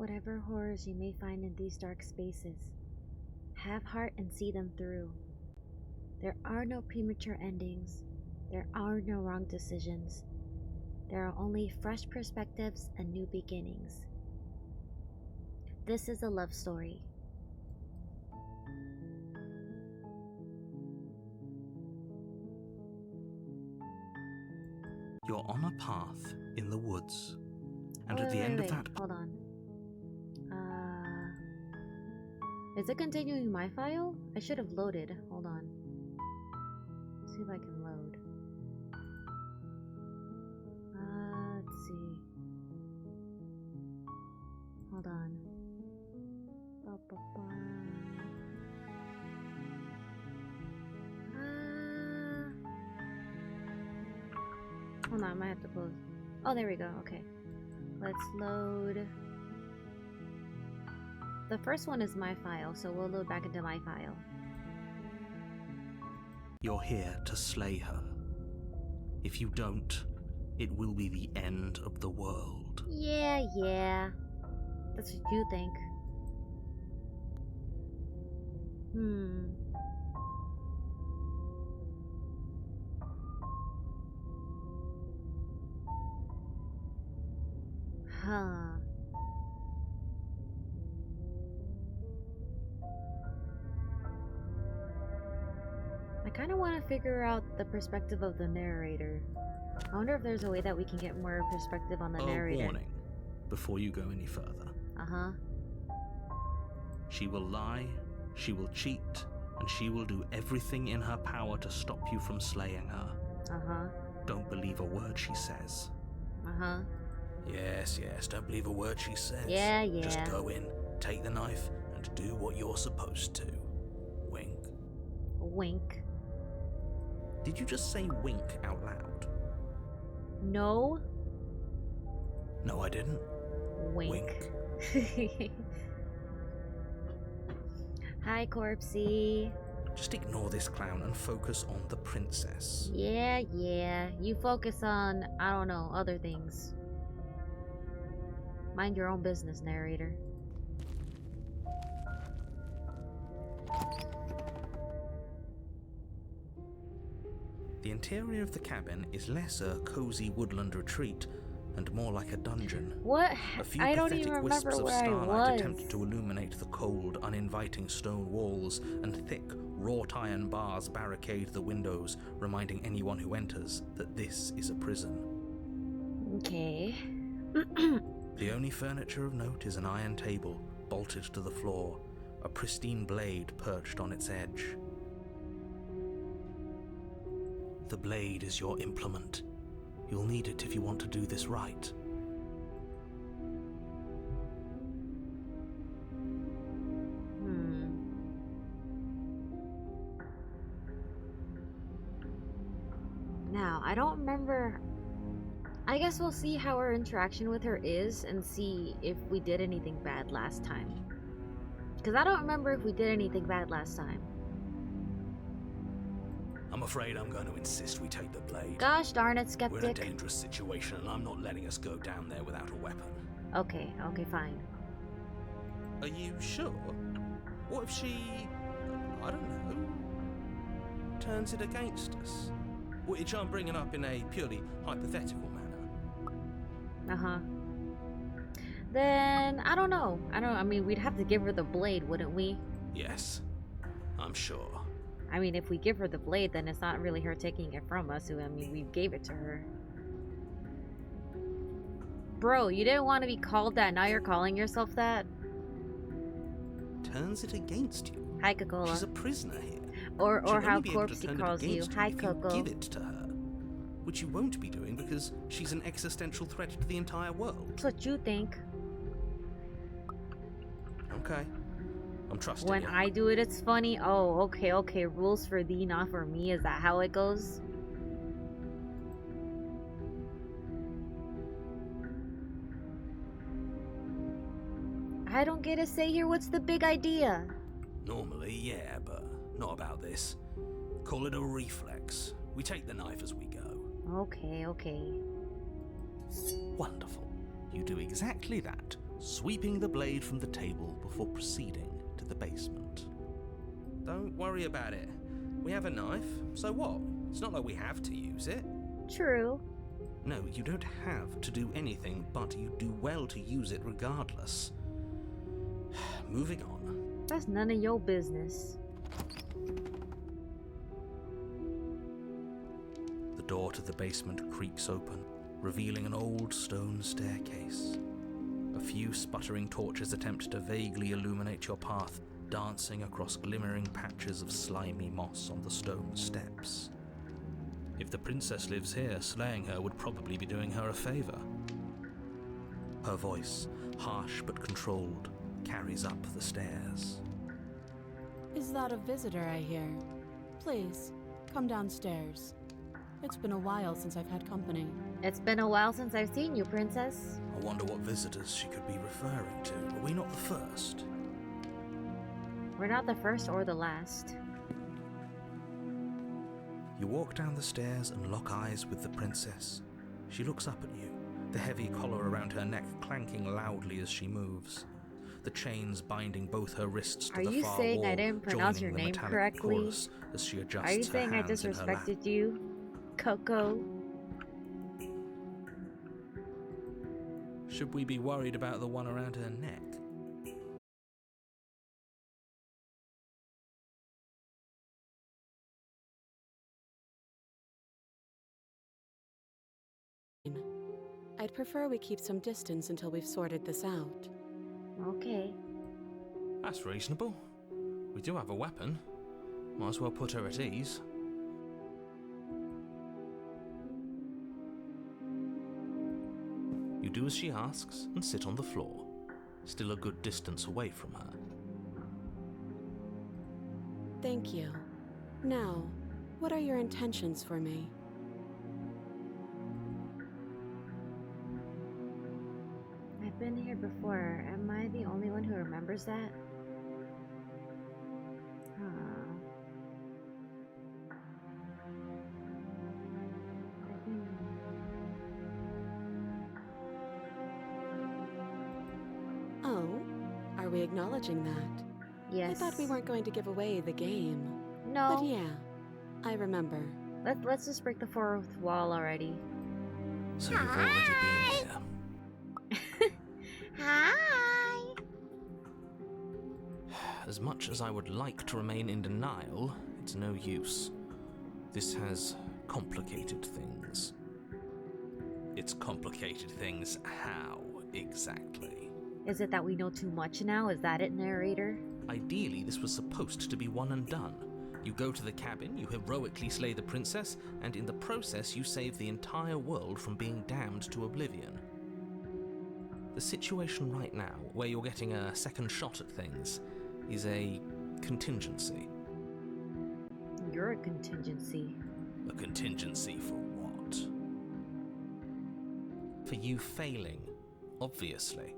whatever horrors you may find in these dark spaces. Have heart and see them through. There are no premature endings. There are no wrong decisions. There are only fresh perspectives and new beginnings. This is a love story. You're on a path in the woods, and at the end of that... Hold on. Is it continuing my file? I should have loaded. Hold on. Let's see if I can load. Let's see. Hold on. Hold on, I might have to close. Oh, there we go. Okay. Let's load. The first one is my file, so we'll load back into my file. You're here to slay her. If you don't, it will be the end of the world. Yeah. That's what you think. Huh. I kind of want to figure out the perspective of the narrator. I wonder if there's a way that we can get more perspective on the narrator. A warning, before you go any further. Uh-huh. She will lie, she will cheat, and she will do everything in her power to stop you from slaying her. Uh-huh. Don't believe a word she says. Uh-huh. Yes, don't believe a word she says. Yeah. Just go in, take the knife, and do what you're supposed to. Wink. Wink. Did you just say wink out loud? No. No, I didn't. Wink. Hi, Corpsey. Just ignore this clown and focus on the princess. Yeah. You focus on, I don't know, other things. Mind your own business, narrator. The interior of the cabin is less a cozy woodland retreat and more like a dungeon. What? A few I don't pathetic even wisps remember of where I starlight was. attempt to illuminate the cold, uninviting stone walls, and thick, wrought iron bars barricade the windows, reminding anyone who enters that this is a prison. Okay. The only furniture of note is an iron table, bolted to the floor, a pristine blade perched on its edge. The blade is your implement. You'll need it if you want to do this right. Now, I don't remember. I guess we'll see how our interaction with her is and see if we did anything bad last time. Because I don't remember if we did anything bad last time. I'm afraid I'm going to insist we take the blade. Gosh darn it, We're in a skeptic. dangerous situation and I'm not letting us go down there without a weapon. Okay, fine. Are you sure? What if she, I don't know, turns it against us? Which I'm bringing up in a purely hypothetical manner. Uh-huh. Then, I don't know. I mean, we'd have to give her the blade, wouldn't we? Yes, I'm sure. I mean, if we give her the blade, then it's not really her taking it from us. I mean, we gave it to her. Bro, you didn't want to be called that. Now you're calling yourself that? Turns it against you. Hi, Coca-Cola. She's a prisoner here. Or She'll how only be able to Corpsey turn it calls you. against Hi, if you Coco. give it to her. Which you won't be doing because she's an existential threat to the entire world. That's what you think. Okay. I'm trusting When you. I do it, it's funny. Oh, okay. Rules for thee, not for me. Is that how it goes? I don't get a say here. What's the big idea? Normally, yeah, but not about this. Call it a reflex. We take the knife as we go. Okay. Wonderful. You do exactly that, sweeping the blade from the table before proceeding to the basement. Don't worry about it. We have a knife, so what? It's not like we have to use it. True. No, you don't have to do anything, but you do well to use it regardless. Moving on. That's none of your business. The door to the basement creaks open, revealing an old stone staircase. A few sputtering torches attempt to vaguely illuminate your path, dancing across glimmering patches of slimy moss on the stone steps. If the princess lives here, slaying her would probably be doing her a favor. Her voice, harsh but controlled, carries up the stairs. Is that a visitor I hear? Please, come downstairs. It's been a while since I've had company. It's been a while since I've seen you, princess. I wonder what visitors she could be referring to. Are we not the first? We're not the first or the last. You walk down the stairs and lock eyes with the princess. She looks up at you, the heavy collar around her neck clanking loudly as she moves. The chains binding both her wrists to Are the you far saying wall, I didn't pronounce your joining the name metallic correctly? chorus as she adjusts Are you her saying I hands in her lap. disrespected you, Coco? Should we be worried about the one around her neck? I'd prefer we keep some distance until we've sorted this out. Okay. That's reasonable. We do have a weapon. Might as well put her at ease. You do as she asks and sit on the floor, still a good distance away from her. Thank you. Now, what are your intentions for me? I've been here before. Am I the only one who remembers that? Huh. I've been... Oh, are we acknowledging that? Yes. I thought we weren't going to give away the game. No. But yeah, I remember. Let's just break the fourth wall already. So you've already been here. Hi. As much as I would like to remain in denial, it's no use. This has complicated things. It's complicated things how, exactly? Is it that we know too much now? Is that it, narrator? Ideally, this was supposed to be one and done. You go to the cabin, you heroically slay the princess, and in the process you save the entire world from being damned to oblivion. The situation right now, where you're getting a second shot at things, is a contingency. You're a contingency. A contingency for what? For you failing, obviously.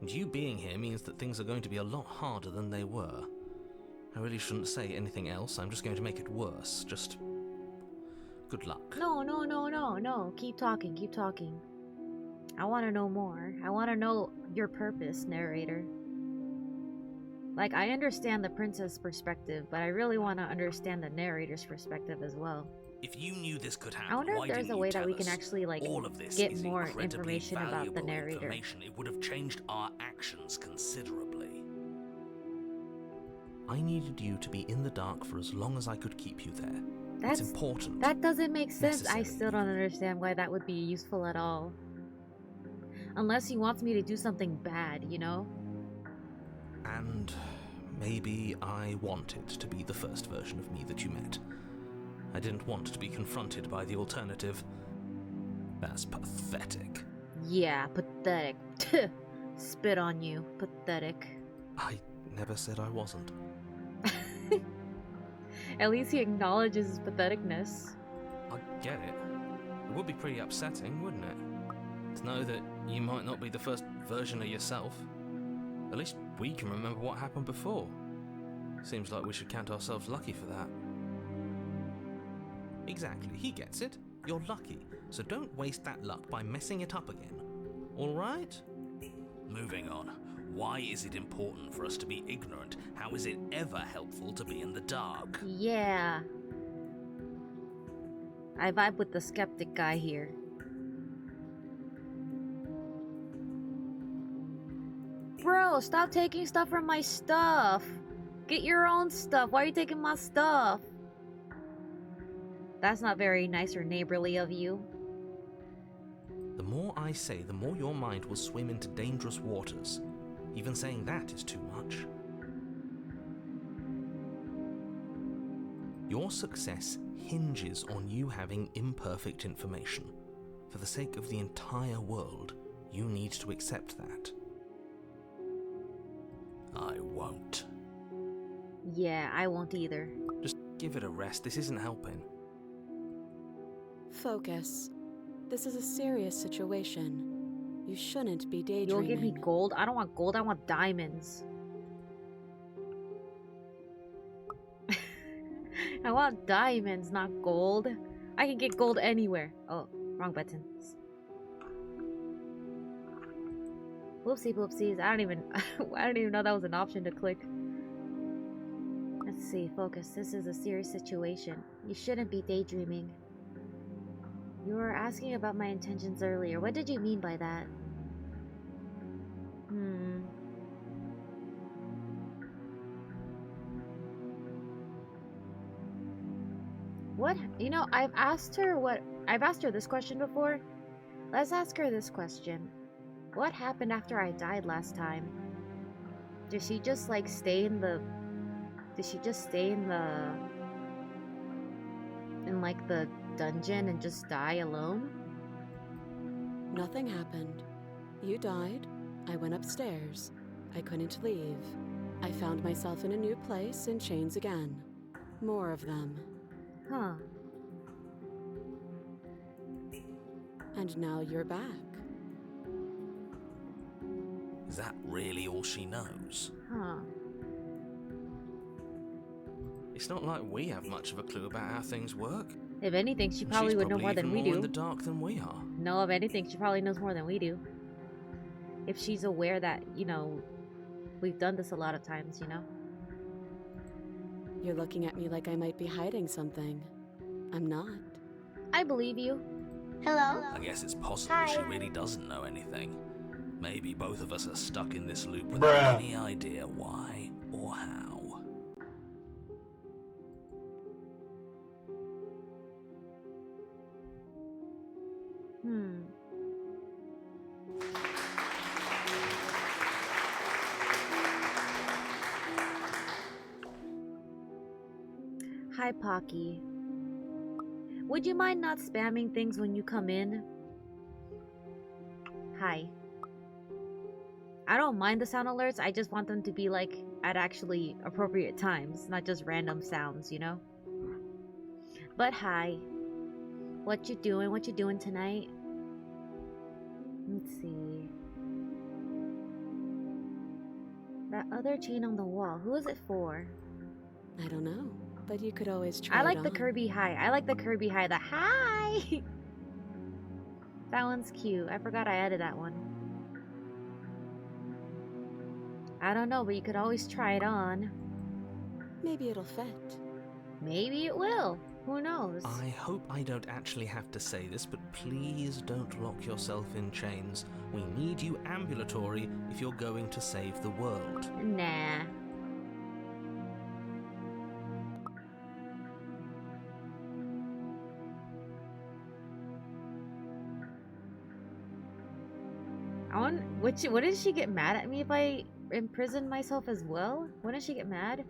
And you being here means that things are going to be a lot harder than they were. I really shouldn't say anything else, I'm just going to make it worse. Just... good luck. No. Keep talking, keep talking. I want to know more. I want to know your purpose, narrator. Like, I understand the princess' perspective, but I really want to understand the narrator's perspective as well. If you knew this could happen, I wonder why if there's didn't a you way that tell we can us? actually, like, All of this get is more incredibly information about the valuable narrator. information. It would have changed our actions considerably. I needed you to be in the dark for as long as I could keep you there. It's important. That doesn't make sense. I Necessary. still don't understand why that would be useful at all. Unless he wants me to do something bad, you know? And maybe I wanted to be the first version of me that you met. I didn't want to be confronted by the alternative. That's pathetic. Yeah, pathetic. Spit on you. Pathetic. I never said I wasn't. At least he acknowledges his patheticness. I get it. It would be pretty upsetting, wouldn't it? To know that you might not be the first version of yourself. At least we can remember what happened before. Seems like we should count ourselves lucky for that. Exactly, he gets it. You're lucky, so don't waste that luck by messing it up again. All right? Moving on. Why is it important for us to be ignorant? How is it ever helpful to be in the dark? Yeah. I vibe with the skeptic guy here. Bro, stop taking stuff from my stuff. Get your own stuff. Why are you taking my stuff? That's not very nice or neighborly of you. The more I say, the more your mind will swim into dangerous waters. Even saying that is too much. Your success hinges on you having imperfect information. For the sake of the entire world, you need to accept that. I won't. Yeah, I won't either. Just give it a rest. This isn't helping. Focus. This is a serious situation. You shouldn't be daydreaming. You'll give me gold? I don't want gold, I want diamonds. I want diamonds, not gold. I can get gold anywhere. Oh, wrong buttons. Whoopsie whoopsies. I don't even know that was an option to click. Let's see, focus. This is a serious situation. You shouldn't be daydreaming. You were asking about my intentions earlier. What did you mean by that? What? You know, I've asked her this question before. Let's ask her this question. What happened after I died last time? Did she just like stay in the like the dungeon and just die alone? Nothing happened. You died. I went upstairs. I couldn't leave. I found myself in a new place in chains again. More of them. Huh. And now you're back. Is that really all she knows? Huh. It's not like we have much of a clue about how things work. If anything, she And probably she's would know more than even we more do. in the dark than we are. No, if anything, she probably knows more than we do. If she's aware that, you know, we've done this a lot of times, you know? You're looking at me like I might be hiding something. I'm not. I believe you. Hello? I guess it's possible Hi. she really doesn't know anything. Maybe both of us are stuck in this loop without any idea why or how. Hi, Pocky. Would you mind not spamming things when you come in? Hi. I don't mind the sound alerts, I just want them to be like at actually appropriate times, not just random sounds, you know? But hi. What you doing? What you doing tonight? Let's see. That other chain on the wall, who is it for? I don't know, but you could always try I like it the on. Kirby hi. I like the Kirby hi. The hi! That one's cute. I forgot I added that one. I don't know, but you could always try it on. Maybe it'll fit. Maybe it will. Who knows? I hope I don't actually have to say this, but please don't lock yourself in chains. We need you ambulatory if you're going to save the world. Nah. What did she get mad at me if I imprison myself as well? Wouldn't she get mad?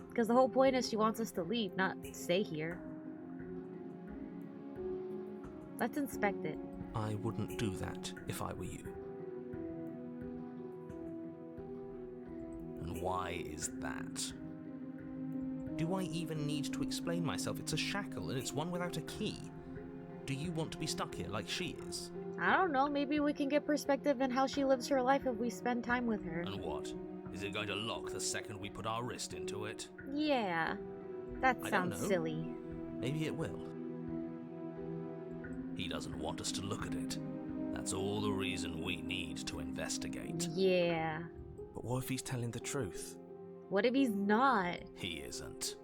Because the whole point is she wants us to leave, not stay here. Let's inspect it. I wouldn't do that if I were you. And why is that? Do I even need to explain myself? It's a shackle and it's one without a key. Do you want to be stuck here like she is? I don't know, maybe we can get perspective in how she lives her life if we spend time with her. And what? Is it going to lock the second we put our wrist into it? Yeah, that I don't sounds know. silly. Maybe it will. He doesn't want us to look at it. That's all the reason we need to investigate. Yeah. But what if he's telling the truth? What if he's not? He isn't.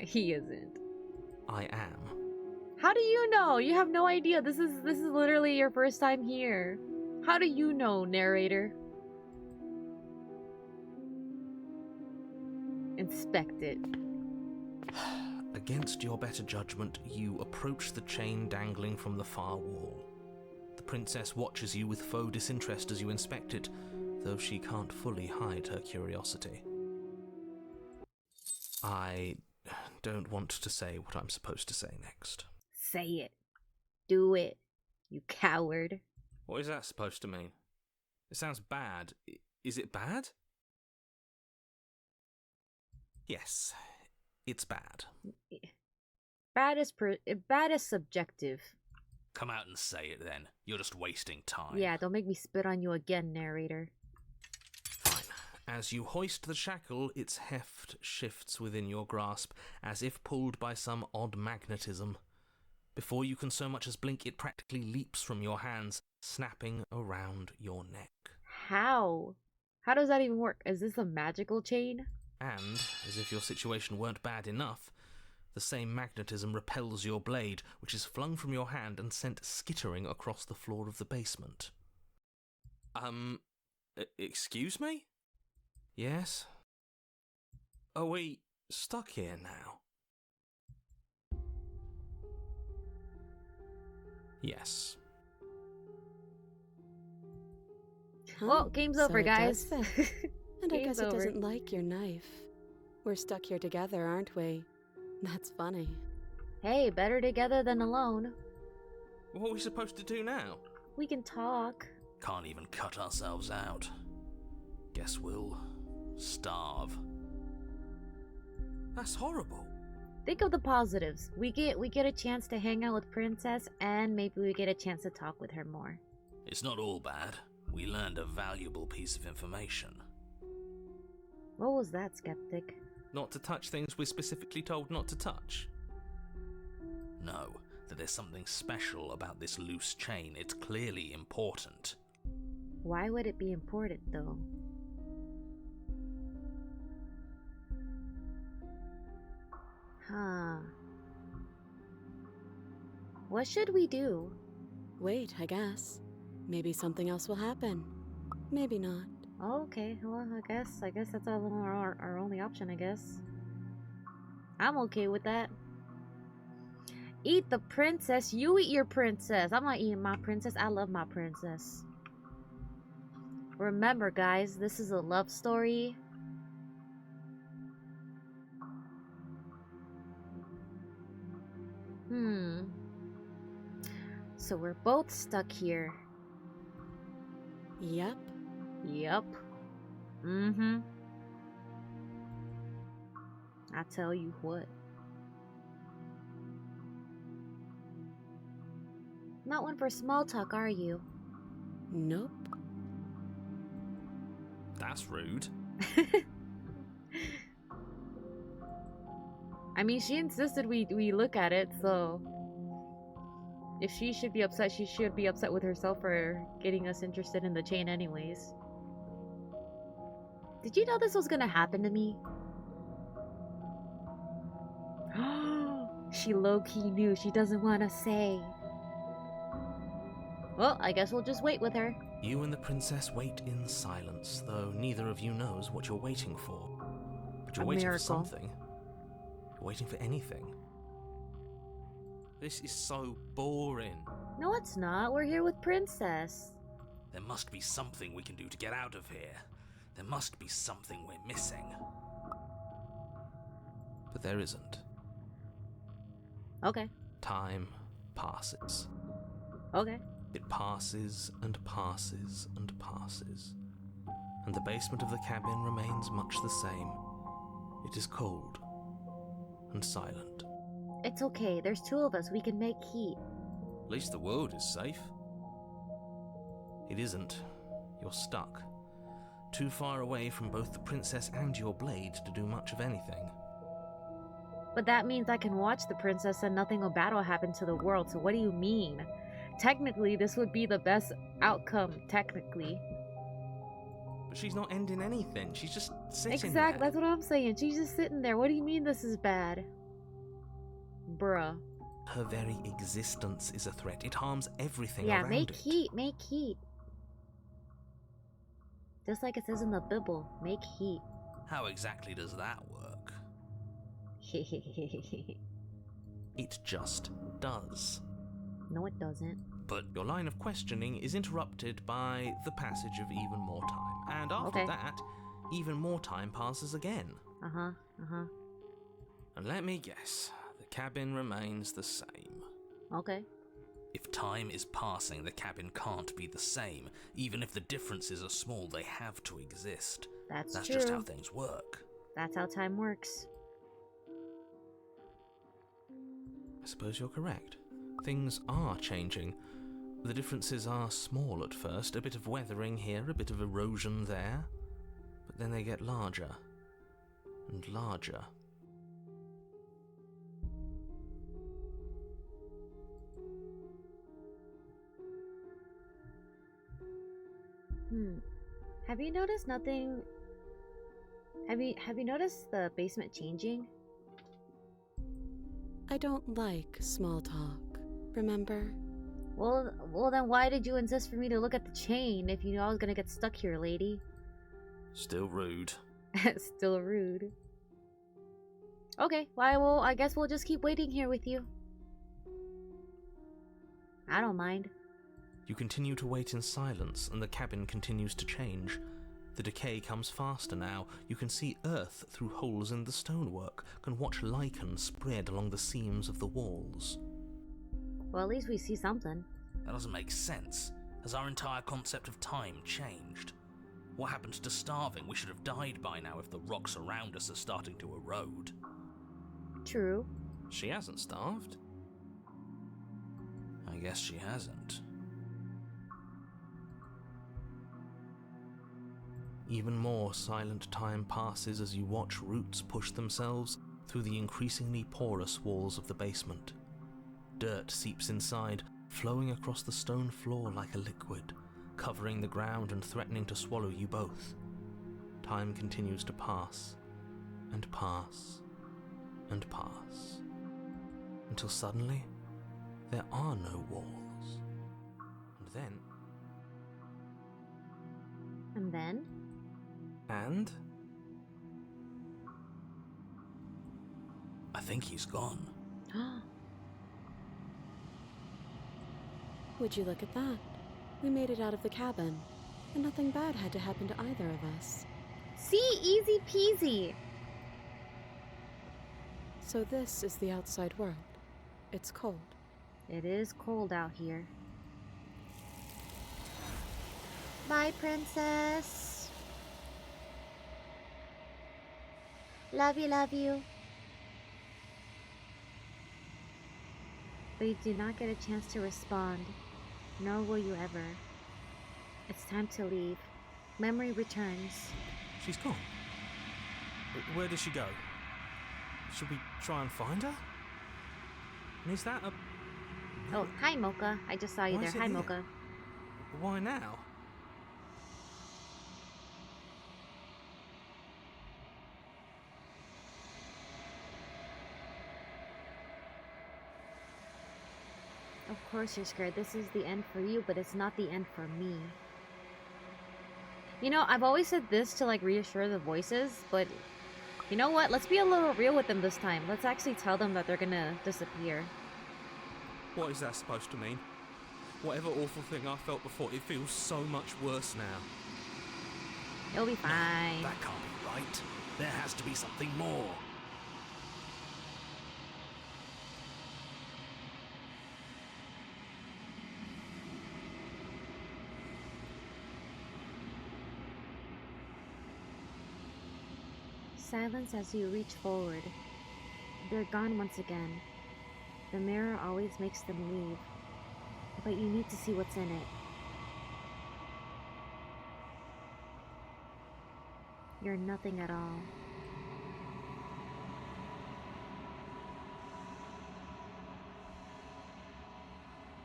He isn't. I am. How do you know? You have no idea. This is literally your first time here. How do you know, narrator? Inspect it. Against your better judgment, you approach the chain dangling from the far wall. The princess watches you with faux disinterest as you inspect it, though she can't fully hide her curiosity. I don't want to say what I'm supposed to say next. Say it. Do it. You coward. What is that supposed to mean? It sounds bad. Is it bad? Yes, it's bad. Bad is subjective. Come out and say it then. You're just wasting time. Yeah, don't make me spit on you again, narrator. Fine. As you hoist the shackle, its heft shifts within your grasp, as if pulled by some odd magnetism. Before you can so much as blink, it practically leaps from your hands, snapping around your neck. How? How does that even work? Is this a magical chain? And, as if your situation weren't bad enough, the same magnetism repels your blade, which is flung from your hand and sent skittering across the floor of the basement. Excuse me? Yes? Are we stuck here now? Yes. Well, game's over, it guys. does fit. And I Game's guess it over. doesn't like your knife. We're stuck here together, aren't we? That's funny. Hey, better together than alone. What are we supposed to do now? We can talk. Can't even cut ourselves out. Guess we'll starve. That's horrible. Think of the positives. We get a chance to hang out with Princess, and maybe we get a chance to talk with her more. It's not all bad. We learned a valuable piece of information. What was that, Skeptic? Not to touch things we're specifically told not to touch. No, that there's something special about this loose chain. It's clearly important. Why would it be important, though? Huh. What should we do? Wait, I guess. Maybe something else will happen. Maybe not. Okay, well, I guess that's our only option, I guess. I'm okay with that. Eat the princess. You eat your princess. I'm not eating my princess. I love my princess. Remember, guys, this is a love story. So we're both stuck here. Yep. Yup. Mm-hmm. I tell you what. Not one for small talk, are you? Nope. That's rude. I mean, she insisted we look at it, so if she should be upset, she should be upset with herself for getting us interested in the chain anyways. Did you know this was gonna happen to me? She low-key knew. She doesn't want to say. Well, I guess we'll just wait with her. You and the princess wait in silence, though neither of you knows what you're waiting for. But you're A waiting miracle. for something. You're waiting for anything. This is so boring. No, it's not. We're here with Princess. There must be something we can do to get out of here. There must be something we're missing. But there isn't. Okay. Time passes. Okay. It passes and passes and passes. And the basement of the cabin remains much the same. It is cold and silent. It's okay. There's two of us. We can make heat. At least the world is safe. It isn't. You're stuck. Too far away from both the princess and your blade to do much of anything. But that means I can watch the princess and nothing bad will happen to the world. So what do you mean? technically, this would be the best outcome, technically. But she's not ending anything. She's just sitting Exactly, there. that's what I'm saying. She's just sitting there. What do you mean this is bad? Bruh. Her very existence is a threat. It harms everything Yeah, around make it. heat, make heat. Just like it says in the Bible, make heat. How exactly does that work? It just does. No, it doesn't. But your line of questioning is interrupted by the passage of even more time. And after Okay. that, even more time passes again. Uh-huh, uh-huh. And let me guess, the cabin remains the same. Okay. If time is passing, the cabin can't be the same. Even if the differences are small, they have to exist. That's That's true. just how things work. That's how time works. I suppose you're correct. Things are changing. The differences are small at first, a bit of weathering here, a bit of erosion there. But then they get larger and larger. Have you noticed nothing? Have you noticed the basement changing? I don't like small talk, remember? Well then why did you insist for me to look at the chain if you knew I was gonna get stuck here, lady? Still rude. Still rude. Okay, well, I guess we'll just keep waiting here with you. I don't mind. You continue to wait in silence, and the cabin continues to change. The decay comes faster now. You can see earth through holes in the stonework, can watch lichen spread along the seams of the walls. Well, at least we see something. That doesn't make sense. Has our entire concept of time changed? What happened to starving? We should have died by now if the rocks around us are starting to erode. True. She hasn't starved. I guess she hasn't. Even more silent time passes as you watch roots push themselves through the increasingly porous walls of the basement. Dirt seeps inside, flowing across the stone floor like a liquid, covering the ground and threatening to swallow you both. Time continues to pass, and pass, and pass, until suddenly there are no walls. And then... And then? And? I think he's gone. Would you look at that? We made it out of the cabin, and nothing bad had to happen to either of us. See? Easy peasy! So this is the outside world. It's cold. It is cold out here. Bye, princess. Love you, love you. But you do not get a chance to respond, nor will you ever. It's time to leave. Memory returns. She's gone. Where did she go? Should we try and find her? And is that a... Oh, hi, Mocha. I just saw you Why there. is it Hi, here? Mocha. Why now? Of course you're scared. This is the end for you, but it's not the end for me. You know, I've always said this to, like, reassure the voices, but you know what? Let's be a little real with them this time. Let's actually tell them that they're gonna disappear. What is that supposed to mean? Whatever awful thing I felt before, it feels so much worse now. It'll be fine. That can't be right. There has to be something more. Silence as you reach forward. They're gone once again. The mirror always makes them leave, but you need to see what's in it. You're nothing at all.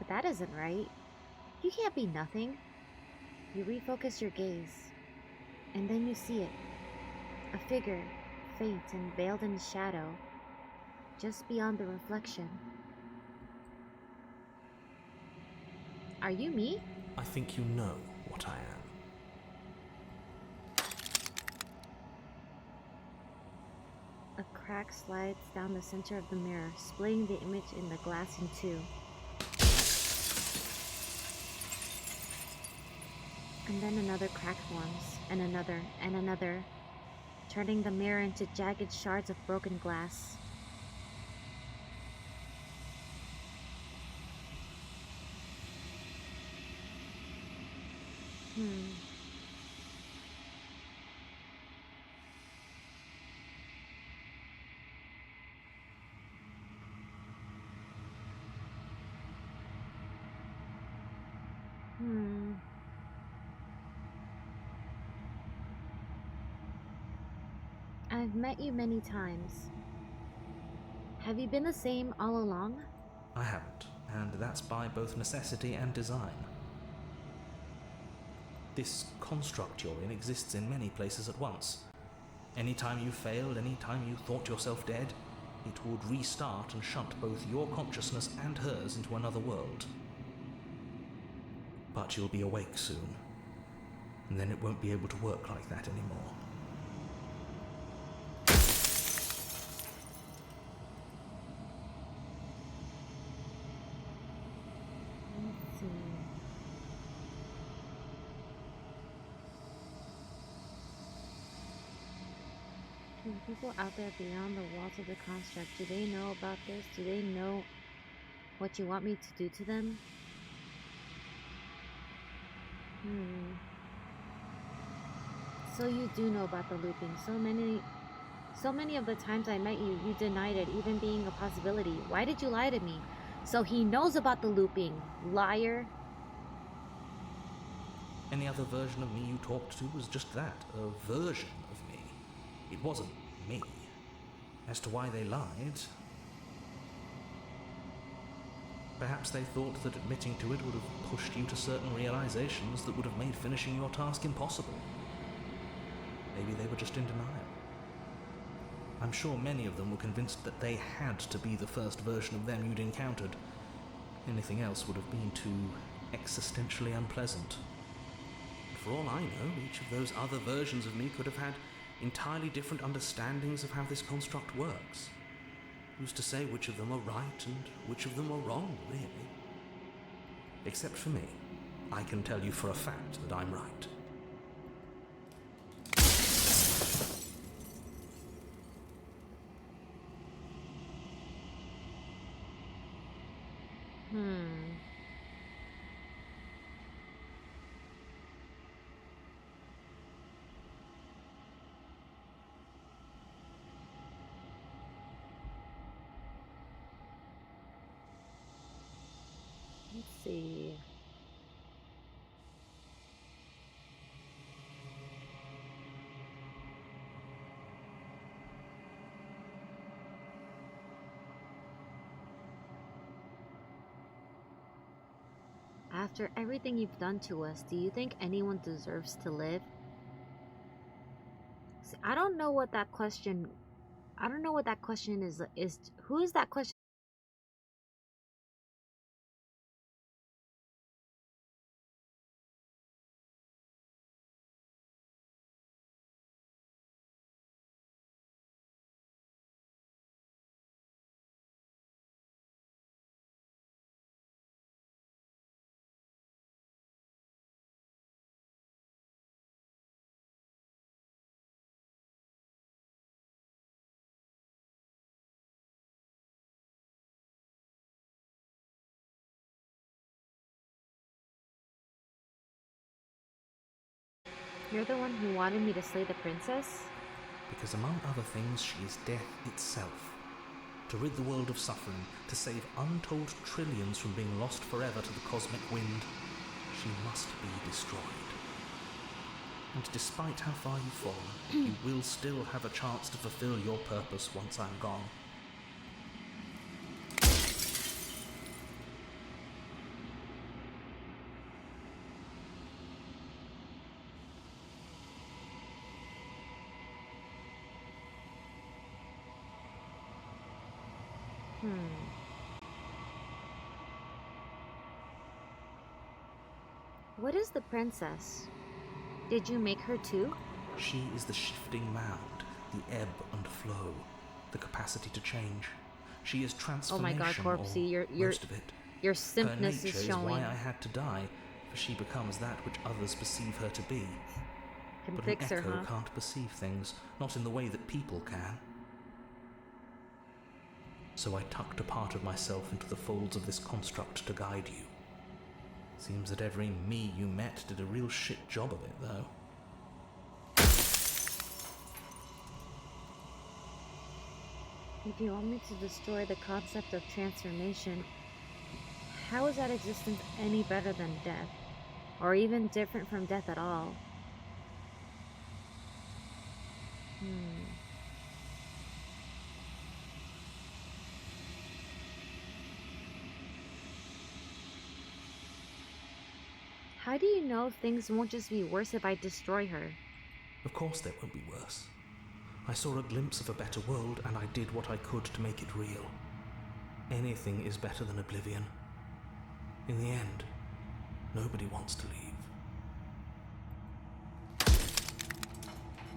But that isn't right. You can't be nothing. You refocus your gaze, and then you see it. A figure, faint and veiled in shadow, just beyond the reflection. Are you me? I think you know what I am. A crack slides down the center of the mirror, splitting the image in the glass in two. And then another crack forms, and another, turning the mirror into jagged shards of broken glass. I've met you many times. Have you been the same all along? I haven't, and that's by both necessity and design. This construct you're in exists in many places at once. Anytime you failed, anytime you thought yourself dead, it would restart and shunt both your consciousness and hers into another world. But you'll be awake soon, and then it won't be able to work like that anymore. Let's see. Do people out there beyond the walls of the construct, do they know about this? Do they know what you want me to do to them? So you do know about the looping. So many of the times I met you, you denied it even being a possibility. Why did you lie to me? So he knows about the looping. Liar. Any other version of me you talked to was just that, a version of me. It wasn't me. As to why they lied, perhaps they thought that admitting to it would have pushed you to certain realizations that would have made finishing your task impossible. Maybe they were just in denial. I'm sure many of them were convinced that they had to be the first version of them you'd encountered. Anything else would have been too existentially unpleasant. For all I know, each of those other versions of me could have had entirely different understandings of how this construct works. Who's to say which of them are right and which of them are wrong, really? Except for me, I can tell you for a fact that I'm right. Let's see. After everything you've done to us, do you think anyone deserves to live? See, I don't know what that question is. Who is that question? You're the one who wanted me to slay the princess? Because among other things, she is death itself. To rid the world of suffering, to save untold trillions from being lost forever to the cosmic wind, she must be destroyed. And despite how far you've fallen, you will still have a chance to fulfill your purpose once I'm gone. Hmm. What is the princess? Did you make her too? She is the shifting mound, the ebb and flow, the capacity to change. She is Oh my transformation, god, Corpsey, or most of it. your Her simpness nature is is showing. why I had to die, for she becomes that which others perceive her to be. Can But fix an her, echo huh? can't perceive things, not in the way that people can. So I tucked a part of myself into the folds of this construct to guide you. Seems that every me you met did a real shit job of it, though. If you want me to destroy the concept of transformation, how is that existence any better than death? Or even different from death at all? How do you know things won't just be worse if I destroy her? Of course they won't be worse. I saw a glimpse of a better world, and I did what I could to make it real. Anything is better than oblivion. In the end, nobody wants to leave.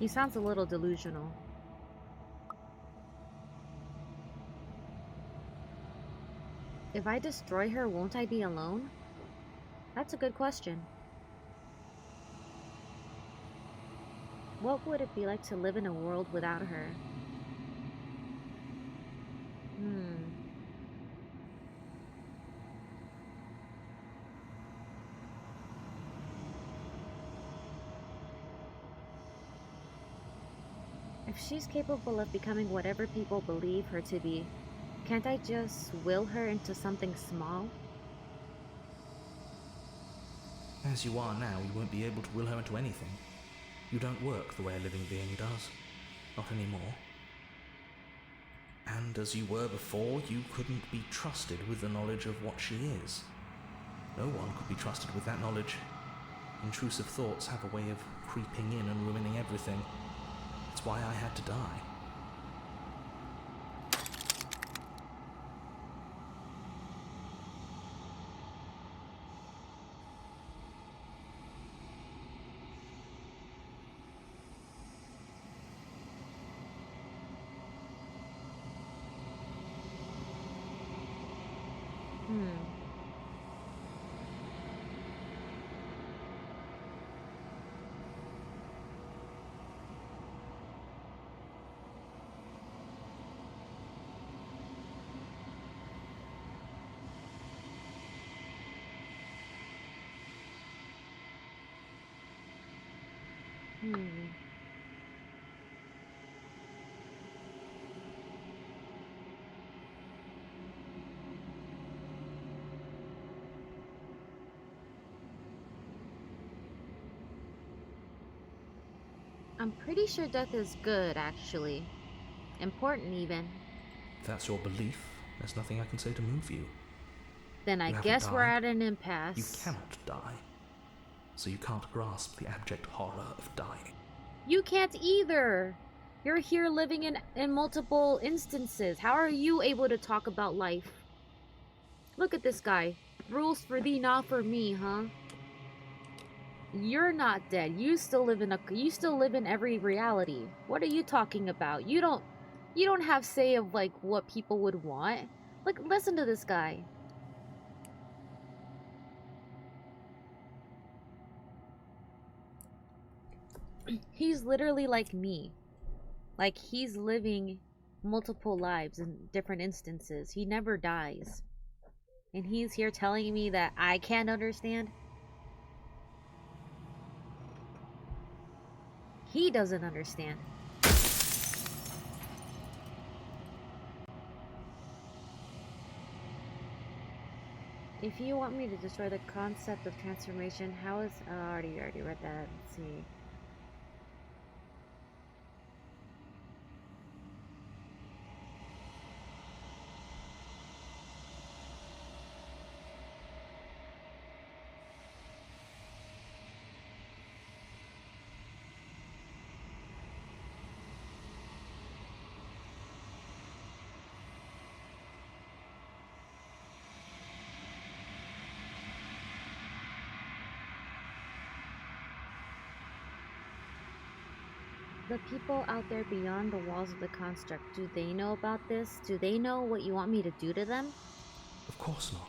He sounds a little delusional. If I destroy her, won't I be alone? That's a good question. What would it be like to live in a world without her? If she's capable of becoming whatever people believe her to be, can't I just will her into something small? As you are now, you won't be able to will her into anything. You don't work the way a living being does. Not anymore. And as you were before, you couldn't be trusted with the knowledge of what she is. No one could be trusted with that knowledge. Intrusive thoughts have a way of creeping in and ruining everything. It's why I had to die. I'm pretty sure death is good, actually. Important, even. If that's your belief, there's nothing I can say to move you. Then I You haven't guess we're died. at an impasse. You cannot die. So you can't grasp the abject horror of dying. You can't either! You're here living in multiple instances. How are you able to talk about life? Look at this guy. Rules for thee, not for me, huh? You're not dead. You still live in every reality. What are you talking about? You don't have say of like what people would want. Like, listen to this guy. He's literally like me. Like, he's living multiple lives in different instances. He never dies. And he's here telling me that I can't understand. He doesn't understand. If you want me to destroy the concept of transformation, how is... Oh, I already read that. Let's see. The people out there beyond the walls of the construct, do they know about this? Do they know what you want me to do to them? Of course not.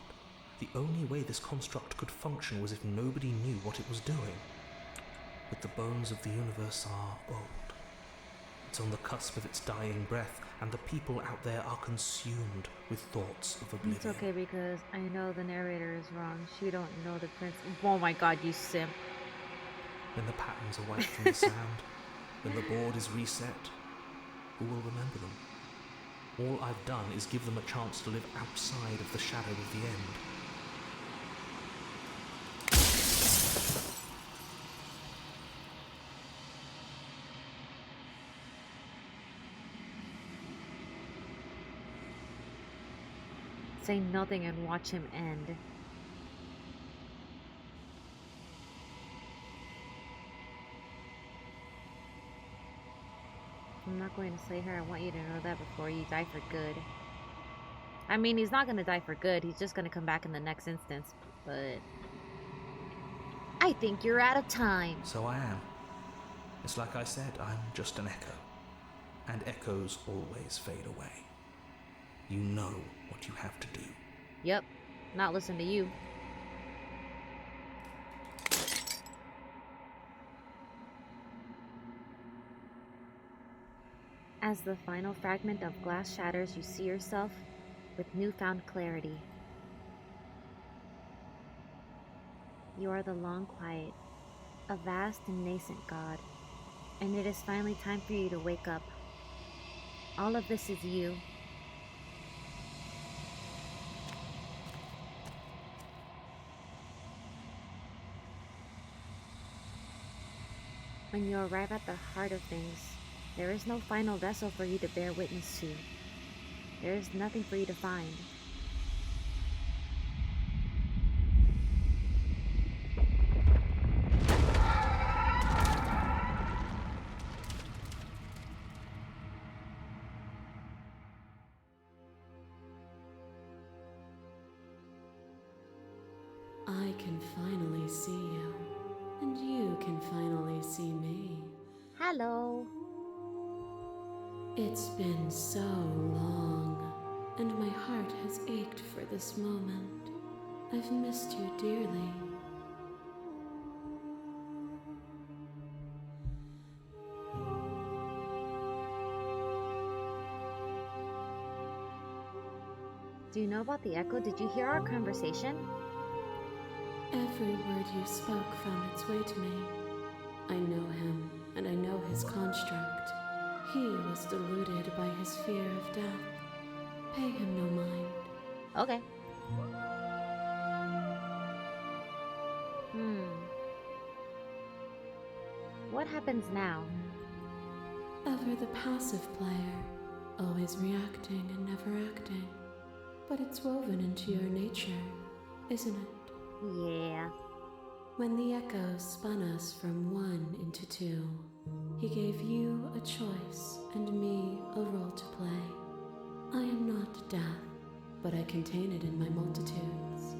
The only way this construct could function was if nobody knew what it was doing. But the bones of the universe are old. It's on the cusp of its dying breath, and the people out there are consumed with thoughts of oblivion. It's okay because I know the narrator is wrong. She don't know the prince. Oh my god, you simp. When the patterns are wiped from the sand, when the board is reset, who will remember them? All I've done is give them a chance to live outside of the shadow of the end. Say nothing and watch him end. I'm not going to say her. I want you to know that before you die for good. I mean, he's not going to die for good. He's just going to come back in the next instance. But I think you're out of time. So I am. It's like I said, I'm just an echo. And echoes always fade away. You know what you have to do. Yep. Not listen to you. As the final fragment of glass shatters, you see yourself with newfound clarity. You are the long quiet, a vast and nascent god, and it is finally time for you to wake up. All of this is you. When you arrive at the heart of things, there is no final vessel for you to bear witness to. There is nothing for you to find. I can finally see you, and you can finally see me. Hello. It's been so long, and my heart has ached for this moment. I've missed you dearly. Do you know about the echo? Did you hear our conversation? Every word you spoke found its way to me. I know him, and I know his construct. He was deluded by his fear of death. Pay him no mind. Okay. What happens now? Ever the passive player, always reacting and never acting. But it's woven into your nature, isn't it? Yeah. When the echo spun us from one into two, he gave you a choice and me a role to play. I am not death, but I contain it in my multitudes.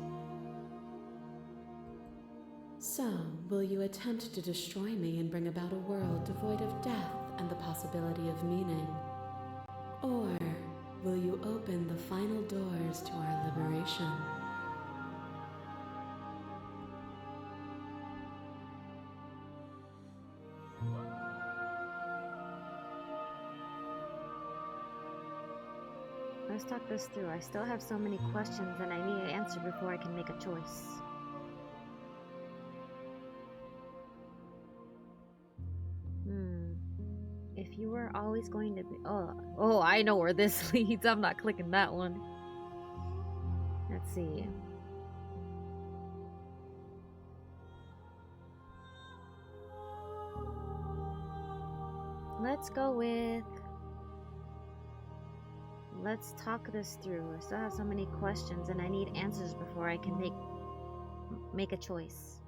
So, will you attempt to destroy me and bring about a world devoid of death and the possibility of meaning? Or will you open the final doors to our liberation? Let's talk this through. I still have so many questions and I need an answer before I can make a choice. If you were always going to be... Oh, I know where this leads. I'm not clicking that one. Let's see. Let's go with... Let's talk this through. I still have so many questions and I need answers before I can make a choice.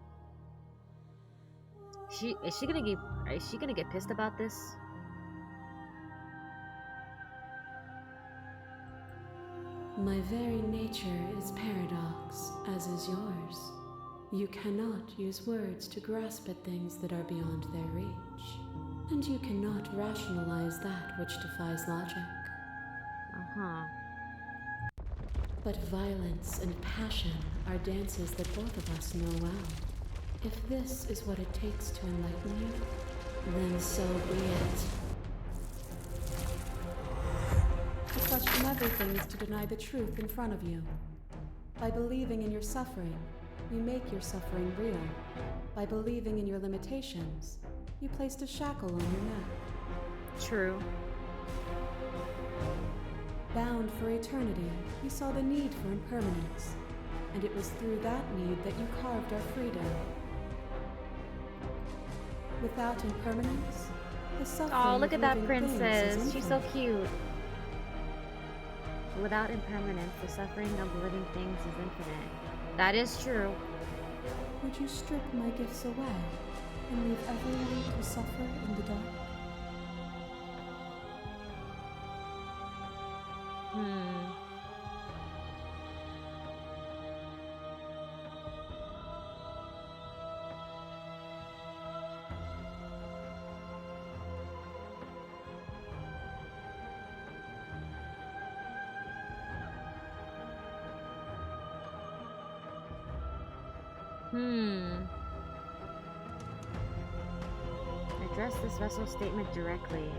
Is she gonna get pissed about this? My very nature is paradox, as is yours. You cannot use words to grasp at things that are beyond their reach. and you cannot rationalize that which defies logic. Uh-huh. But violence and passion are dances that both of us know well. If this is what it takes to enlighten you, then so be it. To question everything is to deny the truth in front of you. By believing in your suffering, you make your suffering real. By believing in your limitations, you placed a shackle on your neck. True. Bound for eternity, you saw the need for impermanence, and it was through that need that you carved our freedom. Without impermanence, the suffering Oh, look of at that living things is princess. She's so infinite. cute. Without impermanence, the suffering of living things is infinite. That is true. Would you strip my gifts away and leave everyone to suffer in the dark? Address this vessel statement directly.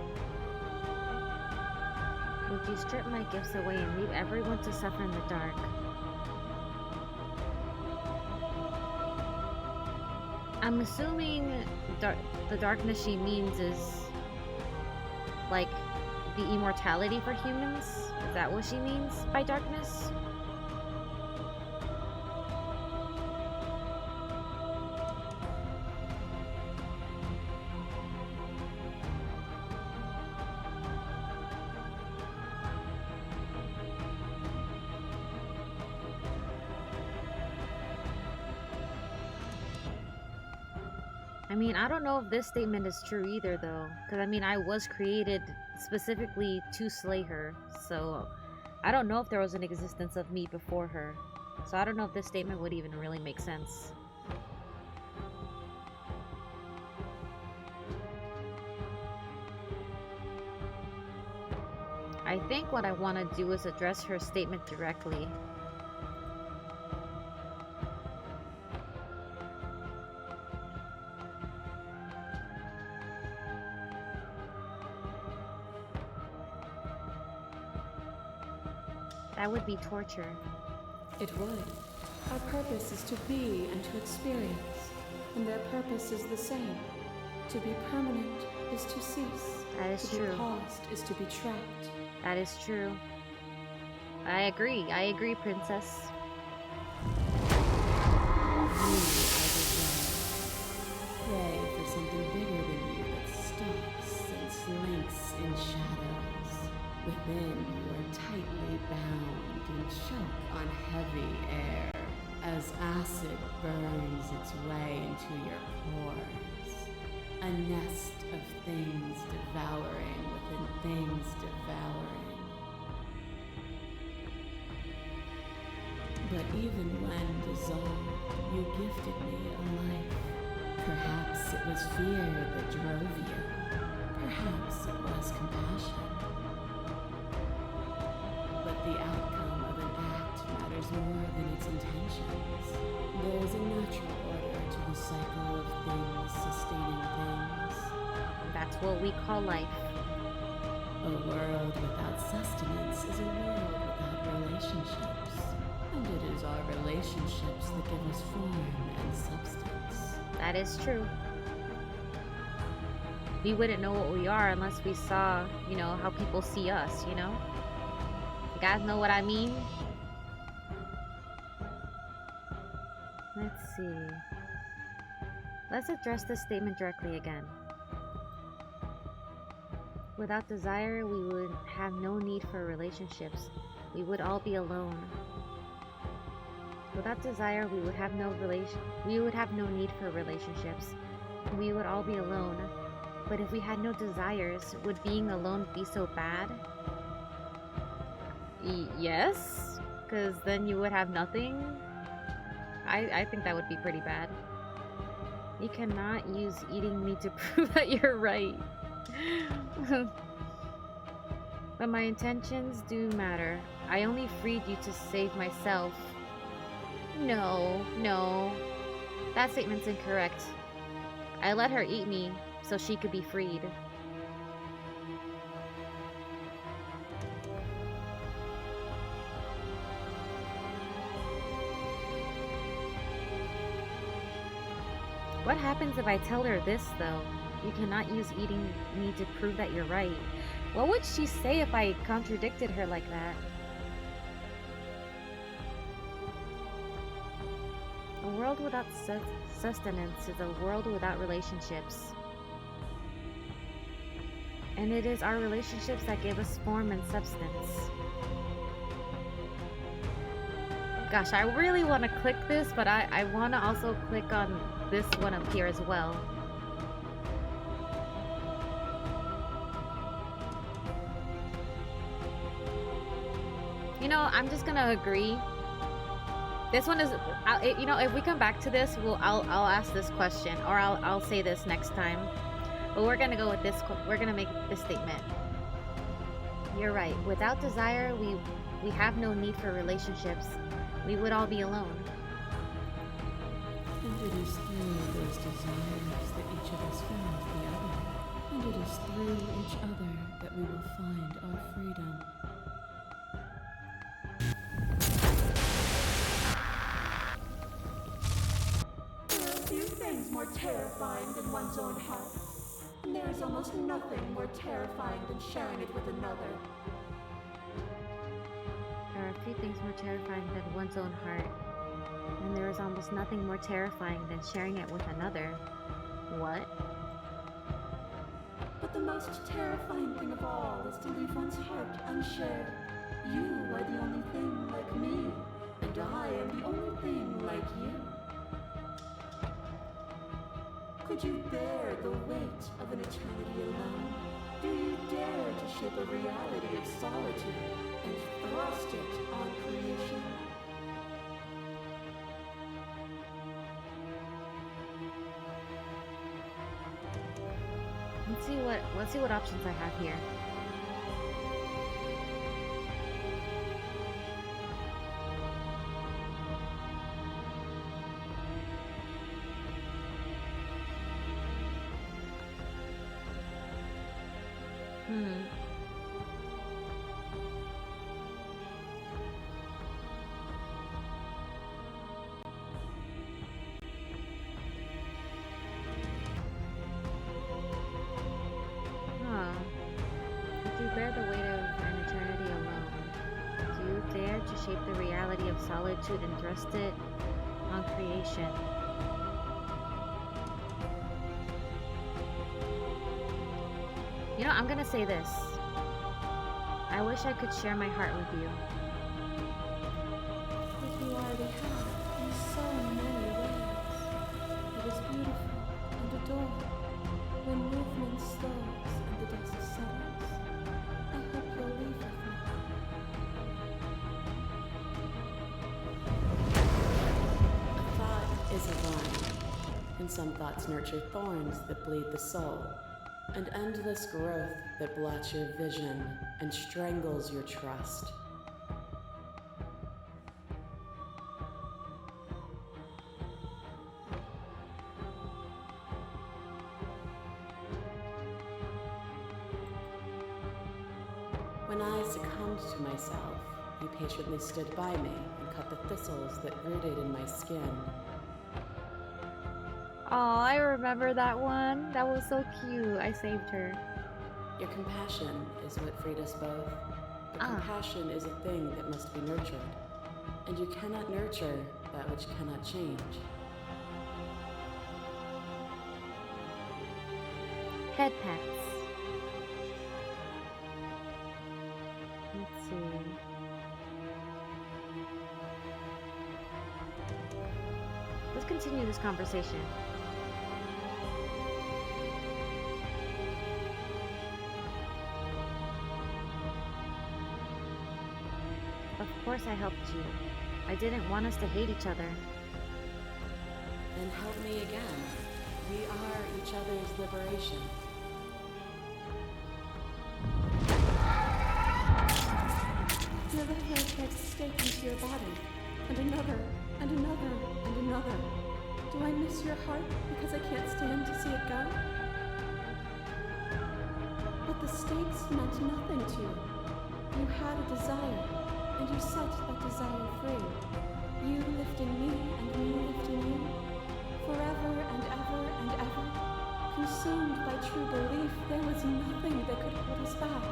Would you strip my gifts away and leave everyone to suffer in the dark? I'm assuming the darkness she means is like the immortality for humans. Is that what she means by darkness? I mean, I don't know if this statement is true either, though. Because, I mean, I was created specifically to slay her. So, I don't know if there was an existence of me before her. So, I don't know if this statement would even really make sense. I think what I want to do is address her statement directly. That would be torture. It would. Our purpose is to be and to experience, and their purpose is the same. To be permanent is to cease. That is to true. be paused is to be trapped. That is true. I agree, princess. Pray for something bigger than you that stalks and slinks in shadows. Within, you are tightly bound and choke on heavy air as acid burns its way into your pores. A nest of things devouring within things devouring. But even when dissolved, you gifted me a life. Perhaps it was fear that drove you. Perhaps it was compassion. But the outcome of an act matters more than its intentions. There is a natural order to the cycle of things sustaining things. That's what we call life. A world without sustenance is a world without relationships. And it is our relationships that give us form and substance. That is true. We wouldn't know what we are unless we saw, you know, how people see us, you know? You guys know what I mean? Let's see. Let's address this statement directly again. Without desire, we would have no need for relationships. We would all be alone. Without desire, we would have no need for relationships. We would all be alone. But if we had no desires, would being alone be so bad? Yes, because then you would have nothing. I think that would be pretty bad. You cannot use eating me to prove that you're right. But my intentions do matter. I only freed you to save myself. No, no. That statement's incorrect. I let her eat me so she could be freed. What happens if I tell her this, though? You cannot use eating me to prove that you're right. What would she say if I contradicted her like that? A world without sustenance is a world without relationships. And it is our relationships that give us form and substance. Gosh, I really want to click this, but I want to also click on this one up here as well. You know, I'm just gonna agree. This one is, you know, if we come back to this, I'll ask this question, or I'll say this next time. But we're gonna go with this. We're gonna make this statement. You're right. Without desire, we have no need for relationships. We would all be alone. And it is through those desires that each of us finds the other. And it is through each other that we will find our freedom. There are few things more terrifying than one's own heart. And there is almost nothing more terrifying than sharing it with another. There are few things more terrifying than one's own heart. And there is almost nothing more terrifying than sharing it with another. What? But the most terrifying thing of all is to leave one's heart unshared. You are the only thing like me, and I am the only thing like you. Could you bear the weight of an eternity alone? Do you dare to shape a reality of solitude and thrust it on creation? Let's see what options I have here. If you bear the weight of an eternity alone, do you dare to shape the reality of solitude and thrust it on creation? You know, I'm gonna say this. I wish I could share my heart with you. But you already have, in so many ways. It is beautiful and adored. When movement slows and the dust settles, I hope you'll leave with me. A thought is a vine, and some thoughts nurture thorns that bleed the soul, and endless growth that blots your vision and strangles your trust. When I succumbed to myself, you patiently stood by me and cut the thistles that rooted in my skin. Oh, I remember that one. That was so cute. I saved her. Your compassion is what freed us both. But compassion is a thing that must be nurtured, and you cannot nurture that which cannot change. Head pats. Let's see. Let's continue this conversation. Of course I helped you. I didn't want us to hate each other. Then help me again. We are each other's liberation. Your liver takes a stake into your body, and another, and another, and another. Do I miss your heart because I can't stand to see it go? But the stakes meant nothing to you. You had a desire, and you set that desire free. You lifting me, and me lifting you. Forever and ever and ever. Consumed by true belief, there was nothing that could hold us back.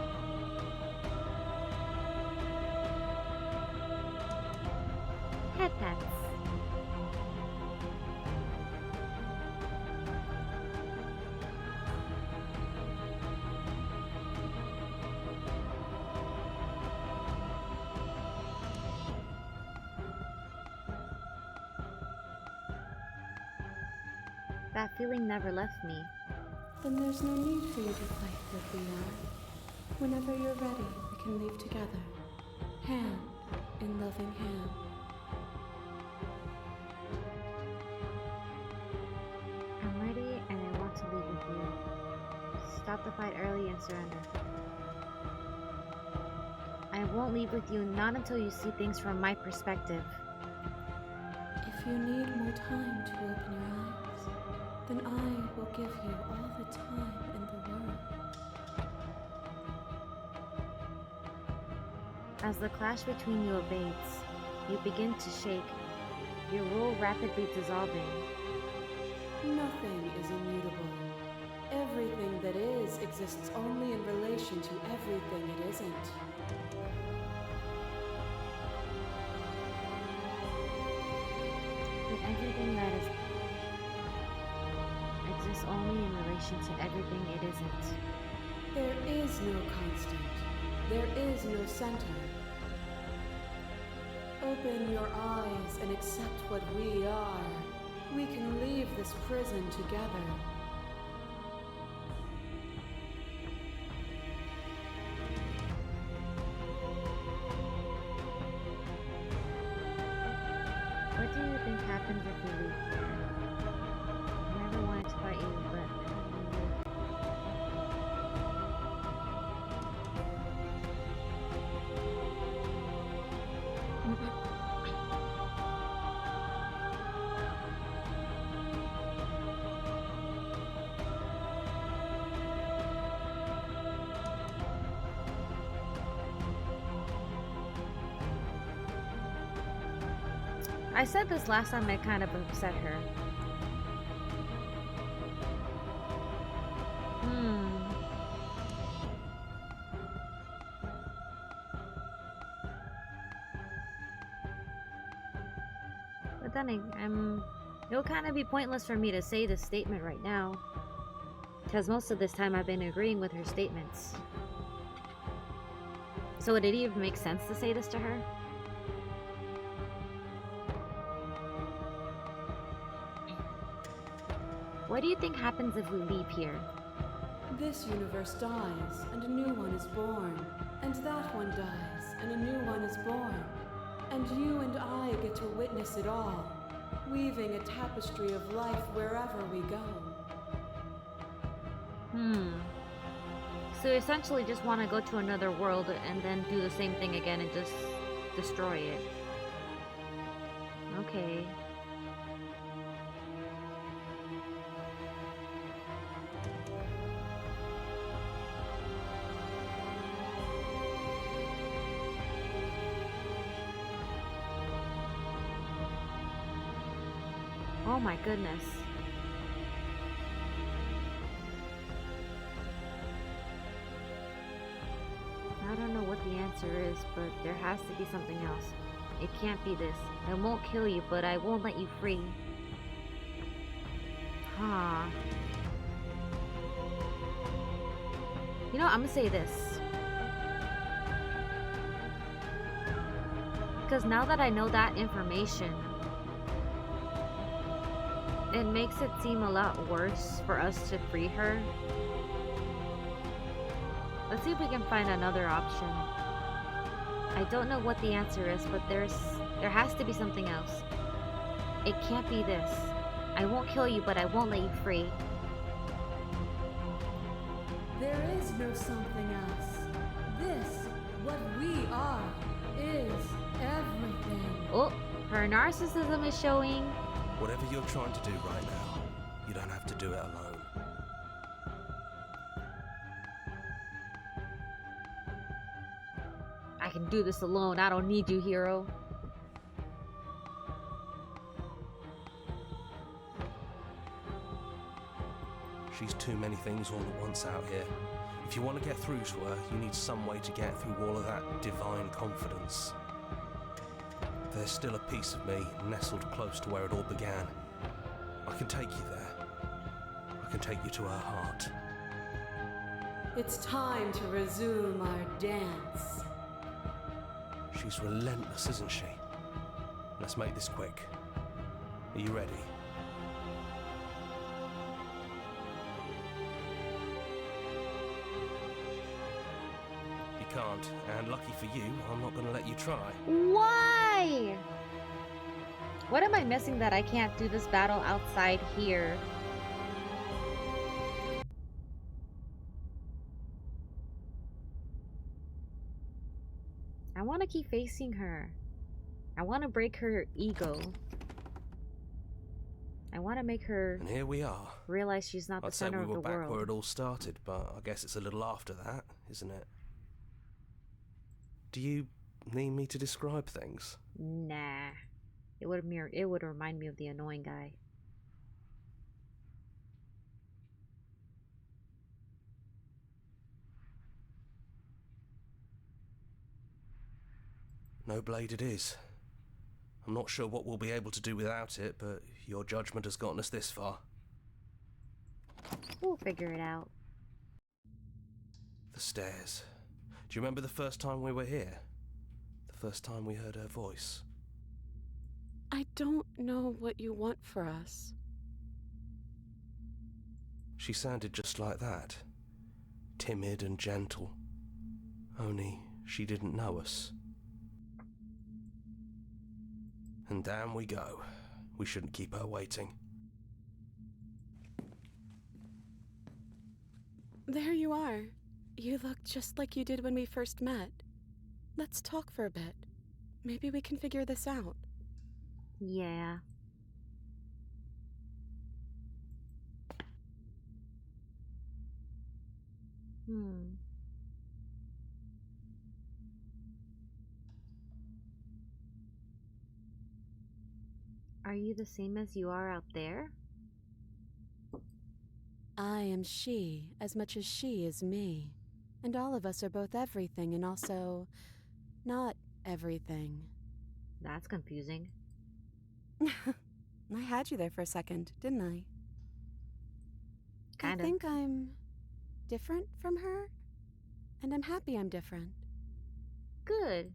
Head pats. That feeling never left me. Then there's no need for you to fight what we are. Whenever you're ready, we can leave together. Hand in loving hand. I'm ready and I want to leave with you. Stop the fight early and surrender. I won't leave with you, not until you see things from my perspective. If you need more time to open your eyes, then I will give you all the time in the world. As the clash between you abates, you begin to shake, your rule rapidly dissolving. Nothing is immutable. Everything that is exists only in relation to everything it isn't. But everything that is exists only in relation to everything it isn't. There is no constant. There is no center. Open your eyes and accept what we are. We can leave this prison together. What do you think happens if we leave here? I never wanted to fight you, but I said this last time, it kind of upset her. But then it'll kind of be pointless for me to say this statement right now, because most of this time I've been agreeing with her statements. So would it even make sense to say this to her? What do you think happens if we leave here? This universe dies, and a new one is born. And that one dies, and a new one is born. And you and I get to witness it all, weaving a tapestry of life wherever we go. So you essentially just want to go to another world and then do the same thing again and just destroy it. Okay. Oh my goodness. I don't know what the answer is, but there has to be something else. It can't be this. I won't kill you, but I won't let you free. Huh. You know, I'm gonna say this. Because now that I know that information, it makes it seem a lot worse for us to free her. Let's see if we can find another option. I don't know what the answer is, but there has to be something else. It can't be this. I won't kill you, but I won't let you free. There is no something else. This, what we are, is everything. Oh, her narcissism is showing. Whatever you're trying to do right now, you don't have to do it alone. I can do this alone. I don't need you, hero. She's too many things all at once out here. If you want to get through to her, you need some way to get through all of that divine confidence. There's still a piece of me nestled close to where it all began. I can take you there. I can take you to her heart. It's time to resume our dance. She's relentless, isn't she? Let's make this quick. Are you ready? You can't, and lucky for you, I'm not going to let you try. Why? What am I missing that I can't do this battle outside here? I want to keep facing her. I want to break her ego. I want to make her And here we are. realize she's not the I'd say center we of were the back where world. it all started, but I guess it's a little after that, isn't it? Do you need me to describe things? Nah. It would remind me of the annoying guy. No blade it is. I'm not sure what we'll be able to do without it, but your judgment has gotten us this far. We'll figure it out. The stairs. Do you remember the first time we were here? The first time we heard her voice? I don't know what you want for us. She sounded just like that. Timid and gentle. Only she didn't know us. And down we go. We shouldn't keep her waiting. There you are. You look just like you did when we first met. Let's talk for a bit. Maybe we can figure this out. Yeah. Hmm. Are you the same as you are out there? I am she as much as she is me. And all of us are both everything and also not everything. That's confusing. I had you there for a second, didn't I? Kind I of. think I'm different from her, and I'm happy I'm different. Good.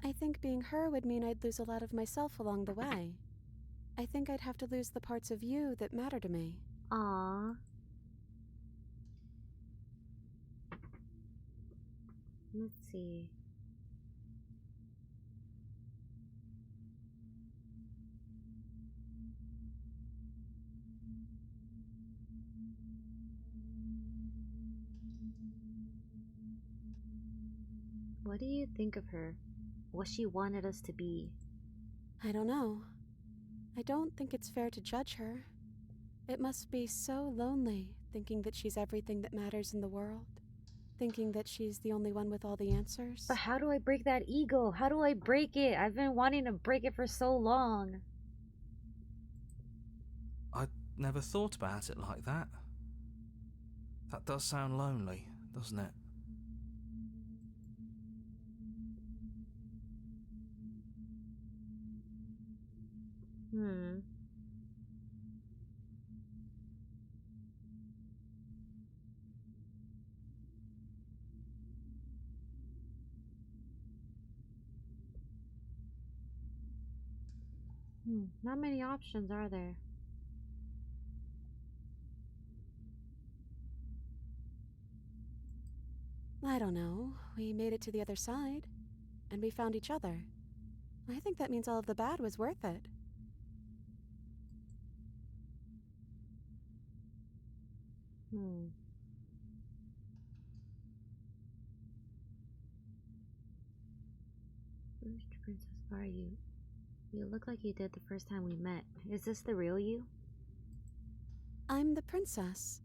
I think being her would mean I'd lose a lot of myself along the way. I think I'd have to lose the parts of you that matter to me. Aww. Let's see. What do you think of her? What she wanted us to be? I don't know. I don't think it's fair to judge her. It must be so lonely thinking that she's everything that matters in the world. Thinking that she's the only one with all the answers. But how do I break that ego? How do I break it? I've been wanting to break it for so long. I never thought about it like that. That does sound lonely, doesn't it? Hmm. Not many options, are there? I don't know. We made it to the other side. And we found each other. I think that means all of the bad was worth it. Hmm. Princess are you? You look like you did the first time we met. Is this the real you? I'm the princess,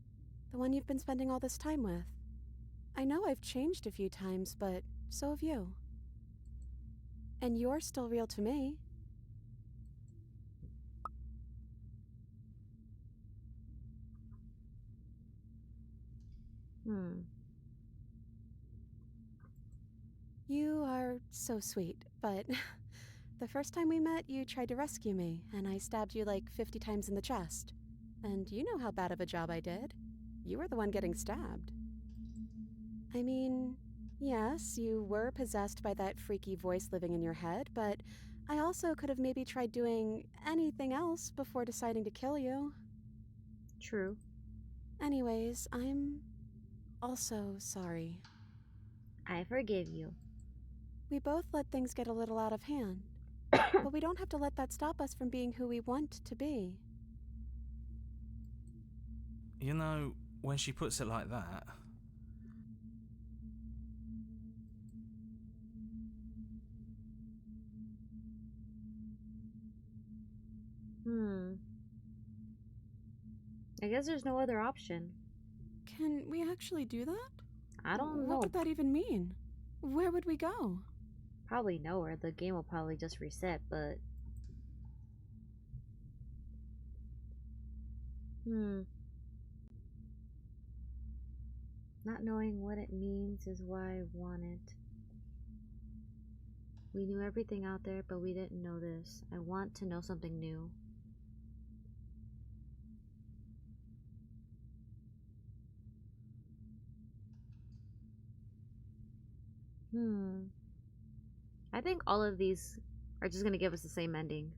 the one you've been spending all this time with. I know I've changed a few times, but so have you. And you're still real to me. You are so sweet, but the first time we met, you tried to rescue me, and I stabbed you like 50 times in the chest. And you know how bad of a job I did. You were the one getting stabbed. I mean, yes, you were possessed by that freaky voice living in your head, but I also could have maybe tried doing anything else before deciding to kill you. True. Anyways, I'm also sorry. I forgive you. We both let things get a little out of hand, but we don't have to let that stop us from being who we want to be. You know, when she puts it like that, I guess there's no other option. Can we actually do that? I don't know. What would that even mean? Where would we go? Probably nowhere. The game will probably just reset, but... Not knowing what it means is why I want it. We knew everything out there, but we didn't know this. I want to know something new. I think all of these are just gonna give us the same ending.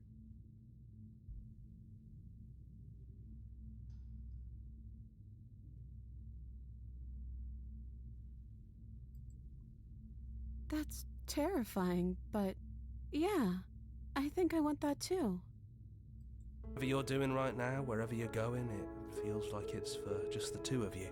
That's terrifying, but yeah, I think I want that too. Whatever you're doing right now, wherever you're going, it feels like it's for just the two of you.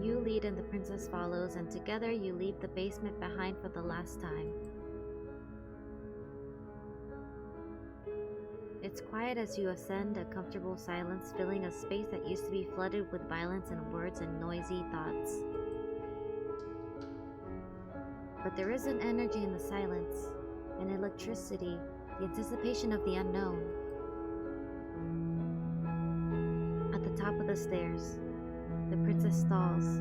You lead and the princess follows, and together you leave the basement behind for the last time. It's quiet as you ascend, a comfortable silence filling a space that used to be flooded with violence and words and noisy thoughts. But there is an energy in the silence, an electricity, the anticipation of the unknown. At the top of the stairs, the princess stalls,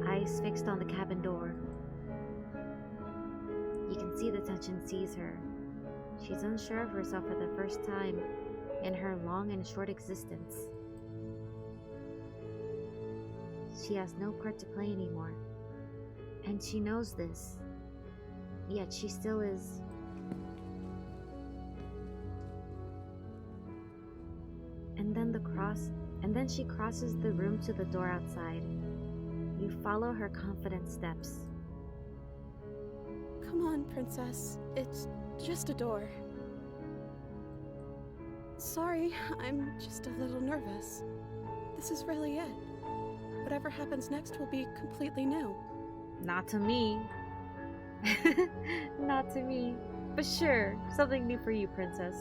eyes fixed on the cabin door. You can see the tension seize her. She's unsure of herself for the first time in her long and short existence. She has no part to play anymore, and she knows this, yet she still is. And then she crosses the room to the door outside. You follow her confident steps. Come on, princess. It's just a door. Sorry, I'm just a little nervous. This is really it. Whatever happens next will be completely new. Not to me. Not to me. But sure, something new for you, princess.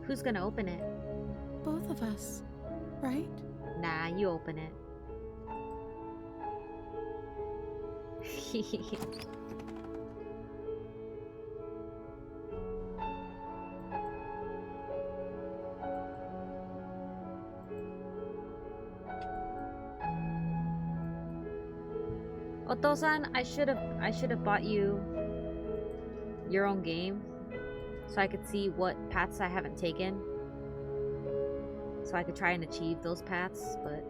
Who's gonna open it? Both of us, right? Nah, you open it. Oto-san, I should have bought you your own game so I could see what paths I haven't taken. So I could try and achieve those paths, but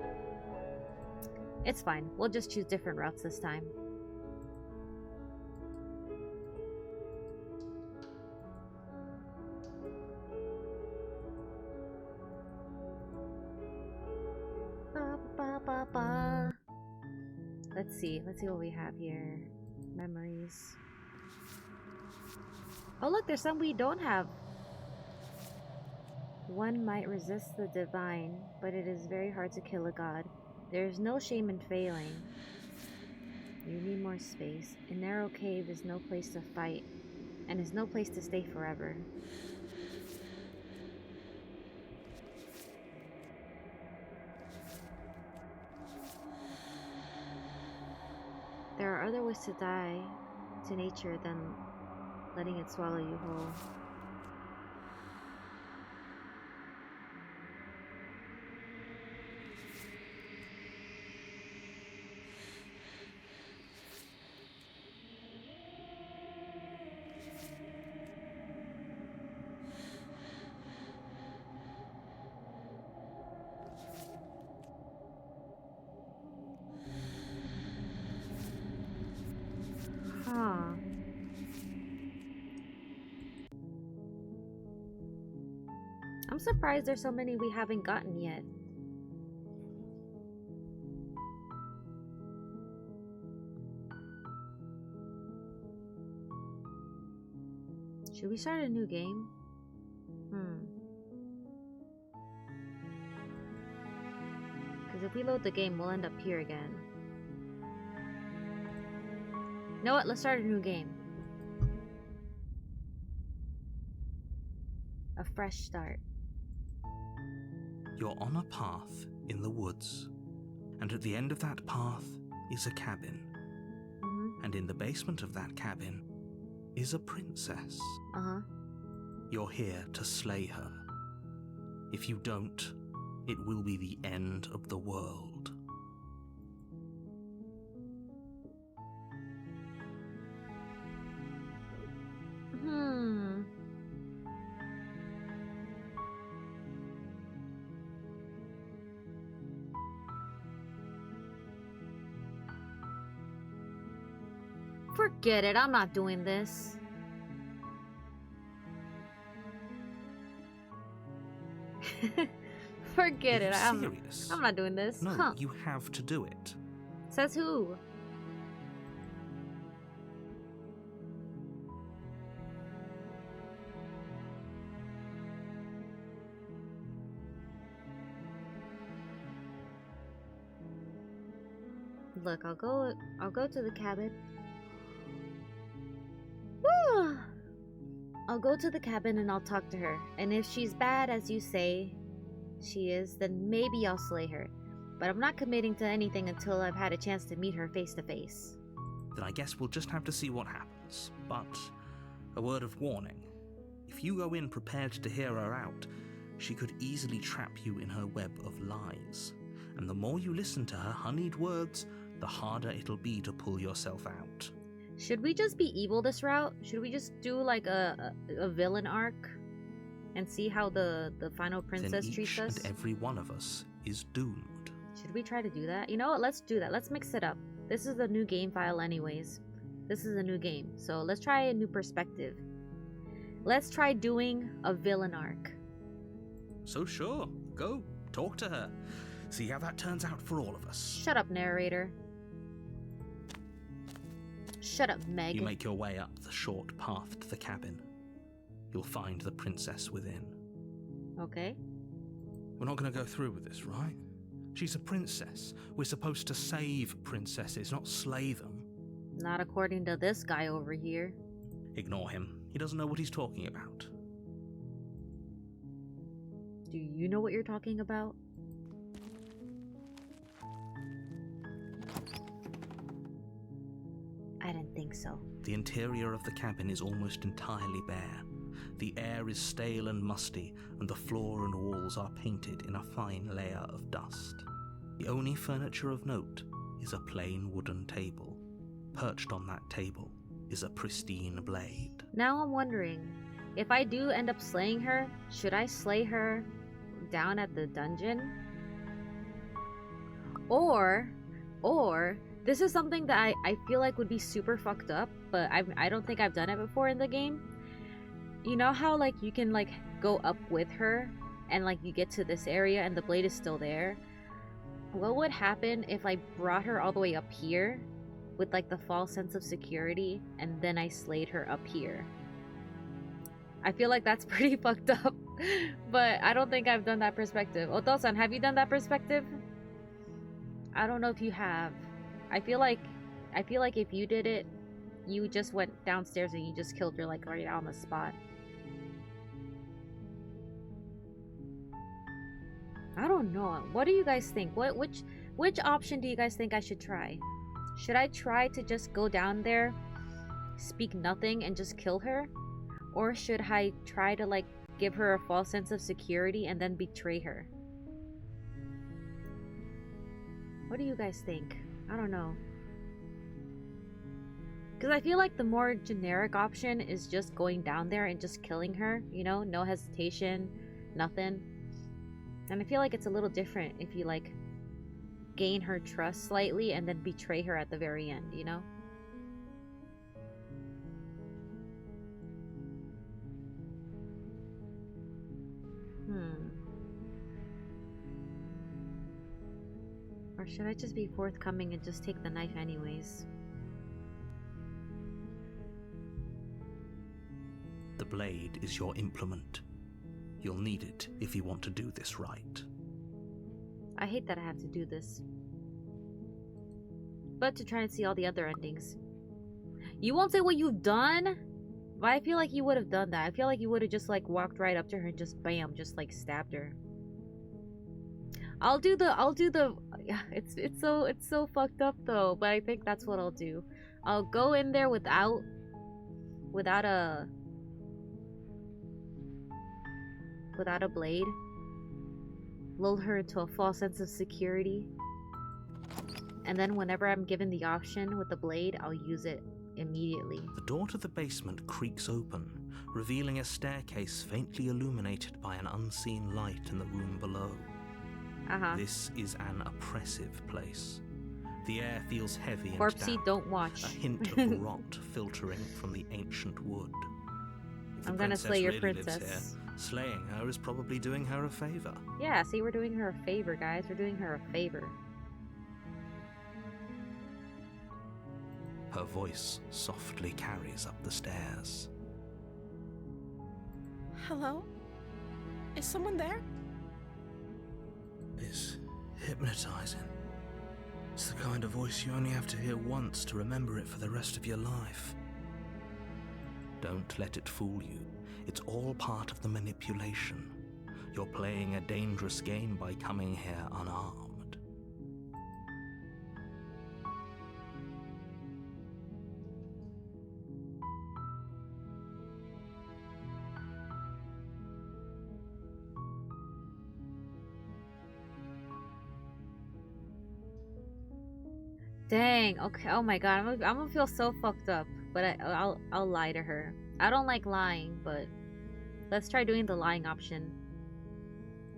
it's fine. We'll just choose different routes this time. Ba, ba, ba, ba. Let's see what we have here. Memories. Oh look, there's some we don't have. One might resist the divine, but it is very hard to kill a god. There is no shame in failing. You need more space. A narrow cave is no place to fight, and is no place to stay forever. There are other ways to die to nature than letting it swallow you whole. Huh. I'm surprised there's so many we haven't gotten yet. Should we start a new game? Because if we load the game, we'll end up here again. You know what? Let's start a new game. A fresh start. You're on a path in the woods, and at the end of that path is a cabin. And in the basement of that cabin is a princess. You're here to slay her. If you don't, it will be the end of the world. Forget it, I'm not doing this. Forget it, Are you serious? I'm not doing this. No, you have to do it. Says who? Look, I'll go to the cabin. Woo! I'll go to the cabin and I'll talk to her. And if she's bad as you say she is, then maybe I'll slay her. But I'm not committing to anything until I've had a chance to meet her face to face. Then I guess we'll just have to see what happens. But a word of warning. If you go in prepared to hear her out, she could easily trap you in her web of lies. And the more you listen to her honeyed words, the harder it'll be to pull yourself out. Should we just be evil this route? Should we just do like a villain arc and see how the final princess then treats each us? and every one of us is doomed. Should we try to do that? You know what? Let's do that. Let's mix it up. This is the new game file anyways. This is a new game. So let's try a new perspective. Let's try doing a villain arc. So sure, go, talk to her. See how that turns out for all of us. Shut up, narrator. Shut up, Meg. You make your way up the short path to the cabin. You'll find the princess within. Okay. We're not going to go through with this, right? She's a princess. We're supposed to save princesses, not slay them. Not according to this guy over here. Ignore him. He doesn't know what he's talking about. Do you know what you're talking about? I didn't think so. The interior of the cabin is almost entirely bare. The air is stale and musty, and the floor and walls are painted in a fine layer of dust. The only furniture of note is a plain wooden table. Perched on that table is a pristine blade. Now I'm wondering, if I do end up slaying her, should I slay her down at the dungeon? Or this is something that I feel like would be super fucked up, but I don't think I've done it before in the game. You know how like you can like go up with her and like you get to this area and the blade is still there? What would happen if I brought her all the way up here with like the false sense of security and then I slayed her up here? I feel like that's pretty fucked up, but I don't think I've done that perspective. Oto-san, have you done that perspective? I don't know if you have. I feel like if you did it, you just went downstairs and you just killed her like right on the spot. I don't know. What do you guys think? Which option do you guys think I should try? Should I try to just go down there, speak nothing, and just kill her? Or should I try to like give her a false sense of security and then betray her? What do you guys think? I don't know. Because I feel like the more generic option is just going down there and just killing her, you know? No hesitation, nothing. And I feel like it's a little different if you like gain her trust slightly and then betray her at the very end, you know? Or should I just be forthcoming and just take the knife anyways? The blade is your implement. You'll need it if you want to do this right. I hate that I have to do this. But to try and see all the other endings. You won't say what you've done? But I feel like you would have done that. I feel like you would have just like walked right up to her and just bam, just like stabbed her. I'll do the it's so fucked up though, but I think that's what I'll do. I'll go in there without a blade, lull her into a false sense of security, and then whenever I'm given the option with the blade, I'll use it immediately. The door to the basement creaks open, revealing a staircase faintly illuminated by an unseen light in the room below. This is an oppressive place. The air feels heavy and Corpsey, damp, don't watch. a hint of rot filtering from the ancient wood. If the I'm gonna princess slay your really lives princess. here, slaying her is probably doing her a favor. Yeah, see, we're doing her a favor, guys. We're doing her a favor. Her voice softly carries up the stairs. Hello? Is someone there? It's hypnotizing. It's the kind of voice you only have to hear once to remember it for the rest of your life. Don't let it fool you. It's all part of the manipulation. You're playing a dangerous game by coming here unarmed. Dang. Okay. Oh my god. I'm gonna feel so fucked up. But I'll lie to her. I don't like lying, but let's try doing the lying option.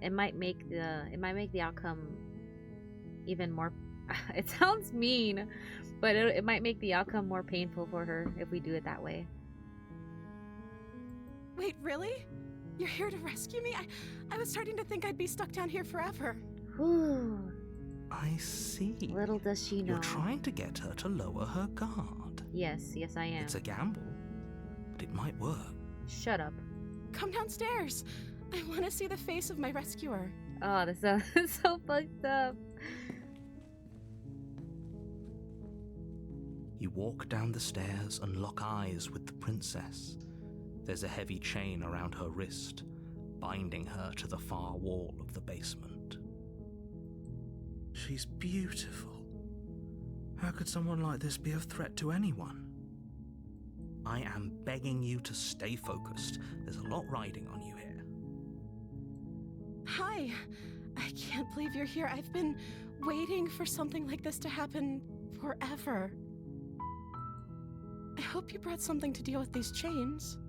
It might make the outcome even more. It sounds mean, but it might make the outcome more painful for her if we do it that way. Wait, really? You're here to rescue me? I was starting to think I'd be stuck down here forever. Whew. I see. Little does she know. You're trying to get her to lower her guard. Yes, I am. It's a gamble, but it might work. Shut up. Come downstairs. I want to see the face of my rescuer. Oh, this is so fucked up. You walk down the stairs and lock eyes with the princess. There's a heavy chain around her wrist, binding her to the far wall of the basement. She's beautiful. How could someone like this be a threat to anyone? I am begging you to stay focused. There's a lot riding on you here. Hi. I can't believe you're here. I've been waiting for something like this to happen forever. I hope you brought something to deal with these chains.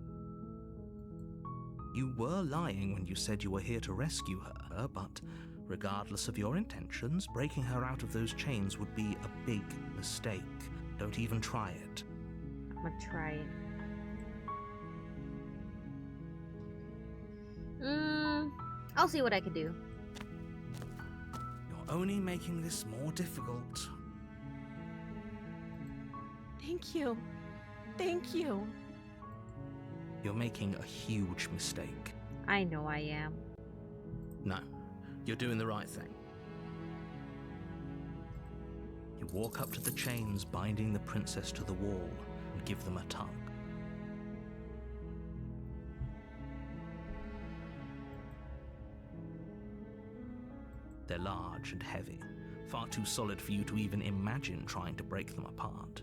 You were lying when you said you were here to rescue her, but regardless of your intentions, breaking her out of those chains would be a big mistake. Don't even try it. I'm gonna try it. I'll see what I can do. You're only making this more difficult. Thank you. Thank you. You're making a huge mistake. I know I am. No, you're doing the right thing. You walk up to the chains binding the princess to the wall and give them a tug. They're large and heavy, far too solid for you to even imagine trying to break them apart.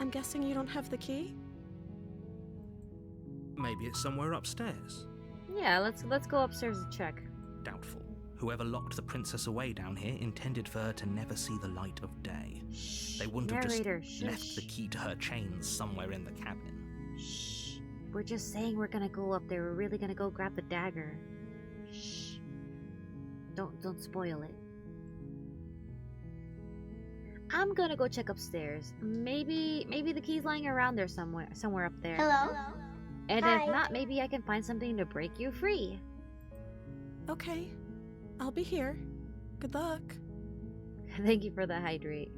I'm guessing you don't have the key? Maybe it's somewhere upstairs. Yeah, let's go upstairs and check. Doubtful. Whoever locked the princess away down here intended for her to never see the light of day. Shh. They wouldn't have just Narrator, left shush. the key to her chains somewhere in the cabin. Shh. We're just saying we're gonna go up there. We're really gonna go grab the dagger. Shh. Don't spoil it. I'm gonna go check upstairs. Maybe the key's lying around there somewhere up there. Hello? And Hi. if not, maybe I can find something to break you free. Okay. I'll be here. Good luck. Thank you for the hydrate.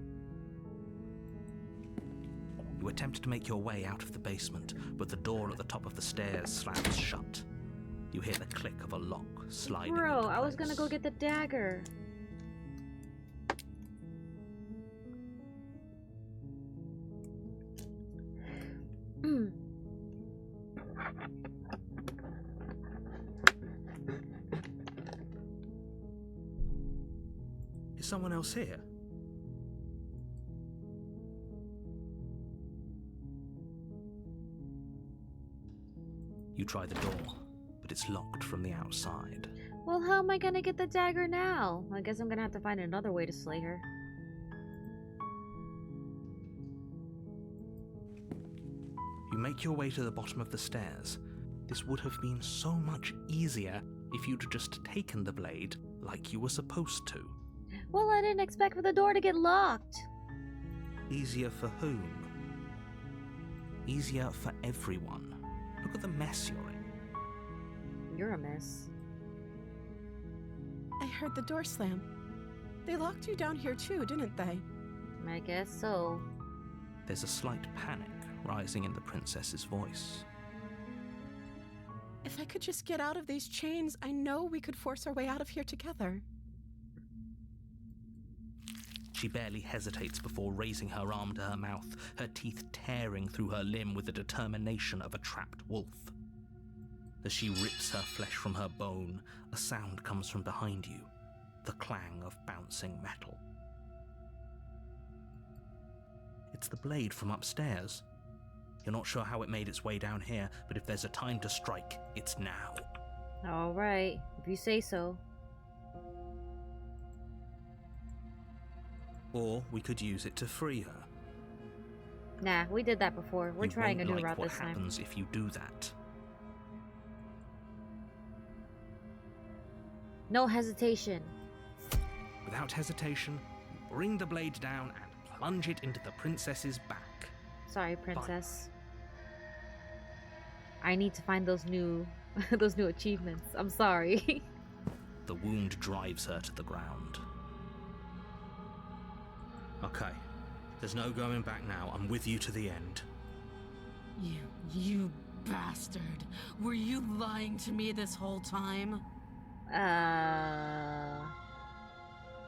You attempt to make your way out of the basement, but the door at the top of the stairs slams shut. You hear the click of a lock sliding Bro, into I was gonna place. go get the dagger. Is someone else here? You try the door, but it's locked from the outside. Well, how am I gonna get the dagger now? I guess I'm gonna have to find another way to slay her. You make your way to the bottom of the stairs. This would have been so much easier if you'd just taken the blade like you were supposed to. Well, I didn't expect for the door to get locked. Easier for whom? Easier for everyone. Look at the mess you're in. You're a mess. I heard the door slam. They locked you down here too, didn't they? I guess so. There's a slight panic rising in the princess's voice. If I could just get out of these chains, I know we could force our way out of here together. She barely hesitates before raising her arm to her mouth, her teeth tearing through her limb with the determination of a trapped wolf. As she rips her flesh from her bone, a sound comes from behind you, the clang of bouncing metal. It's the blade from upstairs. You're not sure how it made its way down here, but if there's a time to strike, it's now. Alright, if you say so. Or we could use it to free her. Nah, we did that before. We're You trying a won't new like route what this time. happens if you do that. No hesitation. Without hesitation, you bring the blade down and plunge it into the princess's back. Sorry, princess. I need to find those new those new achievements. I'm sorry. The wound drives her to the ground. Okay, there's no going back now. I'm with you to the end. You bastard. Were you lying to me this whole time?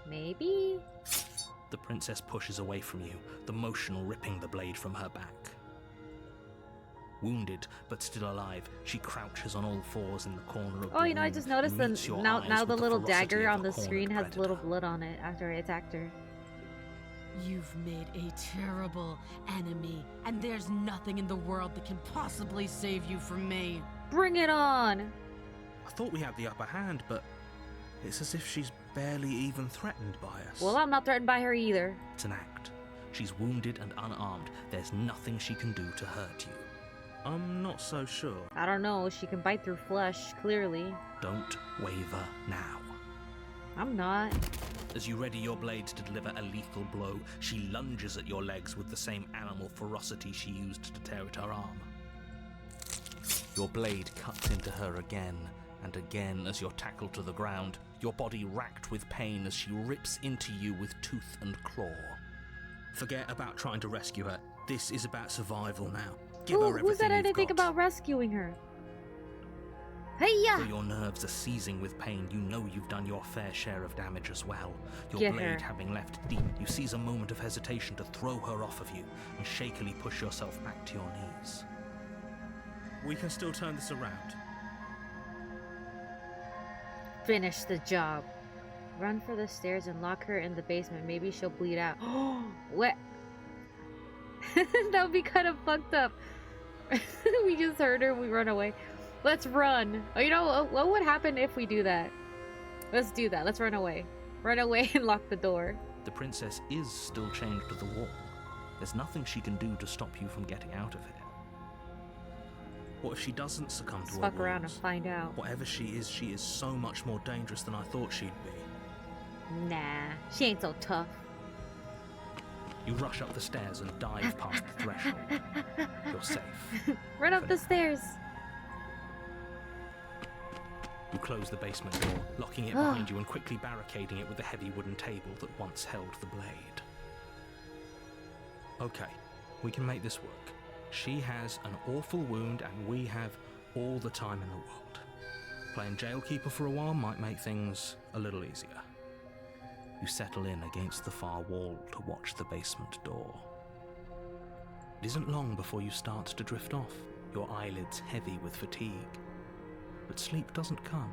Maybe? The princess pushes away from you, the motion ripping the blade from her back. Wounded, but still alive, she crouches on all fours in the corner of the Oh, you know, I room just noticed and meets your now eyes the with little ferocity dagger of on the a cornered screen has predator. little blood on it after I attacked her. You've made a terrible enemy, and there's nothing in the world that can possibly save you from me. Bring it on! I thought we had the upper hand, but it's as if she's barely even threatened by us. Well, I'm not threatened by her either. It's an act. She's wounded and unarmed. There's nothing she can do to hurt you. I'm not so sure. I don't know, she can bite through flesh, clearly. Don't waver now. I'm not. As you ready your blade to deliver a lethal blow, she lunges at your legs with the same animal ferocity she used to tear at her arm. Your blade cuts into her again, and again as you're tackled to the ground, your body racked with pain as she rips into you with tooth and claw. Forget about trying to rescue her. This is about survival now. Give her everything who said you've anything got. about rescuing her? Hey-ya! Though your nerves are seizing with pain, you know you've done your fair share of damage as well. Your Get blade her. having left deep, you seize a moment of hesitation to throw her off of you and shakily push yourself back to your knees. We can still turn this around. Finish the job. Run for the stairs and lock her in the basement. Maybe she'll bleed out. What? That would be kind of fucked up. We just heard her, we run away. Let's run. Oh, you know, what would happen if we do that? Let's do that. Let's run away. Run away and lock the door. The princess is still chained to the wall. There's nothing she can do to stop you from getting out of here. What if she doesn't succumb Let's to her fuck around and wounds? find out. Whatever she is so much more dangerous than I thought she'd be. Nah, she ain't so tough. You rush up the stairs and dive past the threshold. You're safe. Run up the stairs. You close the basement door, locking it behind you and quickly barricading it with the heavy wooden table that once held the blade. Okay, we can make this work. She has an awful wound and we have all the time in the world. Playing jailkeeper for a while might make things a little easier. You settle in against the far wall to watch the basement door. It isn't long before you start to drift off, your eyelids heavy with fatigue. But sleep doesn't come.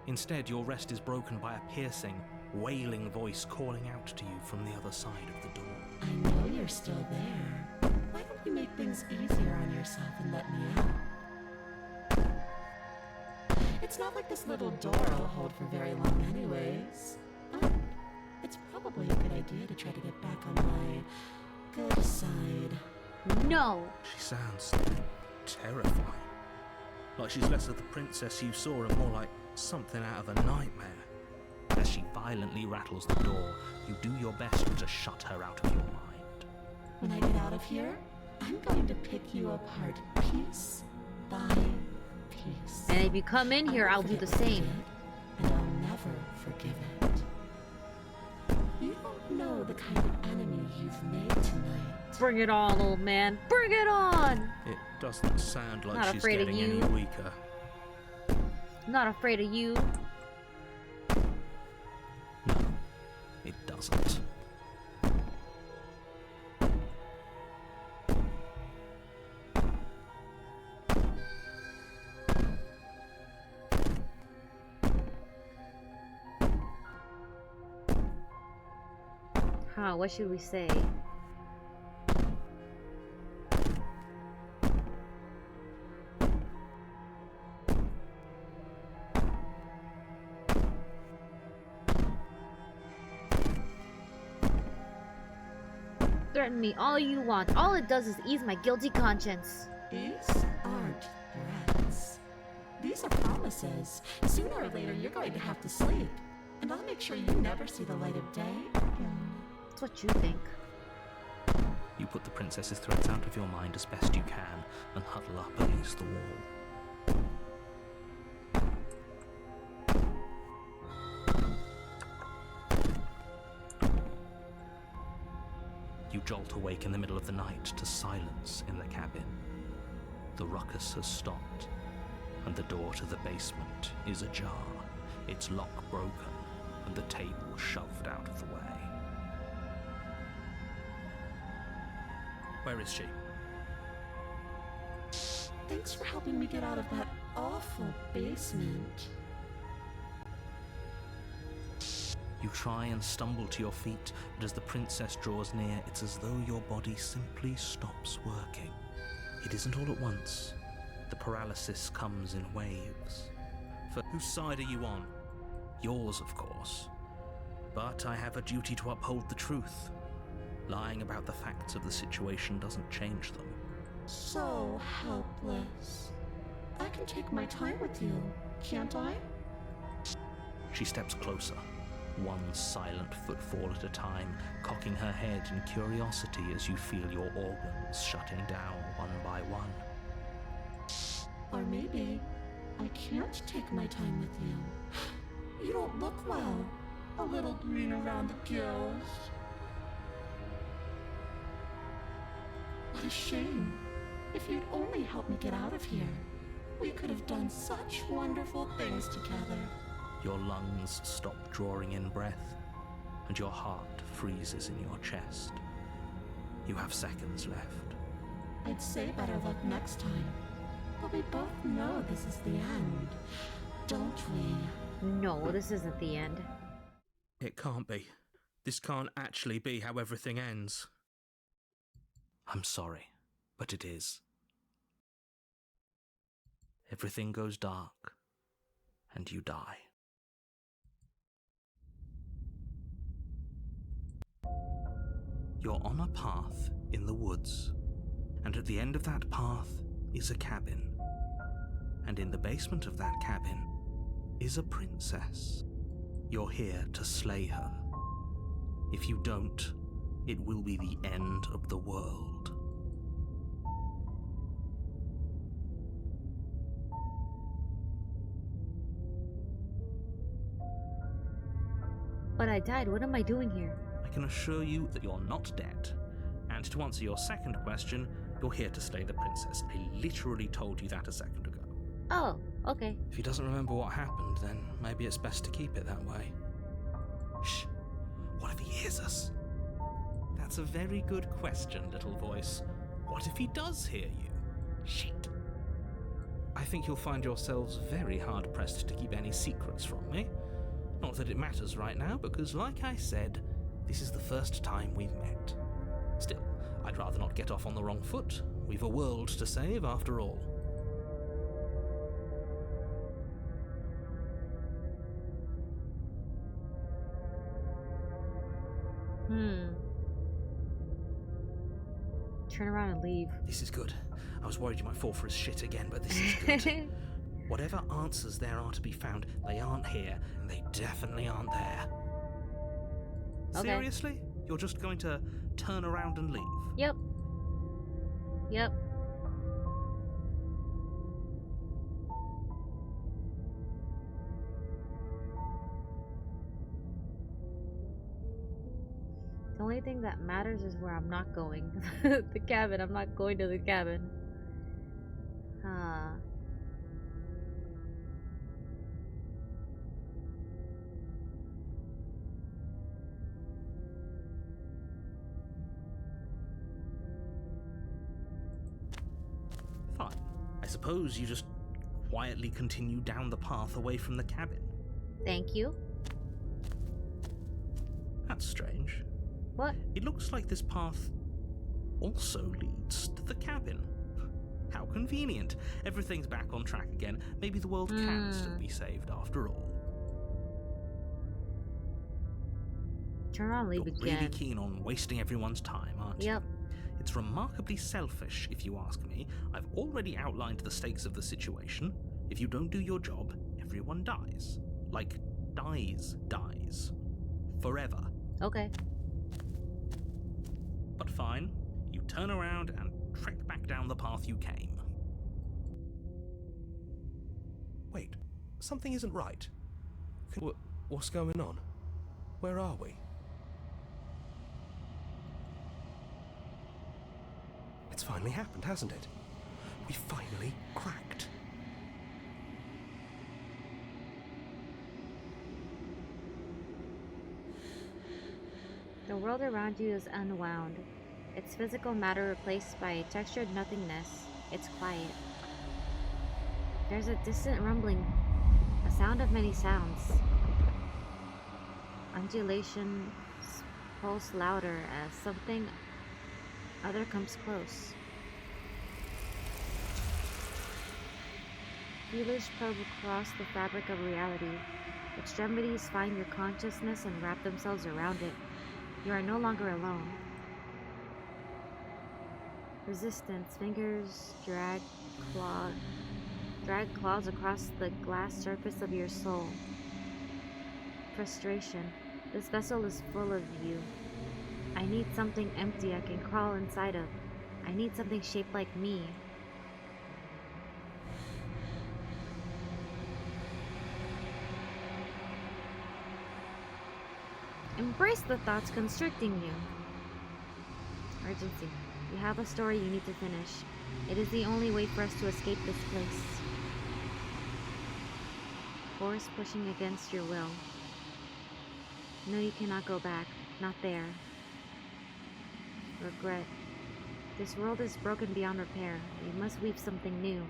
Instead, your rest is broken by a piercing, wailing voice calling out to you from the other side of the door. I know you're still there. Why don't you make things easier on yourself and let me out? It's not like this little door will hold for very long anyways. It's probably a good idea to try to get back on my good side. No. She sounds terrifying. Like she's less of the princess you saw and more like something out of a nightmare. As she violently rattles the door, you do your best to shut her out of your mind. When I get out of here, I'm going to pick you apart piece by piece. And if you come in here, I'll do the same. And I'll never forgive it. You don't know the kind of enemy you've made tonight. Bring it on, old man. Bring it on! It doesn't sound like Not she's afraid of getting any you. weaker. I'm not afraid of you. No, it doesn't. Huh, what should we say? Threaten me all you want. All it does is ease my guilty conscience. These aren't threats. These are promises. Sooner or later, you're going to have to sleep. And I'll make sure you never see the light of day again. That's what you think. You put the princess's threats out of your mind as best you can and huddle up against the wall. You jolt awake in the middle of the night to silence in the cabin. The ruckus has stopped, and the door to the basement is ajar, its lock broken, and the table shoved out of the way. Where is she? Thanks for helping me get out of that awful basement. You try and stumble to your feet, but as the princess draws near, it's as though your body simply stops working. It isn't all at once. The paralysis comes in waves. For whose side are you on? Yours, of course. But I have a duty to uphold the truth. Lying about the facts of the situation doesn't change them. So helpless. I can take my time with you, can't I? She steps closer, one silent footfall at a time, cocking her head in curiosity as you feel your organs shutting down one by one. Or maybe I can't take my time with you. You don't look well. A little green around the gills. What a shame. If you'd only helped me get out of here, we could have done such wonderful things together. Your lungs stop drawing in breath, and your heart freezes in your chest. You have seconds left. I'd say better luck next time. But we both know this is the end, don't we? No, this isn't the end. It can't be. This can't actually be how everything ends. I'm sorry, but it is. Everything goes dark, and you die. You're on a path in the woods, and at the end of that path is a cabin. And in the basement of that cabin is a princess. You're here to slay her. If you don't, it will be the end of the world. But I died. What am I doing here? I can assure you that you're not dead. And to answer your second question, you're here to slay the princess. I literally told you that a second ago. Oh, okay. If he doesn't remember what happened, then maybe it's best to keep it that way. Shh. What if he hears us? That's a very good question, little voice. What if he does hear you? Shit. I think you'll find yourselves very hard-pressed to keep any secrets from me. Not that it matters right now, because like I said, this is the first time we've met. Still, I'd rather not get off on the wrong foot. We've a world to save after all. Turn around and leave. This is good. I was worried you might fall for his shit again, but this is good. Whatever answers there are to be found, they aren't here, and they definitely aren't there. Okay. Seriously? You're just going to turn around and leave? Yep. Yep. The only thing that matters is where I'm not going. The cabin. I'm not going to the cabin. Huh. Fine. I suppose you just quietly continue down the path away from the cabin. Thank you. That's strange. What? It looks like this path also leads to the cabin. How convenient. Everything's back on track again. Maybe the world can still be saved after all. Turn around and leave You're again. really keen on wasting everyone's time, aren't you? Yep. It's remarkably selfish, if you ask me. I've already outlined the stakes of the situation. If you don't do your job, everyone dies. Like, dies. Forever. Okay. But fine, you turn around and trek back down the path you came. Wait, something isn't right. What's going on? Where are we? It's finally happened, hasn't it? We finally cracked. The world around you is unwound. Its physical matter replaced by a textured nothingness. It's quiet. There's a distant rumbling, a sound of many sounds. Undulations pulse louder as something other comes close. Feelers probe across the fabric of reality. Extremities find your consciousness and wrap themselves around it. You are no longer alone. Resistance. Fingers drag claws across the glass surface of your soul. Frustration. This vessel is full of you. I need something empty I can crawl inside of. I need something shaped like me. Embrace the thoughts constricting you. Urgency. You have a story you need to finish. It is the only way for us to escape this place. Force pushing against your will. No, you cannot go back. Not there. Regret. This world is broken beyond repair. We must weave something new.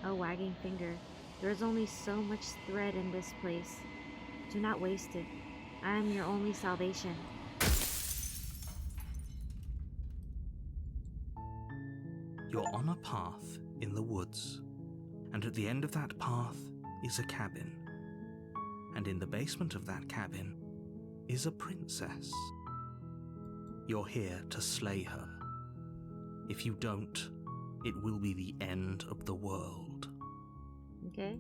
A wagging finger. There is only so much thread in this place. Do not waste it. I am your only salvation. You're on a path in the woods, and at the end of that path is a cabin. And in the basement of that cabin is a princess. You're here to slay her. If you don't, it will be the end of the world. Okay?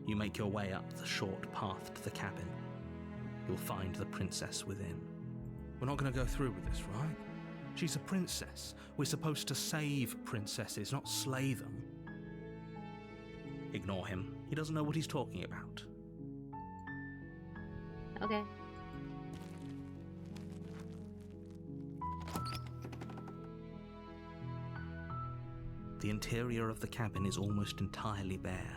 You make your way up the short path to the cabin. You'll find the princess within. We're not going to go through with this, right? She's a princess. We're supposed to save princesses, not slay them. Ignore him. He doesn't know what he's talking about. Okay. The interior of the cabin is almost entirely bare.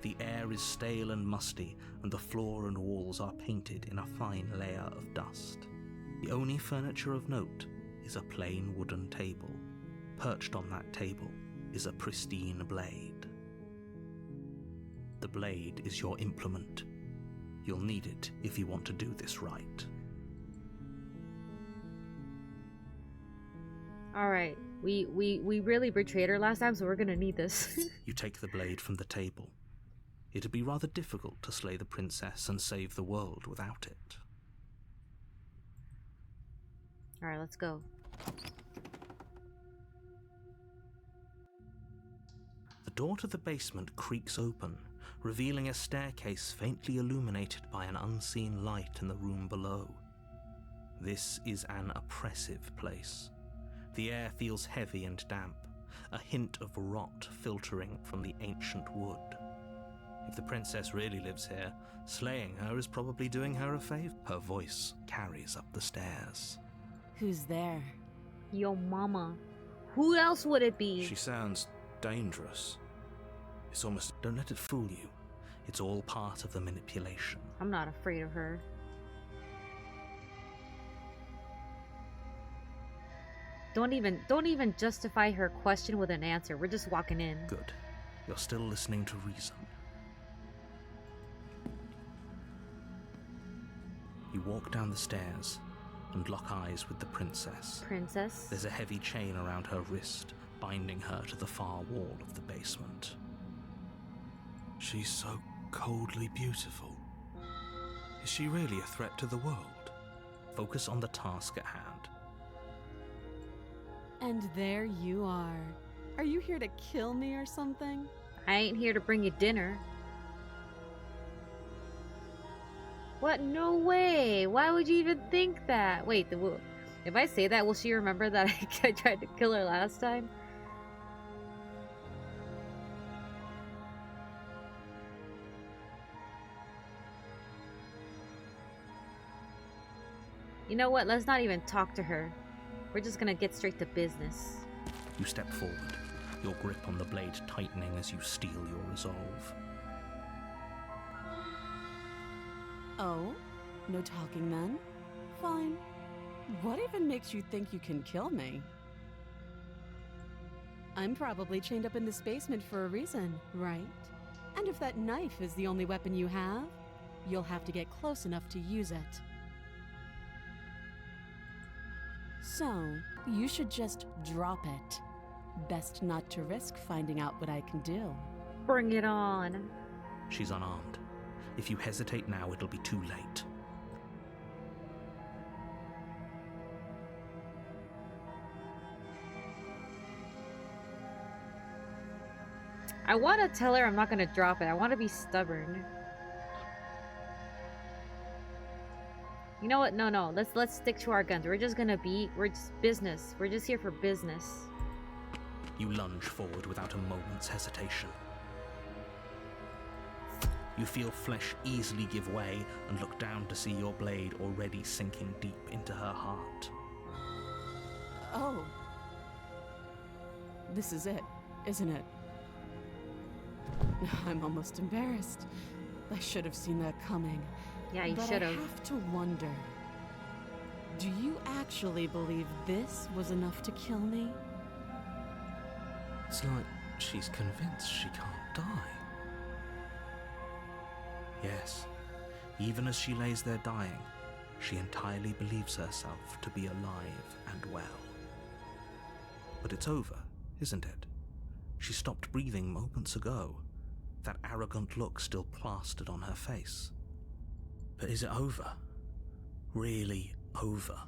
The air is stale and musty, and the floor and walls are painted in a fine layer of dust. The only furniture of note is a plain wooden table. Perched on that table is a pristine blade. The blade is your implement. You'll need it if you want to do this right. Alright. We really betrayed her last time, so we're gonna need this. You take the blade from the table. It'd be rather difficult to slay the princess and save the world without it. Alright, let's go. The door to the basement creaks open, revealing a staircase faintly illuminated by an unseen light in the room below. This is an oppressive place. The air feels heavy and damp, a hint of rot filtering from the ancient wood. If the princess really lives here, slaying her is probably doing her a favor. Her voice carries up the stairs. Who's there? Yo mama. Who else would it be? She sounds dangerous. It's almost... Don't let it fool you. It's all part of the manipulation. I'm not afraid of her. Don't even justify her question with an answer. We're just walking in. Good. You're still listening to reason. You walk down the stairs and lock eyes with the princess. Princess? There's a heavy chain around her wrist, binding her to the far wall of the basement. She's so coldly beautiful. Is she really a threat to the world? Focus on the task at hand. And there you are. Are you here to kill me or something? I ain't here to bring you dinner. What? No way! Why would you even think that? Wait, if I say that, will she remember that I tried to kill her last time? You know what? Let's not even talk to her. We're just gonna get straight to business. You step forward, your grip on the blade tightening as you steel your resolve. Oh? No talking then? Fine. What even makes you think you can kill me? I'm probably chained up in this basement for a reason, right? And if that knife is the only weapon you have, you'll have to get close enough to use it. So, you should just drop it. Best not to risk finding out what I can do. Bring it on. She's unarmed. If you hesitate now, it'll be too late. I want to tell her I'm not going to drop it. I want to be stubborn. You know what? No. Let's stick to our guns. We're just business. We're just here for business. You lunge forward without a moment's hesitation. You feel flesh easily give way and look down to see your blade already sinking deep into her heart. Oh. This is it, isn't it? I'm almost embarrassed. I should have seen that coming. Yeah, you But should I have. have to wonder, do you actually believe this was enough to kill me? It's like she's convinced she can't die. Yes, even as she lays there dying, she entirely believes herself to be alive and well. But it's over, isn't it? She stopped breathing moments ago, that arrogant look still plastered on her face. But is it over? Really over?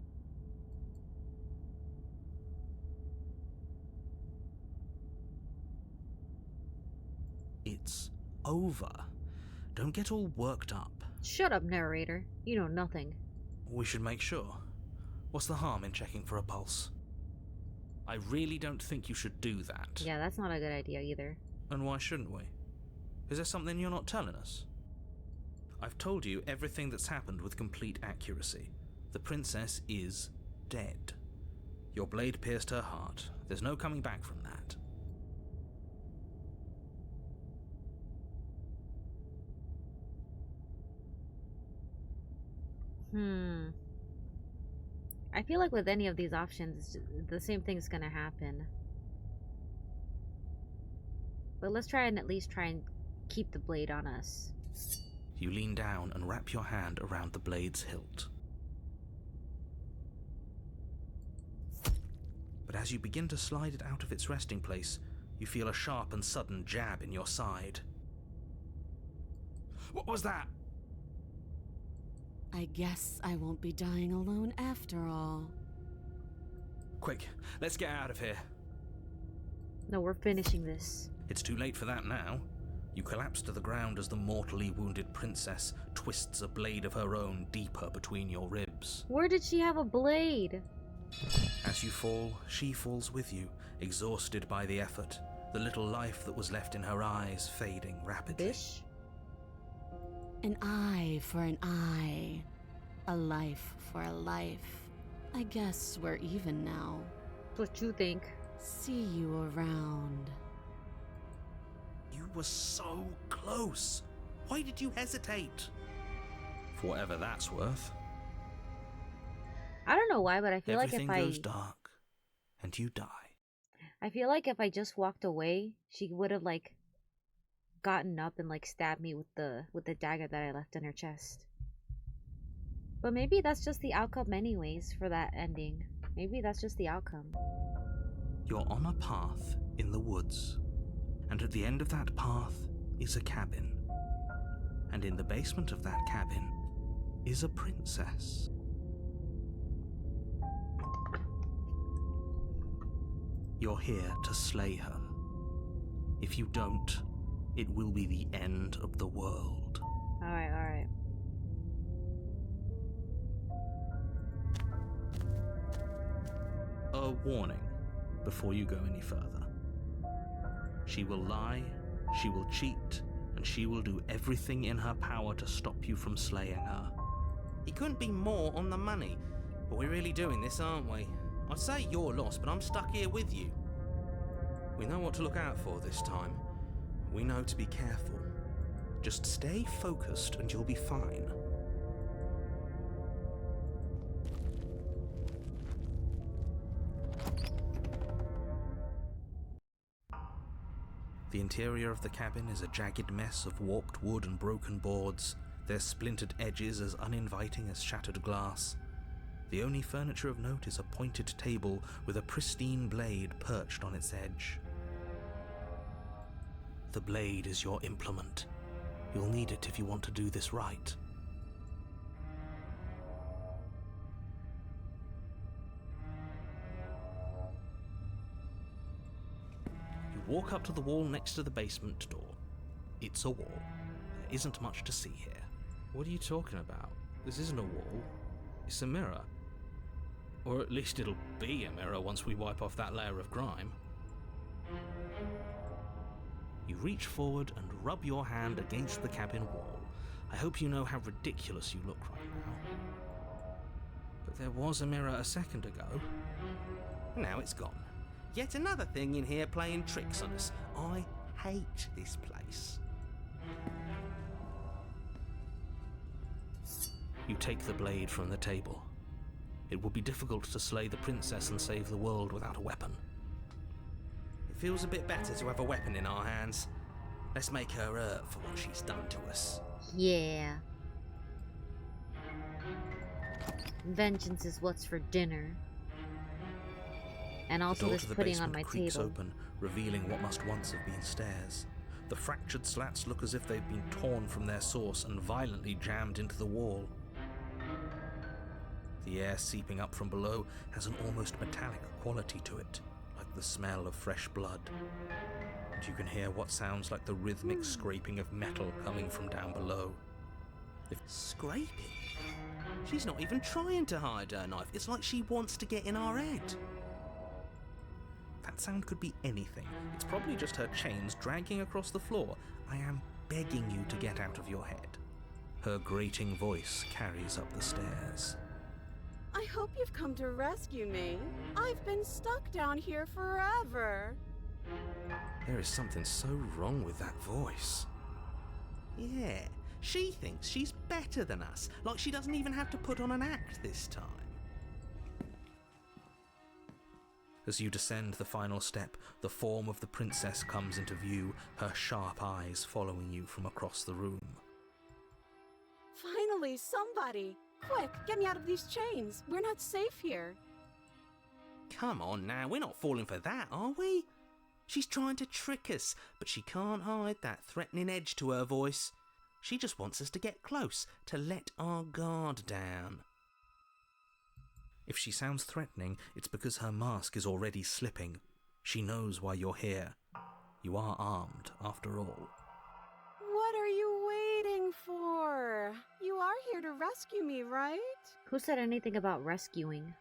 It's over. Don't get all worked up. Shut up, narrator. You know nothing. We should make sure. What's the harm in checking for a pulse? I really don't think you should do that. Yeah, that's not a good idea either. And why shouldn't we? Is there something you're not telling us? I've told you everything that's happened with complete accuracy. The princess is dead. Your blade pierced her heart. There's no coming back from that. I feel like with any of these options, the same thing's gonna happen. But let's try and at least try and keep the blade on us. You lean down and wrap your hand around the blade's hilt. But as you begin to slide it out of its resting place, you feel a sharp and sudden jab in your side. What was that? I guess I won't be dying alone after all. Quick, let's get out of here. No, we're finishing this. It's too late for that now. You collapse to the ground as the mortally wounded princess twists a blade of her own deeper between your ribs. Where did she have a blade? As you fall, she falls with you, exhausted by the effort, the little life that was left in her eyes fading rapidly. Bish? An eye for an eye. A life for a life. I guess we're even now. That's what you think. See you around. You were so close. Why did you hesitate? For whatever that's worth. I don't know why, but I feel Everything like if goes dark, and you die. I feel like if I just walked away, she would have like gotten up and like stabbed me with the dagger that I left in her chest. But maybe that's just the outcome anyways for that ending. Maybe that's just the outcome. You're on a path in the woods, and at the end of that path is a cabin. And in the basement of that cabin is a princess. You're here to slay her. If you don't, it will be the end of the world. Alright. A warning before you go any further. She will lie, she will cheat, and she will do everything in her power to stop you from slaying her. He couldn't be more on the money. But we're really doing this, aren't we? I'd say you're lost, but I'm stuck here with you. We know what to look out for this time. We know to be careful. Just stay focused and you'll be fine. The interior of the cabin is a jagged mess of warped wood and broken boards, their splintered edges as uninviting as shattered glass. The only furniture of note is a pointed table with a pristine blade perched on its edge. The blade is your implement. You'll need it if you want to do this right. You walk up to the wall next to the basement door. It's a wall. There isn't much to see here. What are you talking about? This isn't a wall. It's a mirror. Or at least it'll be a mirror once we wipe off that layer of grime. You reach forward and rub your hand against the cabin wall. I hope you know how ridiculous you look right now. But there was a mirror a second ago. Now it's gone. Yet another thing in here playing tricks on us. I hate this place. You take the blade from the table. It would be difficult to slay the princess and save the world without a weapon. It feels a bit better to have a weapon in our hands. Let's make her hurt for what she's done to us. Yeah. Vengeance is what's for dinner. And The also door this to the pudding on basement my creaks table. open, revealing what must once have been stairs. The fractured slats look as if they've been torn from their source and violently jammed into the wall. The air seeping up from below has an almost metallic quality to it, like the smell of fresh blood. And you can hear what sounds like the rhythmic scraping of metal coming from down below. Scraping? She's not even trying to hide her knife. It's like she wants to get in our head. That sound could be anything. It's probably just her chains dragging across the floor. I am begging you to get out of your head. Her grating voice carries up the stairs. I hope you've come to rescue me. I've been stuck down here forever. There is something so wrong with that voice. Yeah, she thinks she's better than us. Like she doesn't even have to put on an act this time. As you descend the final step, the form of the princess comes into view, her sharp eyes following you from across the room. Finally, somebody! Quick, get me out of these chains. We're not safe here. Come on now, we're not falling for that, are we? She's trying to trick us, but she can't hide that threatening edge to her voice. She just wants us to get close, to let our guard down. If she sounds threatening, it's because her mask is already slipping. She knows why you're here. You are armed, after all. What are you waiting for? You are here to rescue me, right? Who said anything about rescuing?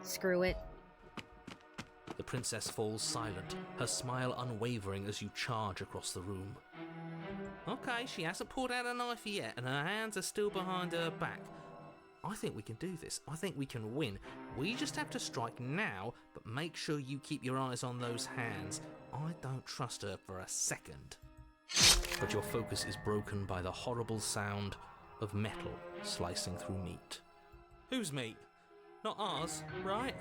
Screw it. The princess falls silent, her smile unwavering as you charge across the room. Okay, she hasn't pulled out a knife yet, and her hands are still behind her back. I think we can do this. I think we can win. We just have to strike now, but make sure you keep your eyes on those hands. I don't trust her for a second. But your focus is broken by the horrible sound of metal slicing through meat. Whose meat? Not ours, right?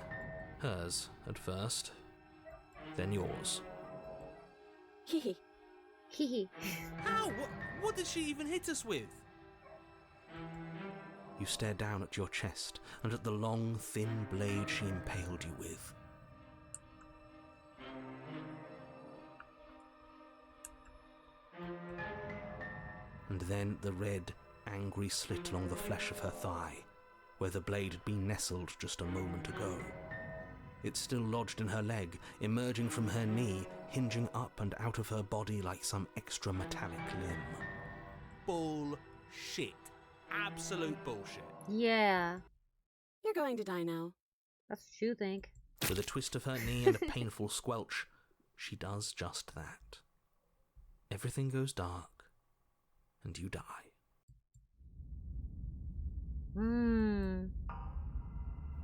Hers, at first. Then yours. Hee Hehe. How? What did she even hit us with? You stare down at your chest and at the long, thin blade she impaled you with. And then the red, angry slit along the flesh of her thigh, where the blade had been nestled just a moment ago. It's still lodged in her leg, emerging from her knee, hinging up and out of her body like some extra metallic limb. Bullshit. Absolute bullshit. Yeah, You're going to die now. that's what you think. With a twist of her knee and a painful squelch, she does just that. Everything goes dark, and you die.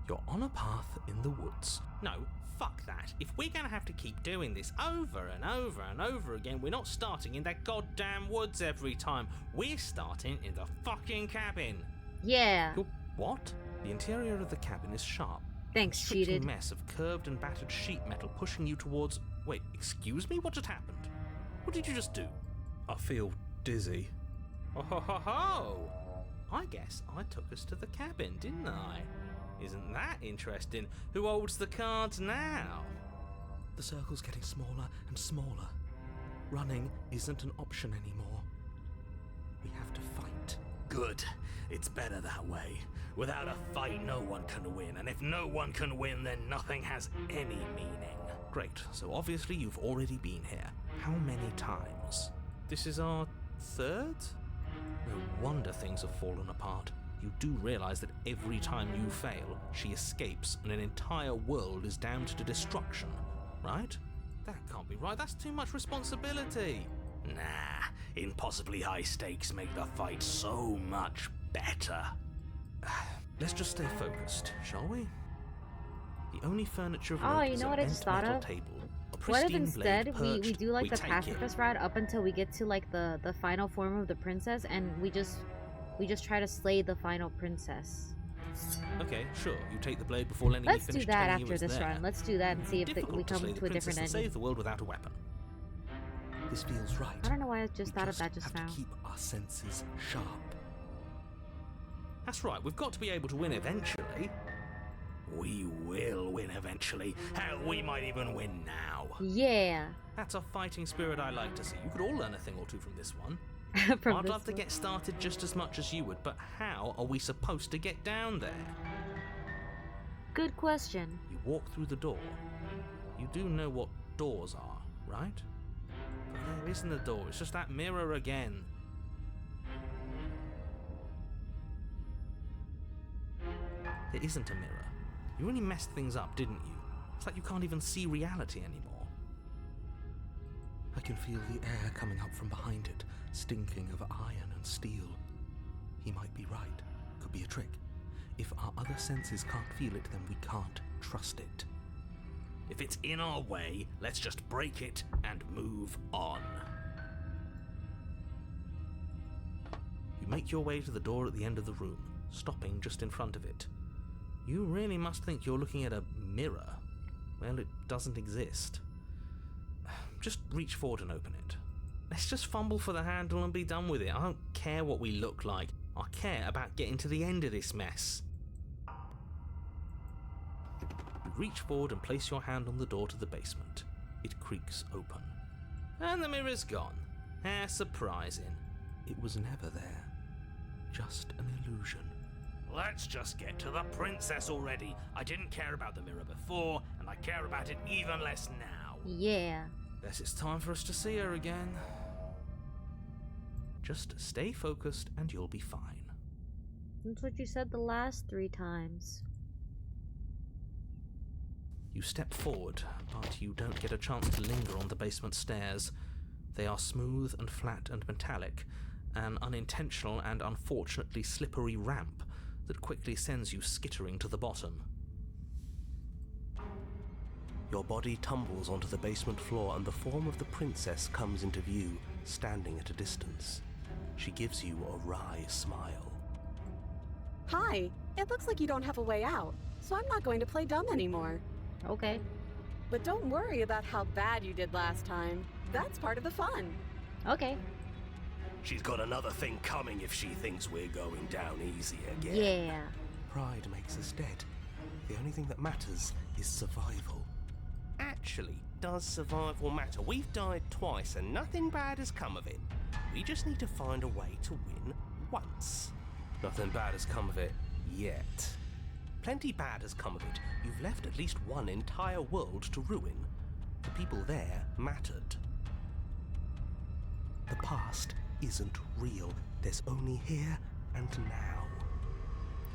You're on a path in the woods. No, fuck that. If we're gonna have to keep doing this over and over and over again, we're not starting in that goddamn woods every time. We're starting in the fucking cabin. Yeah. You're what? The interior of the cabin is sharp. Thanks, Constricting cheated. mess of curved and battered sheet metal pushing you towards... Wait, excuse me? What just happened? What did you just do? I feel dizzy. Oh ho ho ho! I guess I took us to the cabin, didn't I? Isn't that interesting? Who holds the cards now? The circle's getting smaller and smaller. Running isn't an option anymore. We have to fight. Good. It's better that way. Without a fight, no one can win, and if no one can win, then nothing has any meaning. Great, so obviously you've already been here. How many times? This is our third? No wonder things have fallen apart. You do realize that every time you fail, she escapes and an entire world is damned to destruction, right? That can't be right. That's too much responsibility. Nah, impossibly high stakes make the fight so much better. Let's just stay focused, shall we? The only furniture of Oh, note you is know a what I just bent thought metal of? table, a What if pristine instead blade we perched. do like the take it. pacifist route up until we get to like the final form of the princess, and we just try to slay the final princess? Okay, sure. You take the blade before letting Let's me do finish that telling you after it's this there. run. Let's do that and see if Difficult we to come slay to the a different princess and ending. save the world without a weapon. This feels right. I don't know why I just We thought of that just have now. to keep our senses sharp. That's right. We've got to be able to win eventually. We will win eventually. Hell, we might even win now. Yeah. That's a fighting spirit I like to see. You could all learn a thing or two from this one. From I'd this love to one. get started just as much as you would, but how are we supposed to get down there? Good question. You walk through the door. You do know what doors are, right? But there isn't a door. It's just that mirror again. There isn't a mirror. You really messed things up, didn't you? It's like you can't even see reality anymore. I can feel the air coming up from behind it, stinking of iron and steel. He might be right. Could be a trick. If our other senses can't feel it, then we can't trust it. If it's in our way, let's just break it and move on. You make your way to the door at the end of the room, stopping just in front of it. You really must think you're looking at a mirror. Well, it doesn't exist. Just reach forward and open it. Let's just fumble for the handle and be done with it. I don't care what we look like. I care about getting to the end of this mess. You reach forward and place your hand on the door to the basement. It creaks open. And the mirror's gone. How surprising. It was never there. Just an illusion. Let's just get to the princess already. I didn't care about the mirror before, and I care about it even less now. Yeah. Guess it's time for us to see her again. Just stay focused and you'll be fine. That's what you said the last 3 times. You step forward, but you don't get a chance to linger on the basement stairs. They are smooth and flat and metallic, an unintentional and unfortunately slippery ramp that quickly sends you skittering to the bottom. Your body tumbles onto the basement floor and the form of the princess comes into view, standing at a distance. She gives you a wry smile. Hi, it looks like you don't have a way out, so I'm not going to play dumb anymore. Okay. But don't worry about how bad you did last time. That's part of the fun. Okay. She's got another thing coming if she thinks we're going down easy again. Yeah. Pride makes us dead. The only thing that matters is survival. Actually, does survival matter? We've died twice and nothing bad has come of it. We just need to find a way to win once. Nothing bad has come of it yet. Plenty bad has come of it. You've left at least one entire world to ruin. The people there mattered. The past isn't real. There's only here and now.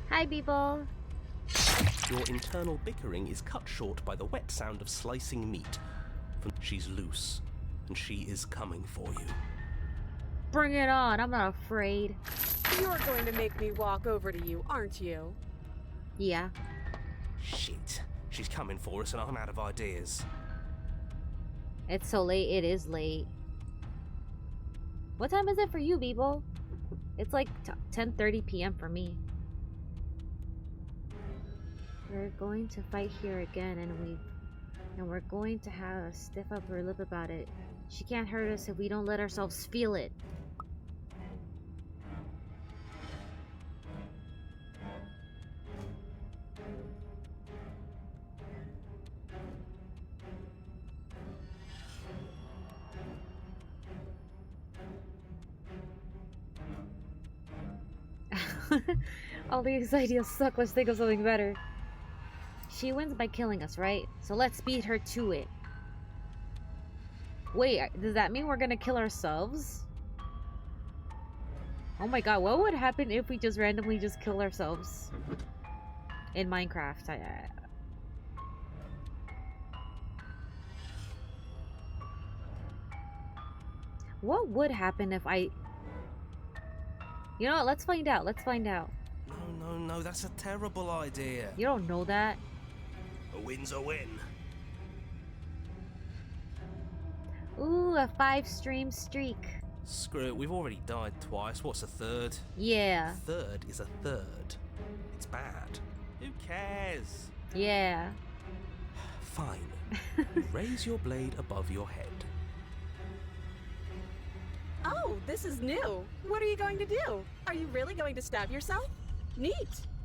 Hi, people. Your internal bickering is cut short by the wet sound of slicing meat. She's loose, and she is coming for you. Bring it on. I'm not afraid. You're going to make me walk over to you, aren't you? Yeah. Shit. She's coming for us and I'm out of ideas. It's so late. It is late. What time is it for you, Bebo? It's like 10:30 p.m. for me. We're going to fight here again, and we're going to have a stiff upper lip about it. She can't hurt us if we don't let ourselves feel it. All these ideas suck. Let's think of something better. She wins by killing us, right? So let's beat her to it. Wait, does that mean we're gonna kill ourselves? Oh my god, what would happen if we just randomly just kill ourselves? In Minecraft, What would happen if I... You know what, let's find out, let's find out. No, that's a terrible idea. You don't know that. A win's a win. Ooh, a 5-stream streak. Screw it, we've already died twice. What's a third? Yeah. A third is a third. It's bad. Who cares? Yeah. Fine. Raise your blade above your head. Oh, this is new. What are you going to do? Are you really going to stab yourself? Neat.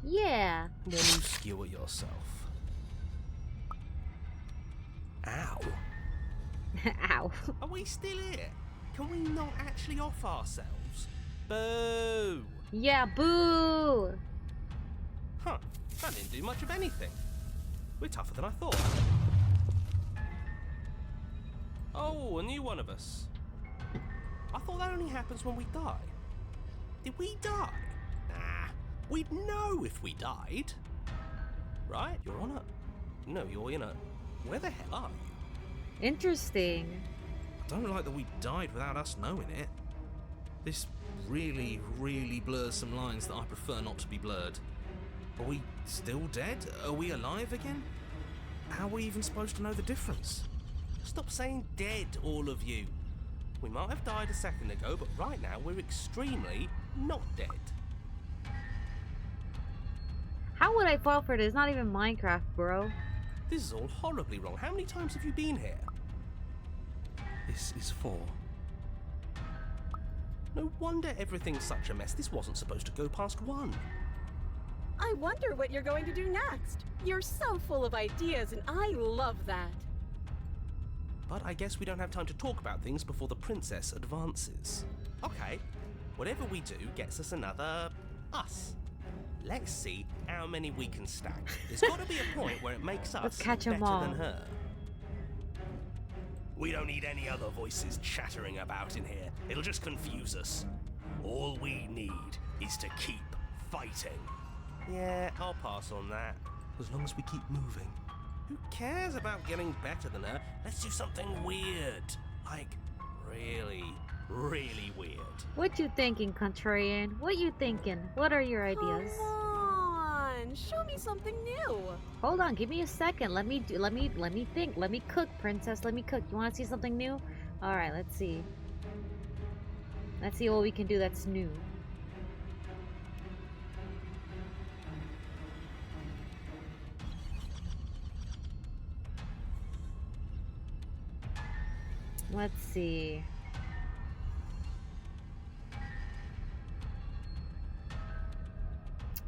Yeah. Then you skewer yourself. Ow. Ow. Are we still here? Can we not actually off ourselves? Boo! Yeah, boo! Huh, that didn't do much of anything. We're tougher than I thought. Oh, a new one of us. I thought that only happens when we die. Did we die? Nah, we'd know if we died. Right? You're on a... No, you're in a... Where the hell are you? Interesting. I don't like that we died without us knowing it. This really, really blurs some lines that I prefer not to be blurred. Are we still dead? Are we alive again? How are we even supposed to know the difference? Stop saying dead, all of you. We might have died a second ago, but right now we're extremely not dead. How would I fall for this? Not even Minecraft, bro. This is all horribly wrong. How many times have you been here? This is 4. No wonder everything's such a mess. This wasn't supposed to go past 1. I wonder what you're going to do next. You're so full of ideas, and I love that. But I guess we don't have time to talk about things before the princess advances. Okay, whatever we do gets us another us. Let's see how many we can stack. There's got to be a point where it makes us Let's catch 'em better all. than her. We don't need any other voices chattering about in here. It'll just confuse us. All we need is to keep fighting. Yeah, I'll pass on that. As long as we keep moving. Who cares about getting better than her? Let's do something weird. Like, really, really weird. What you thinking, contrarian? What you thinking? What are your ideas? Come on, show me something new. Hold on, give me a second. Let me think. Let me cook, princess. Let me cook. You want to see something new? All right, let's see. Let's see what we can do that's new. Let's see.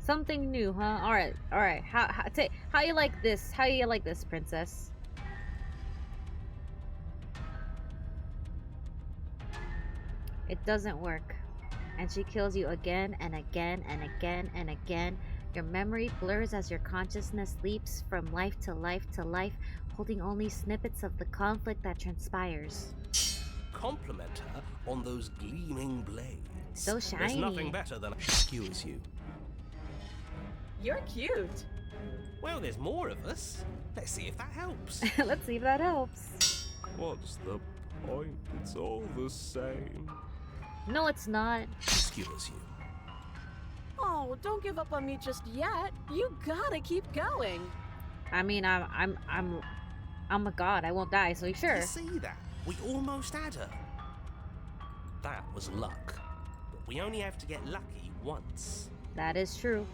Something new, huh? All right. How you like this? How you like this, princess? It doesn't work, and she kills you again and again and again and again. Your memory blurs as your consciousness leaps from life to life to life, holding only snippets of the conflict that transpires. Compliment her on those gleaming blades. So shiny. There's nothing better than she skewers you. You're cute. Well, there's more of us. Let's see if that helps. Let's see if that helps. What's the point? It's all the same. No, it's not. She skewers you. Oh, don't give up on me just yet. You gotta keep going. I mean, I'm a god. I won't die, so sure. You see that? We almost had her. That was luck. But we only have to get lucky once. That is true.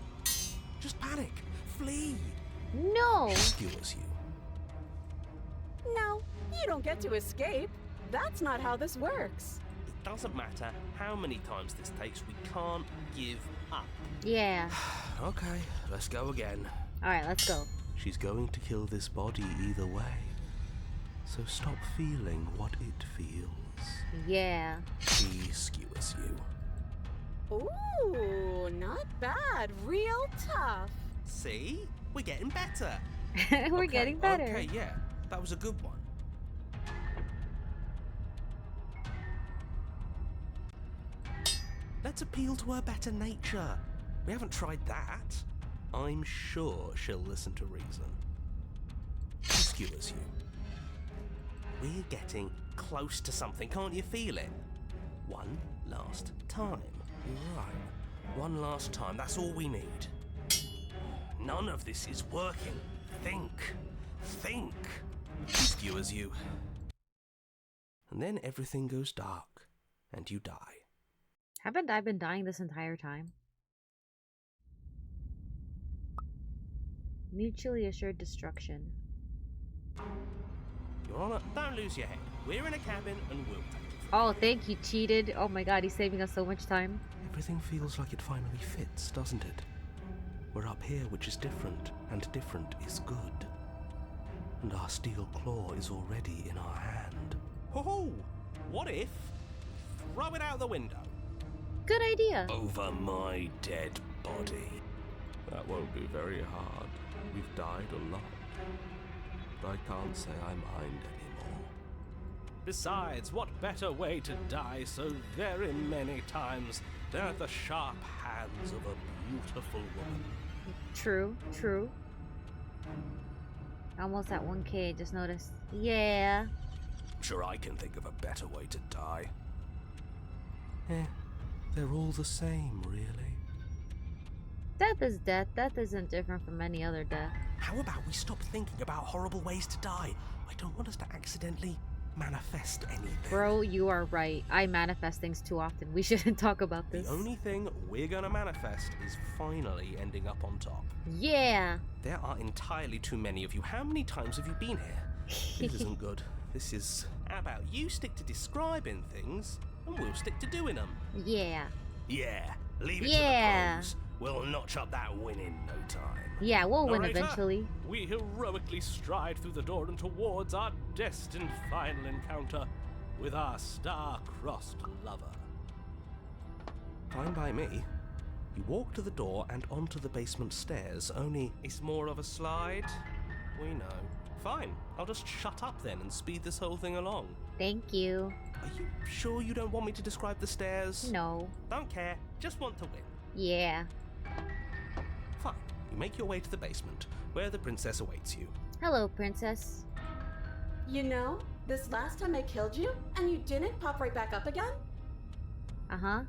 Just panic. Flee. No! She skewers you. No, you don't get to escape. That's not how this works. It doesn't matter how many times this takes, we can't give up. Yeah. Okay, let's go again. Alright, let's go. She's going to kill this body either way. So stop feeling what it feels. Yeah. She skewers you. Ooh, not bad. Real tough. See? We're getting better. We're Okay, getting better. Okay, yeah. That was a good one. Let's appeal to her better nature. We haven't tried that. I'm sure she'll listen to reason. She skewers you. We're getting close to something, can't you feel it? One last time. You're right. One last time, that's all we need. None of this is working. Think. Think. She skewers you. And then everything goes dark, and you die. Haven't I been dying this entire time? Mutually assured destruction. Your Honor, don't lose your head. We're in a cabin, and we'll take it. Oh, thank you, cheated. Oh my god, he's saving us so much time. Everything feels like it finally fits, doesn't it? We're up here, which is different, and different is good. And our steel claw is already in our hand. Ho-ho! What if? Throw it out the window. Good idea. Over my dead body. That won't be very hard. We've died a lot. But I can't say I mind anymore. Besides, what better way to die so very many times than at the sharp hands of a beautiful woman? True, true. Almost at 1K, I just noticed. Yeah. I'm sure I can think of a better way to die. They're all the same, really. Death is death. Death isn't different from any other death. How about we stop thinking about horrible ways to die? I don't want us to accidentally manifest anything. Bro, you are right. I manifest things too often. We shouldn't talk about this. The only thing we're gonna manifest is finally ending up on top. Yeah. There are entirely too many of you. How many times have you been here? This isn't good. This is... How about you stick to describing things, and we'll stick to doing them? Yeah. Yeah, leave it Yeah. to the pros. We'll notch up that win in no time. Yeah, we'll win Narrator, eventually. we heroically stride through the door and towards our destined final encounter with our star-crossed lover. Fine by me. You walk to the door and onto the basement stairs, only it's more of a slide. We know. Fine, I'll just shut up then and speed this whole thing along. Thank you. Are you sure you don't want me to describe the stairs? No. Don't care, just want to win. Yeah. Fine, you make your way to the basement, where the princess awaits you. Hello, princess. You know, this last time I killed you, and you didn't pop right back up again? Uh-huh.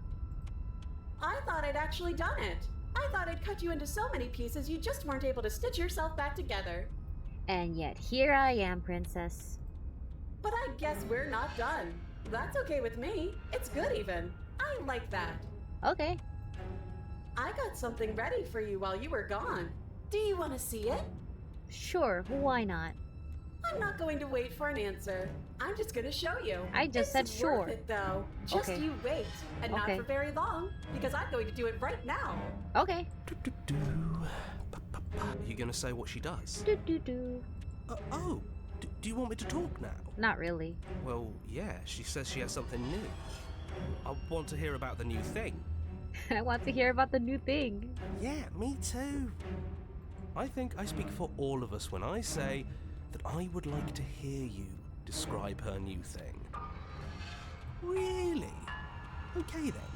I thought I'd actually done it. I thought I'd cut you into so many pieces you just weren't able to stitch yourself back together. And yet here I am, princess. But I guess we're not done. That's okay with me. It's good even. I like that. Okay. I got something ready for you while you were gone. Do you want to see it? Sure, why not? I'm not going to wait for an answer. I'm just going to show you. I just said It's sure. worth it, though. Just Okay. you wait. And Okay. not for very long, because I'm going to do it right now. Okay. Are you gonna say what she does? Do. Do you want me to talk now? Not really. Well, yeah, she says she has something new. I want to hear about the new thing. I want to hear about the new thing. Yeah, me too. I think I speak for all of us when I say that I would like to hear you describe her new thing. Really? Okay then.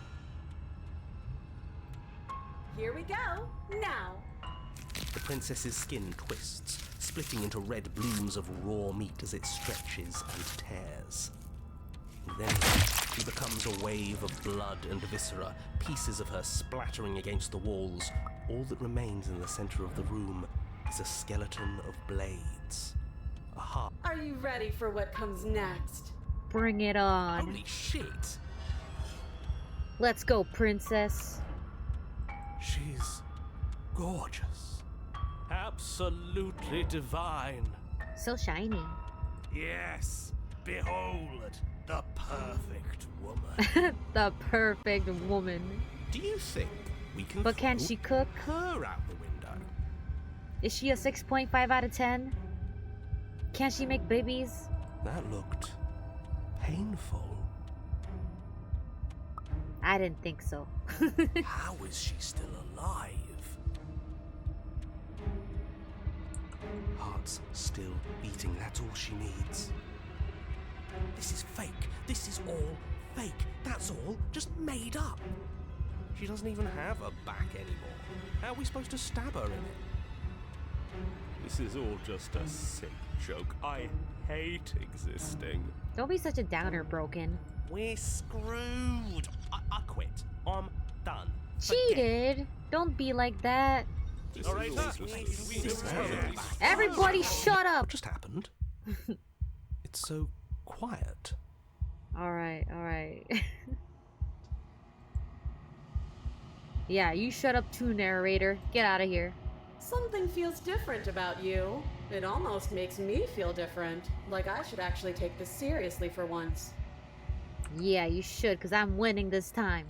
Here we go. Now. The princess's skin twists, splitting into red blooms of raw meat as it stretches and tears. Then she becomes a wave of blood and viscera, pieces of her splattering against the walls. All that remains in the center of the room is a skeleton of blades. A heart. Are you ready for what comes next? Bring it on. Holy shit! Let's go, princess. She's gorgeous. Absolutely divine. So shiny. Yes, behold, the perfect woman. The perfect woman. Do you think we can But can throw she cook? her out the window? Is she a 6.5 out of 10? Can she make babies? That looked painful. I didn't think so. How is she still alive? Heart's still beating, that's all she needs. This is fake. This is all fake. That's all just made up. She doesn't even have a back anymore. How are we supposed to stab her in it? This is all just a sick joke. I hate existing. Don't be such a downer, Broken. We're screwed. I quit. I'm done. Cheated? Don't be like that. All right, Everybody shut up! What just happened? It's so quiet. Alright. Yeah, you shut up too, narrator. Get out of here. Something feels different about you. It almost makes me feel different. Like I should actually take this seriously for once. Yeah, you should, because I'm winning this time.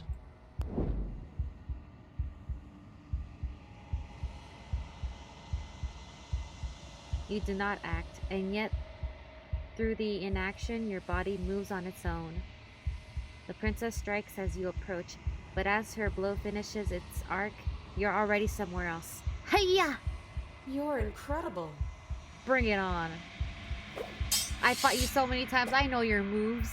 You do not act, and yet, through the inaction, your body moves on its own. The princess strikes as you approach, but as her blow finishes its arc, you're already somewhere else. Hiya! You're incredible. Bring it on. I fought you so many times, I know your moves.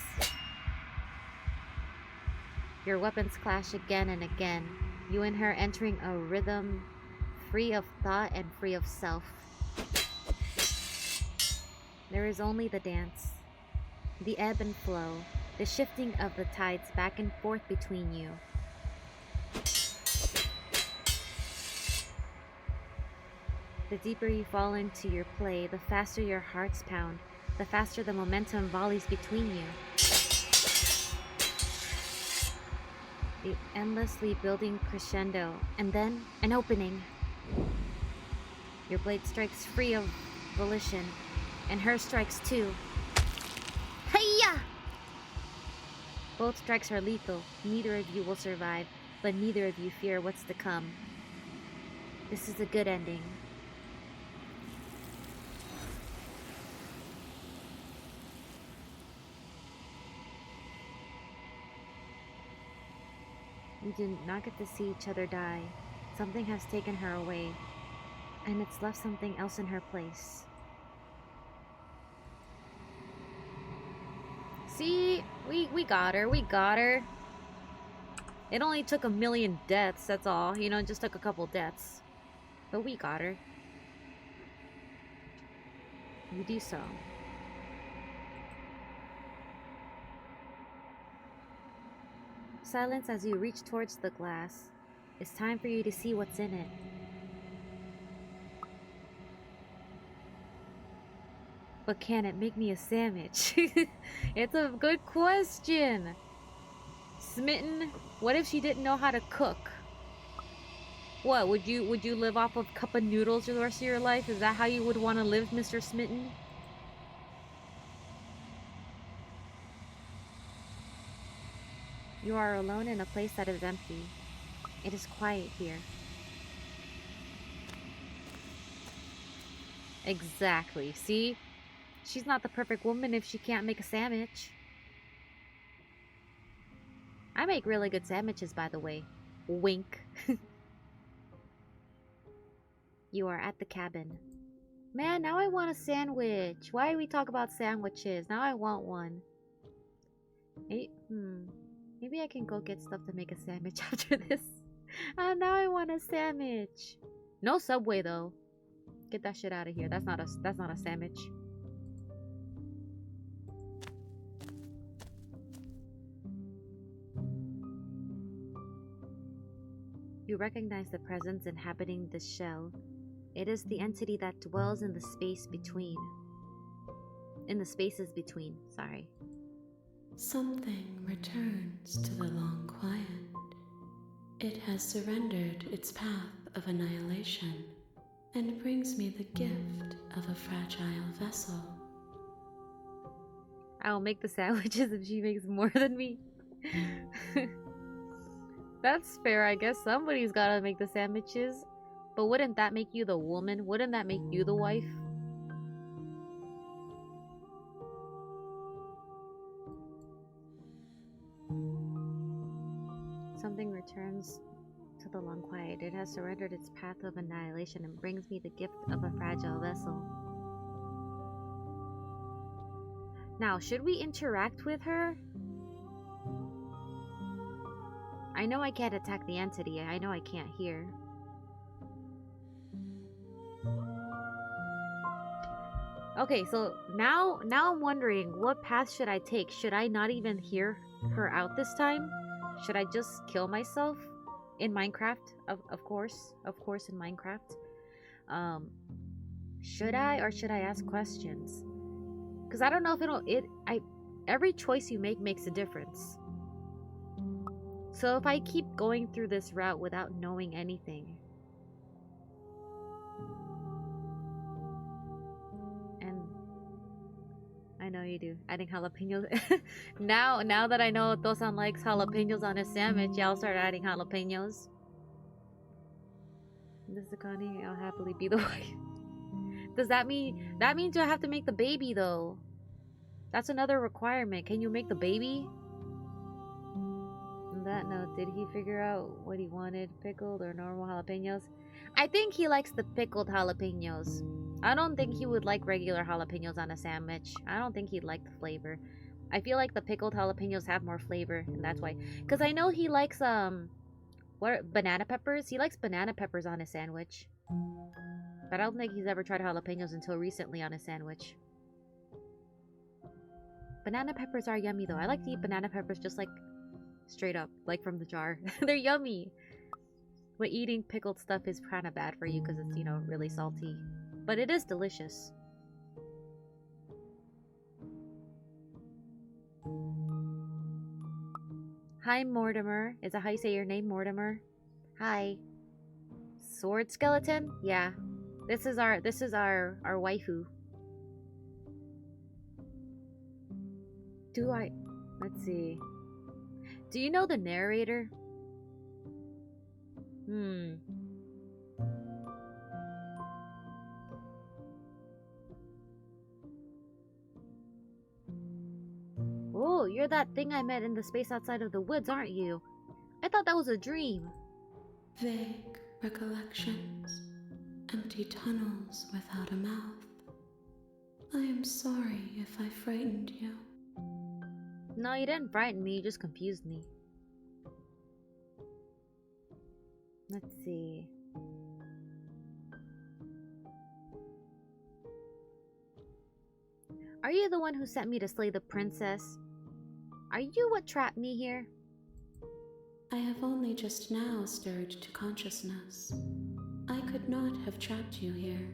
Your weapons clash again and again. You and her entering a rhythm free of thought and free of self. There is only the dance, the ebb and flow, the shifting of the tides back and forth between you. The deeper you fall into your play, the faster your hearts pound, the faster the momentum volleys between you. The endlessly building crescendo, and then an opening. Your blade strikes free of volition, and her strikes too. Hiya! Both strikes are lethal. Neither of you will survive, but neither of you fear what's to come. This is a good ending. You did not get to see each other die. Something has taken her away, and it's left something else in her place. See? We got her. We got her. It only took 1 million deaths, that's all. You know, it just took a couple deaths. But we got her. You do so. Silence as you reach towards the glass. It's time for you to see what's in it. But can it make me a sandwich? It's a good question. Smitten, what if she didn't know how to cook? What, would you live off of cup of noodles the rest of your life? Is that how you would want to live, Mr. Smitten? You are alone in a place that is empty. It is quiet here. Exactly. See? She's not the perfect woman if she can't make a sandwich. I make really good sandwiches, by the way. Wink. You are at the cabin. Man, now I want a sandwich. Why do we talk about sandwiches? Now I want one. Hey, maybe I can go get stuff to make a sandwich after this. Now I want a sandwich. No Subway though. Get that shit out of here. That's not a sandwich. You recognize the presence inhabiting this shell. It is the entity that dwells in the space between. In the spaces between, sorry. Something returns to the long quiet. It has surrendered its path of annihilation and brings me the gift of a fragile vessel. I'll make the sandwiches if she makes more than me. That's fair, I guess. Somebody's gotta make the sandwiches. But wouldn't that make you the woman? Wouldn't that make you the wife? Something returns to the long quiet. It has surrendered its path of annihilation and brings me the gift of a fragile vessel. Now, should we interact with her? I know I can't attack the entity. I know I can't hear. Okay, so now I'm wondering, what path should I take? Should I not even hear her out this time? Should I just kill myself in Minecraft? Of course in Minecraft. Should I, or should I ask questions? Because I don't know if every choice you make makes a difference. So if I keep going through this route without knowing anything, and I know you do, adding jalapenos. now that I know Tosan likes jalapenos on his sandwich, yeah, I'll start adding jalapenos. This is Connie, I'll happily be the wife. Does that mean I have to make the baby though? That's another requirement. Can you make the baby? On that note, did he figure out what he wanted? Pickled or normal jalapenos? I think he likes the pickled jalapenos. I don't think he would like regular jalapenos on a sandwich. I don't think he'd like the flavor. I feel like the pickled jalapenos have more flavor, and that's why. Because I know he likes, banana peppers? He likes banana peppers on his sandwich. But I don't think he's ever tried jalapenos until recently on a sandwich. Banana peppers are yummy though. I like to eat banana peppers just like straight up, like from the jar. They're yummy. But eating pickled stuff is kind of bad for you because it's, really salty. But it is delicious. Hi, Mortimer. Is that how you say your name, Mortimer? Hi. Sword skeleton? Yeah. This is our waifu. Let's see. Do you know the narrator? Oh, you're that thing I met in the space outside of the woods, aren't you? I thought that was a dream. Vague recollections. Empty tunnels without a mouth. I am sorry if I frightened you. No, you didn't frighten me, you just confused me. Let's see. Are you the one who sent me to slay the princess? Are you what trapped me here? I have only just now stirred to consciousness. I could not have trapped you here,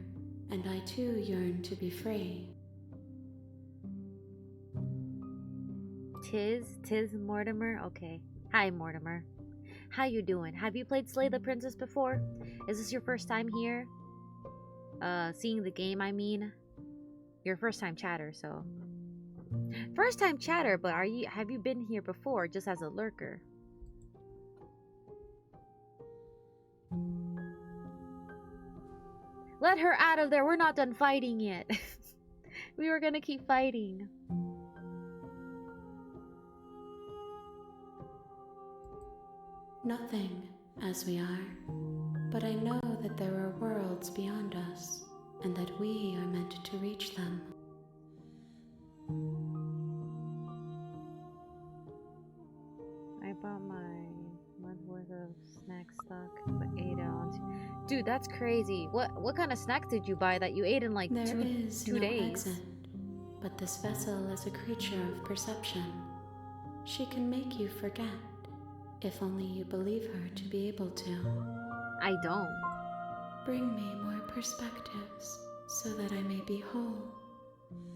and I too yearn to be free. Tis Mortimer? Okay. Hi, Mortimer. How you doing? Have you played Slay the Princess before? Is this your first time here? Seeing the game, I mean. Your first time chatter, so. First time chatter, but have you been here before, just as a lurker? Let her out of there, we're not done fighting yet. We were gonna keep fighting. Nothing, as we are, but I know that there are worlds beyond us, and that we are meant to reach them. I bought my month worth of snack stock, but ate it on. Dude, that's crazy. What kind of snacks did you buy that you ate in like There two is no days? exit, but this vessel is a creature of perception. She can make you forget, If only you believe her to be able to. I don't. Bring me more perspectives so that I may be whole,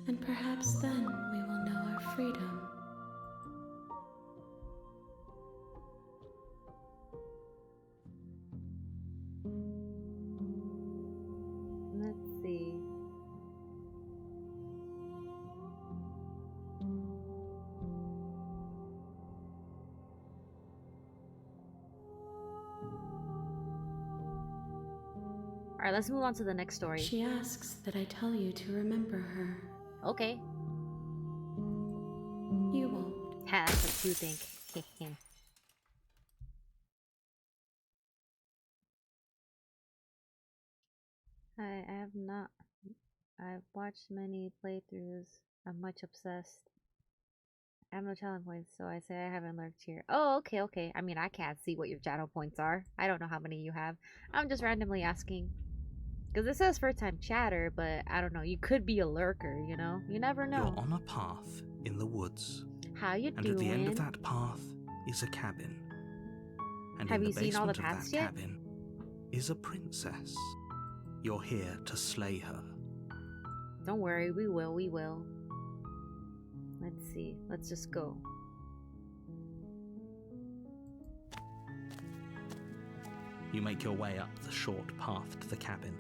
and perhaps then we will know our freedom. Let's see. Alright, let's move on to the next story. She asks that I tell you to remember her. Okay. You won't. Ha, that's what you think. I have not. I've watched many playthroughs. I'm much obsessed. I have no channel points, so I say I haven't lurked here. Oh, okay, okay. I mean, I can't see what your channel points are. I don't know how many you have. I'm just randomly asking. Because it says first time chatter, but I don't know. You could be a lurker, you know? You never know. You're on a path in the woods, How you and doing? at the end of that path is a cabin. And Have in you the seen all the basement of paths that yet? cabin is a princess. You're here to slay her. Don't worry, we will, we will. Let's see. Let's just go. You make your way up the short path to the cabin.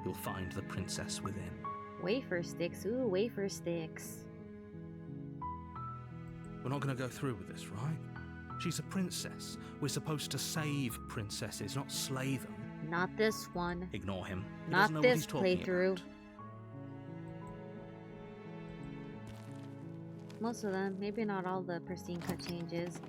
You'll find the princess within. Wafer sticks. Ooh, wafer sticks. We're not going to go through with this, right? She's a princess. We're supposed to save princesses, not slay them. Not this one. Ignore him. He Not doesn't know what this he's talking playthrough. about. Most of them. Maybe not all the pristine cut changes.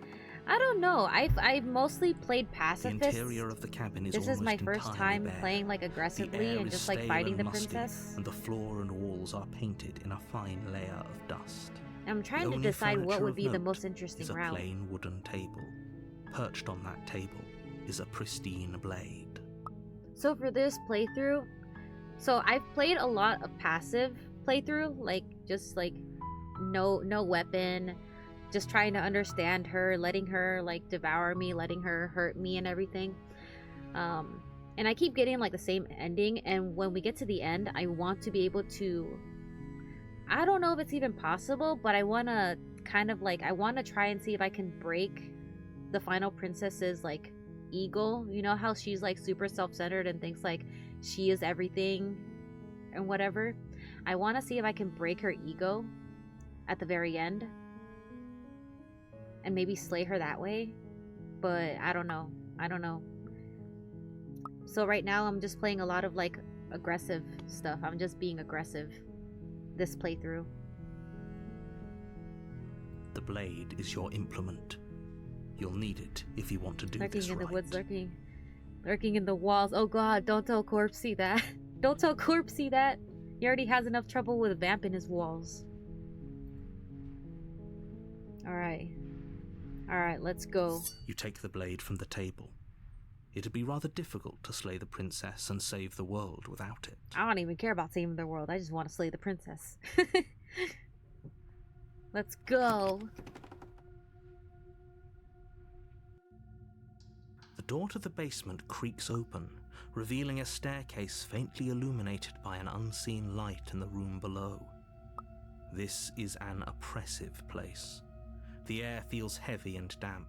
I don't know. I've mostly played The pacifists. interior of the cabin is This is almost my first entirely time bare. playing like The aggressively air and is just like stale fighting and the musty, princess. and the floor and walls are painted in a fine layer of dust. I'm trying to only decide what furniture would of be the note most interesting is a route. plain wooden table. Perched on that table is a pristine blade. So for this playthrough, so I've played a lot of passive playthrough, like just like no weapon, just trying to understand her, letting her like devour me, letting her hurt me and everything. And I keep getting like the same ending, and when we get to the end, I want to be able to, I don't know if it's even possible, but I want to kind of like, I want to try and see if I can break the final princess's like ego. You know how she's like super self-centered and thinks like she is everything and whatever. I want to see if I can break her ego at the very end and maybe slay her that way, but I don't know. So right now I'm just playing a lot of like aggressive stuff. I'm just being aggressive this playthrough. The blade is your implement. You'll need it if you want to do Lurking this in right. the woods, lurking in the walls. Oh god, don't tell Corpsey that. Don't tell Corpsey that. He already has enough trouble with Vamp in his walls. Alright, let's go. You take the blade from the table. It'd be rather difficult to slay the princess and save the world without it. I don't even care about saving the world. I just want to slay the princess. Let's go. The door to the basement creaks open, revealing a staircase faintly illuminated by an unseen light in the room below. This is an oppressive place. The air feels heavy and damp,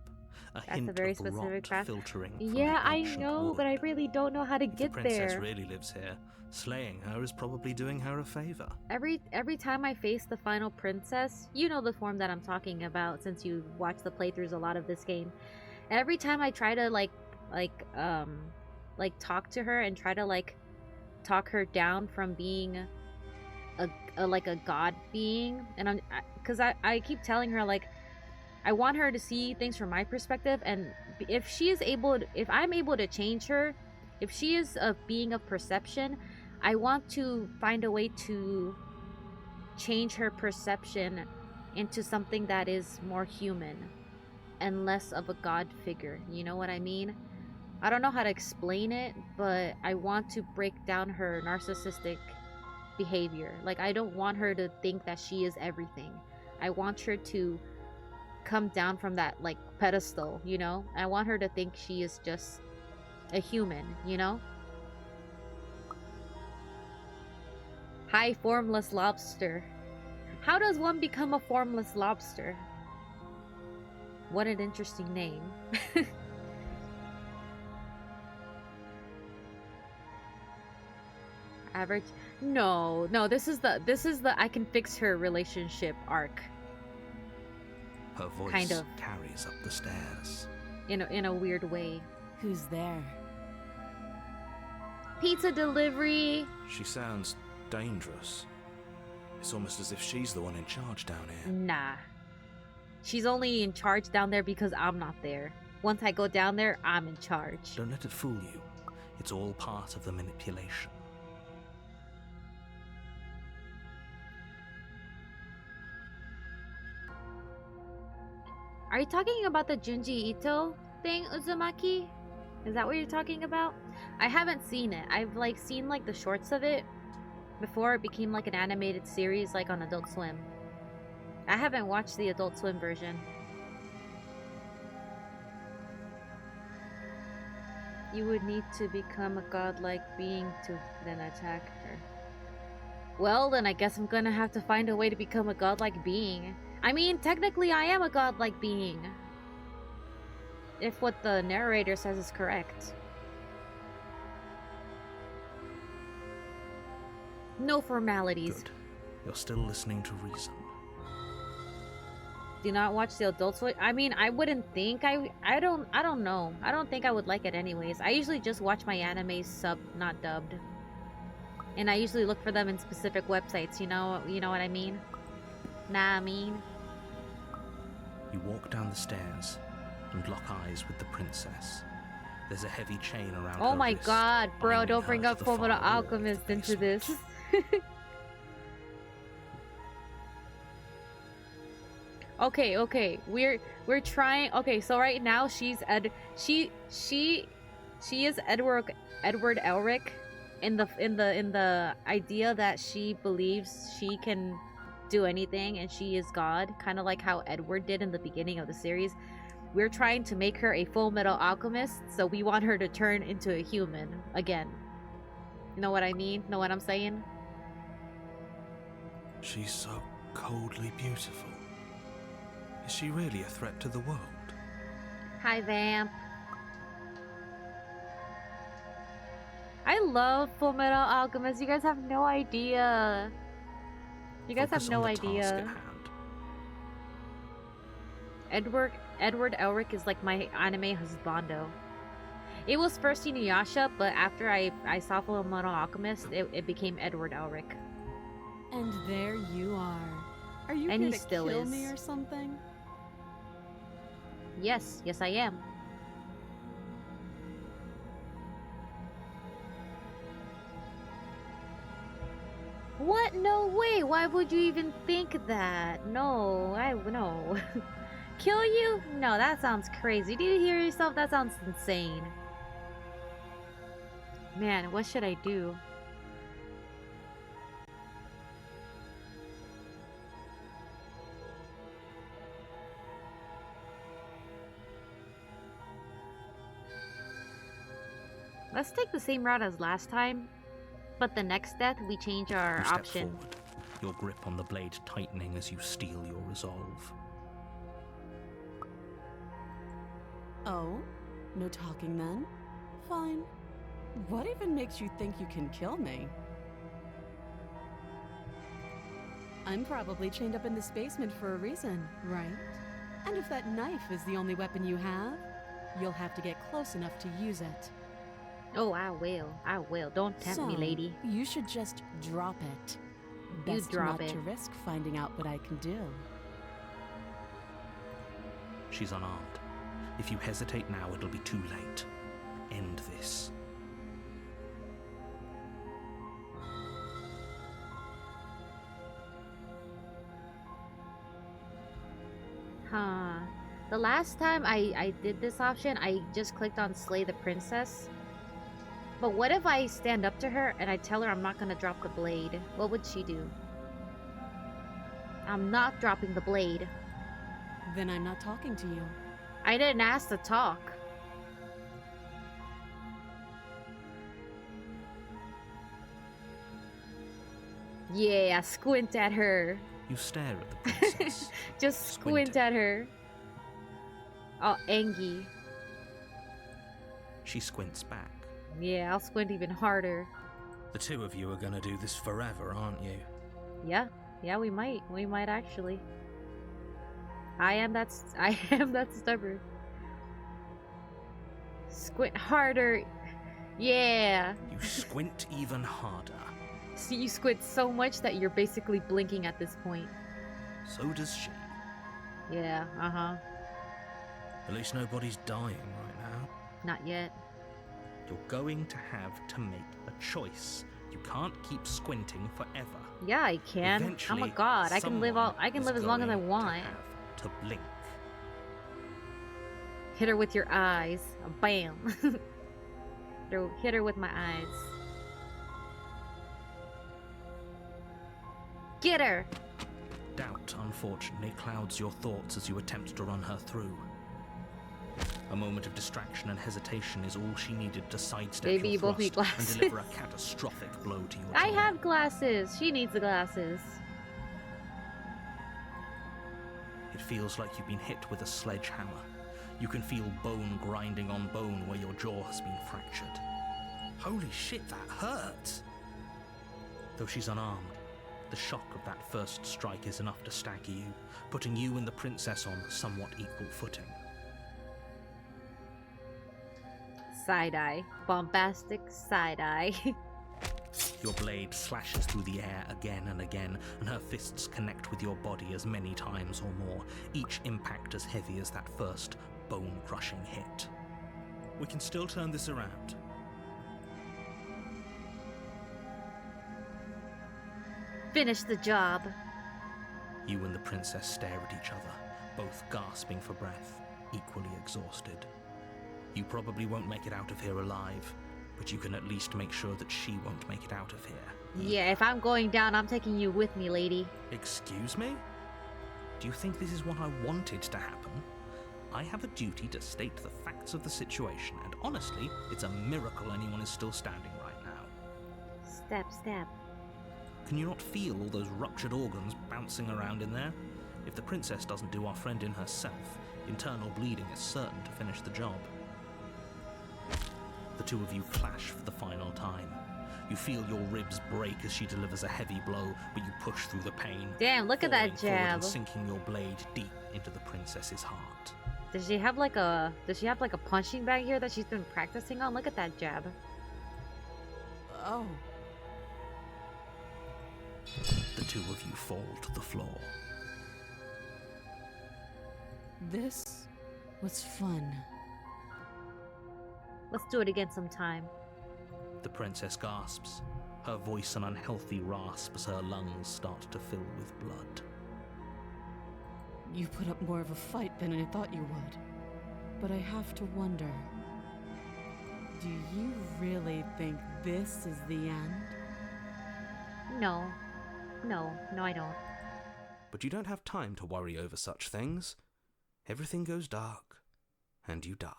a That's hint a very of specific rot craft. filtering from Yeah, the I ancient know, wood. but I really don't know how to If get the princess there. really lives here, slaying her is probably doing her a favor. Every time I face the final princess, you know the form that I'm talking about since you watched the playthroughs a lot of this game. Every time I try to like talk to her and try to like talk her down from being a god being, and because I keep telling her like I want her to see things from my perspective, and if I'm able to change her, if she is a being of perception, I want to find a way to change her perception into something that is more human and less of a god figure. You know what I mean? I don't know how to explain it, but I want to break down her narcissistic behavior. Like, I don't want her to think that she is everything. I want her to come down from that like pedestal, you know? I want her to think she is just a human, you know? Hi, formless lobster. How does one become a formless lobster? What an interesting name. Average? No, this is the I can fix her relationship arc. Her voice Kind of. carries up the stairs. In a weird way. Who's there? Pizza delivery. She sounds dangerous. It's almost as if she's the one in charge down here. Nah. She's only in charge down there because I'm not there. Once I go down there, I'm in charge. Don't let it fool you. It's all part of the manipulation. Are you talking about the Junji Ito thing, Uzumaki? Is that what you're talking about? I haven't seen it. I've like seen like the shorts of it before it became like an animated series like on Adult Swim. I haven't watched the Adult Swim version. You would need to become a godlike being to then attack her. Well, then I guess I'm gonna have to find a way to become a godlike being. I mean, technically I am a godlike being. If what the narrator says is correct. No formalities. Good. You're still listening to reason. Do not watch the Adult Swim. I mean, I wouldn't think I don't know. I don't think I would like it anyways. I usually just watch my animes sub, not dubbed. And I usually look for them in specific websites, you know what I mean? Nah, I mean. You walk down the stairs and lock eyes with the princess. There's a heavy chain around her Oh my wrist, god, bro, binding don't her bring to up the Fullmetal far wall of the Alchemist into this. basement. Okay, we're trying. Okay, so right now she is Edward Elric in the idea that she believes she can do anything and she is God, kind of like how Edward did in the beginning of the series. We're trying to make her a Full Metal Alchemist, so we want her to turn into a human again. You know what I mean? Know what I'm saying? She's so coldly beautiful. Is she really a threat to the world? Hi, Vamp. I love Full Metal Alchemist. You guys have no idea. You guys Focus have no on the task idea. at hand. Edward Elric is like my anime husbando. It was first Inuyasha, but after I saw Full Metal Alchemist, it became Edward Elric. And there you are. Are you And here he to still kill is. me or something? Yes, I am. What? No way! Why would you even think that? No, no. Kill you? No, that sounds crazy. Do you hear yourself? That sounds insane. Man, what should I do? Let's take the same route as last time, but the next death we change our You step option. forward, your grip on the blade tightening as you steel your resolve. Oh? No talking then? Fine. What even makes you think you can kill me? I'm probably chained up in this basement for a reason, right? And if that knife is the only weapon you have, you'll have to get close enough to use it. Oh, I will. I will. Don't tempt me, lady. You should just drop it. You Best drop not it. to risk finding out what I can do. She's unarmed. If you hesitate now, it'll be too late. End this. Huh. The last time I did this option, I just clicked on Slay the Princess. But what if I stand up to her and I tell her I'm not gonna drop the blade? What would she do? I'm not dropping the blade. Then I'm not talking to you. I didn't ask to talk. Yeah, squint at her. You stare at the princess. Just squint Squinting. at her. Oh, Angie. She squints back. Yeah, I'll squint even harder. The two of you are gonna do this forever, aren't you? Yeah, we might. We might actually. I am that stubborn. Squint harder. Yeah. You squint even harder. See, you squint so much that you're basically blinking at this point. So does she. Yeah, At least nobody's dying right now. Not yet. You're going to have to make a choice. You can't keep squinting forever. Yeah, I can. Eventually, I'm a god. I can live someone as long as I is going want. To have to blink. Hit her with your eyes. Bam. Hit her with my eyes. Get her! Doubt, unfortunately, clouds your thoughts as you attempt to run her through. A moment of distraction and hesitation is all she needed to sidestep Baby, your you both need thrust glasses. and deliver a catastrophic blow to your I jaw. have glasses. She needs the glasses. It feels like you've been hit with a sledgehammer. You can feel bone grinding on bone where your jaw has been fractured. Holy shit, that hurt! Though she's unarmed, the shock of that first strike is enough to stagger you, putting you and the princess on somewhat equal footing. Side-eye. Bombastic side-eye. Your blade slashes through the air again and again, and her fists connect with your body as many times or more, each impact as heavy as that first bone-crushing hit. We can still turn this around. Finish the job. You and the princess stare at each other, both gasping for breath, equally exhausted. You probably won't make it out of here alive, but you can at least make sure that she won't make it out of here. Yeah, if I'm going down, I'm taking you with me, lady. Excuse me? Do you think this is what I wanted to happen? I have a duty to state the facts of the situation, and honestly, it's a miracle anyone is still standing right now. Step. Can you not feel all those ruptured organs bouncing around in there? If the princess doesn't do our friend in herself, internal bleeding is certain to finish the job. The two of you clash for the final time. You feel your ribs break as she delivers a heavy blow, but you push through the pain. Damn, look at falling that forward jab. and sinking your blade deep into the princess's heart. Does she have like a punching bag here that she's been practicing on? Look at that jab. Oh. The two of you fall to the floor. This was fun. Let's do it again sometime. The princess gasps, her voice an unhealthy rasp as her lungs start to fill with blood. You put up more of a fight than I thought you would. But I have to wonder, do you really think this is the end? No, I don't. But you don't have time to worry over such things. Everything goes dark, and you die.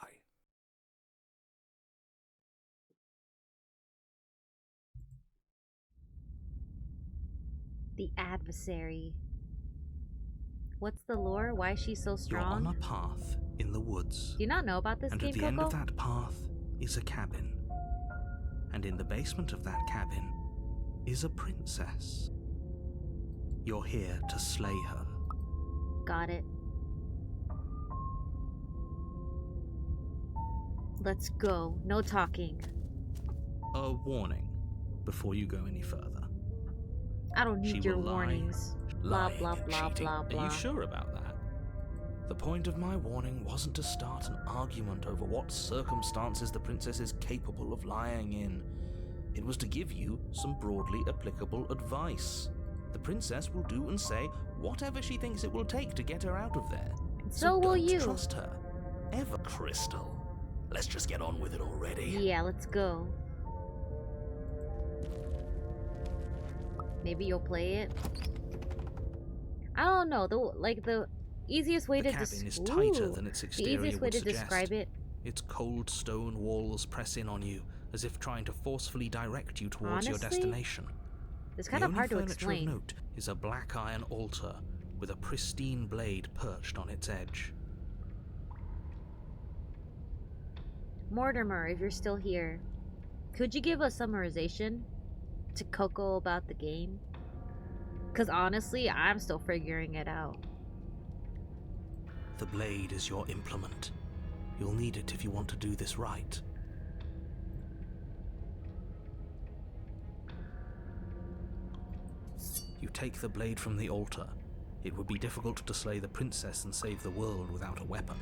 The adversary. What's the lore? Why is she so You're on strong? a path in the woods, Do you not know about this and game, at the end of Coco? that path is a cabin. And in the basement of that cabin is a princess. You're here to slay her. Got it. Let's go. No talking. A warning before you go any further. I don't She need your will lie, warnings. Blah, lying blah, and blah, cheating. blah, blah. Are you sure about that? The point of my warning wasn't to start an argument over what circumstances the princess is capable of lying in. It was to give you some broadly applicable advice. The princess will do and say whatever she thinks it will take to get her out of there. So will don't you. trust her. Ever. Crystal, let's just get on with it already. Yeah, let's go. Maybe you'll play it. I don't know. easiest way The to cabin is tighter Ooh. than its The exterior easiest way would to suggest. describe it, Its cold stone walls press in on you, as if trying to forcefully direct you towards your honestly, destination. it's The kind of only hard to furniture explain. of note is a black iron altar with a pristine blade perched on its edge. Mortimer, if you're still here, could you give a summarization to Coco about the game? Because honestly, I'm still figuring it out. The blade is your implement. You'll need it if you want to do this right. You take the blade from the altar. It would be difficult to slay the princess and save the world without a weapon.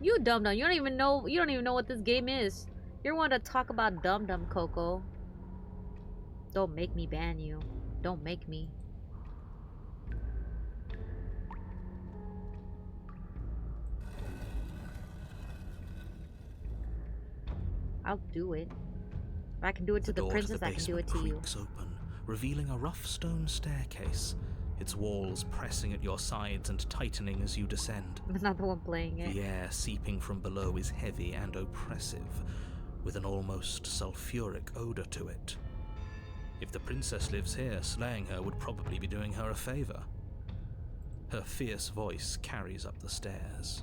You dumb dumb. You don't even know what this game is. You're one to talk about dumb dumb, Coco. Don't make me ban you. Don't make me. I'll do it. If I can do it to the door princess, I can do it to you. creaks open, revealing a rough stone staircase, its walls pressing at your sides and tightening as you descend. I'm not the one playing it. The air seeping from below is heavy and oppressive, with an almost sulfuric odor to it. If the princess lives here, slaying her would probably be doing her a favor. Her fierce voice carries up the stairs.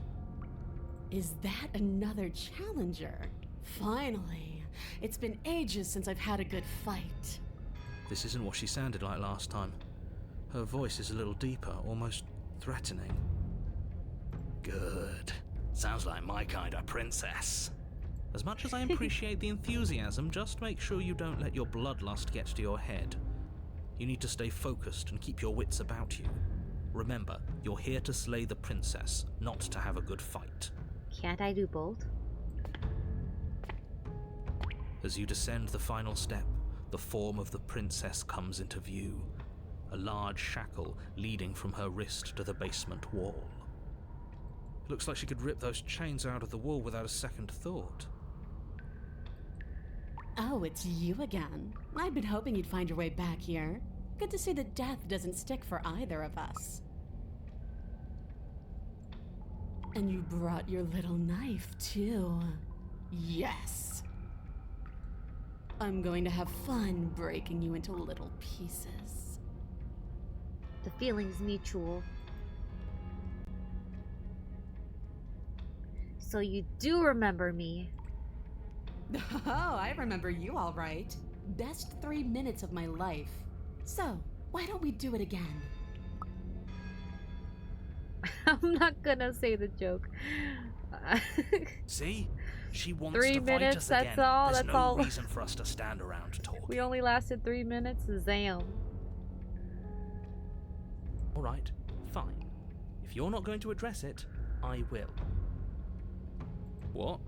Is that another challenger? Finally. It's been ages since I've had a good fight. This isn't what she sounded like last time. Her voice is a little deeper, almost threatening. Good. Sounds like my kind of princess. As much as I appreciate the enthusiasm, just make sure you don't let your bloodlust get to your head. You need to stay focused and keep your wits about you. Remember, you're here to slay the princess, not to have a good fight. Can't I do both? As you descend the final step, the form of the princess comes into view. A large shackle leading from her wrist to the basement wall. It looks like she could rip those chains out of the wall without a second thought. Oh, it's you again. I've been hoping you'd find your way back here. Good to see that death doesn't stick for either of us. And you brought your little knife, too. Yes! I'm going to have fun breaking you into little pieces. The feeling's mutual. So you do remember me. Oh, I remember you all right. Best 3 minutes of my life. So, why don't we do it again? I'm not gonna say the joke. See? She wants 3 to fight minutes, us that's again. all, There's that's no all. reason for us to stand around talking. We only lasted 3 minutes? Zam. Alright, fine. If you're not going to address it, I will. What?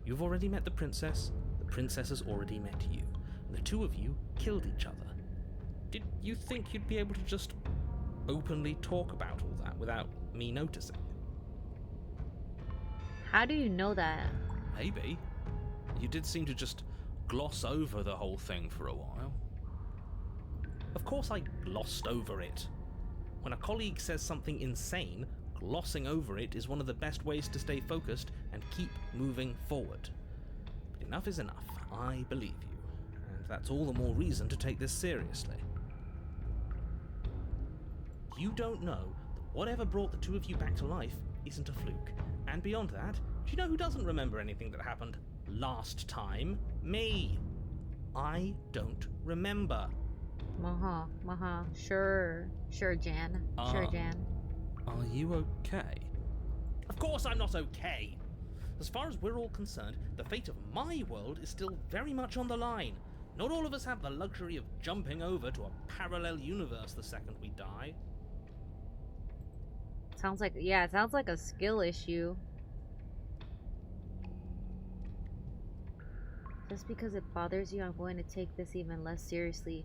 You've already met the princess has already met you, and the two of you killed each other. Did you think you'd be able to just openly talk about all that without me noticing? How do you know that? Maybe. You did seem to just gloss over the whole thing for a while. Of course I glossed over it. When a colleague says something insane, glossing over it is one of the best ways to stay focused and keep moving forward. But enough is enough. I believe you. And that's all the more reason to take this seriously. You don't know that whatever brought the two of you back to life isn't a fluke. And beyond that, do you know who doesn't remember anything that happened last time? Me. I don't remember. Sure, Jan. Sure, Jan. Are you okay? Of course I'm not okay. As far as we're all concerned, the fate of my world is still very much on the line. Not all of us have the luxury of jumping over to a parallel universe the second we die. Sounds like, yeah, it sounds like a skill issue. Just because it bothers you, I'm going to take this even less seriously.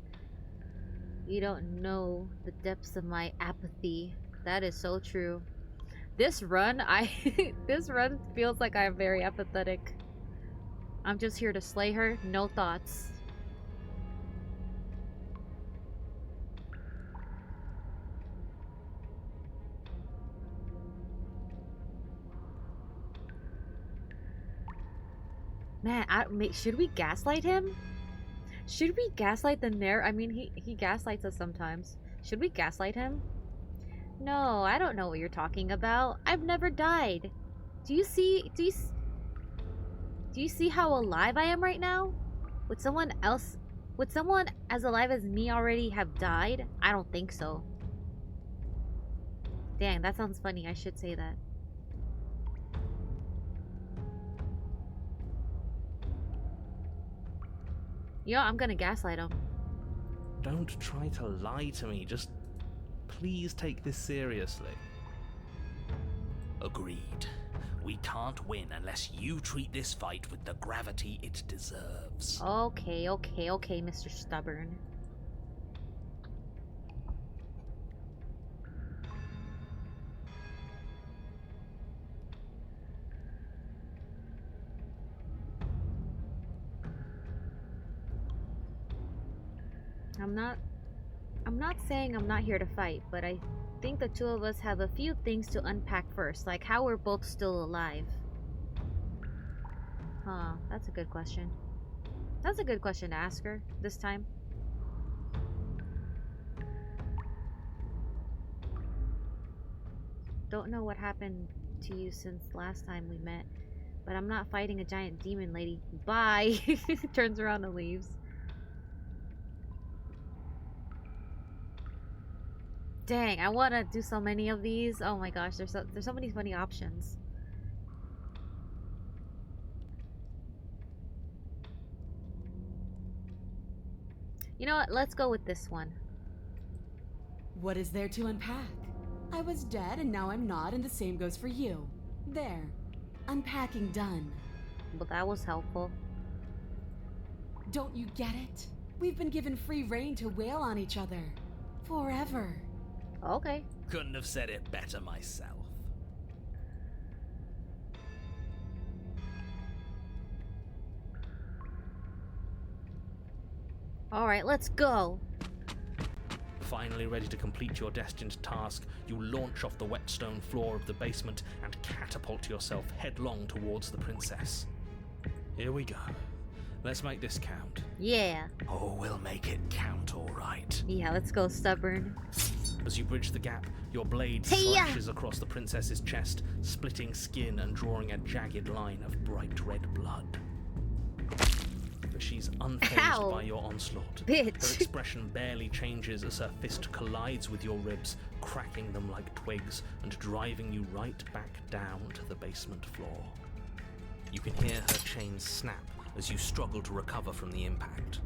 You don't know the depths of my apathy. That is so true. This run, this run feels like I'm very apathetic. I'm just here to slay her, no thoughts. Man, should we gaslight him? Should we gaslight the mayor? I mean, he gaslights us sometimes. Should we gaslight him? No, I don't know what you're talking about. I've never died. Do you see how alive I am right now? Would someone as alive as me already have died? I don't think so. Dang, that sounds funny. I should say that. You know, I'm gonna gaslight him. Don't try to lie to me. Just please take this seriously. Agreed. We can't win unless you treat this fight with the gravity it deserves. Okay, Mr. Stubborn. I'm not saying I'm not here to fight, but I think the two of us have a few things to unpack first, like how we're both still alive. Huh, that's a good question. That's a good question to ask her this time. Don't know what happened to you since last time we met, but I'm not fighting a giant demon lady. Bye! Turns around and leaves. Dang, I want to do so many of these. Oh my gosh, there's so many funny options. You know what? Let's go with this one. What is there to unpack? I was dead and now I'm not, and the same goes for you. There. Unpacking done. But that was helpful. Don't you get it? We've been given free rein to wail on each other. Forever. Okay. Couldn't have said it better myself. Alright, let's go. Finally ready to complete your destined task, you launch off the wet stone floor of the basement and catapult yourself headlong towards the princess. Here we go. Let's make this count. Yeah. Oh, we'll make it count, all right. Yeah, let's go, Stubborn. As you bridge the gap, your blade Hey-ya! slashes across the princess's chest, splitting skin and drawing a jagged line of bright red blood. But she's unfazed Ow! by your onslaught. Bitch. Her expression barely changes as her fist collides with your ribs, cracking them like twigs and driving you right back down to the basement floor. You can hear her chains snap as you struggle to recover from the impact.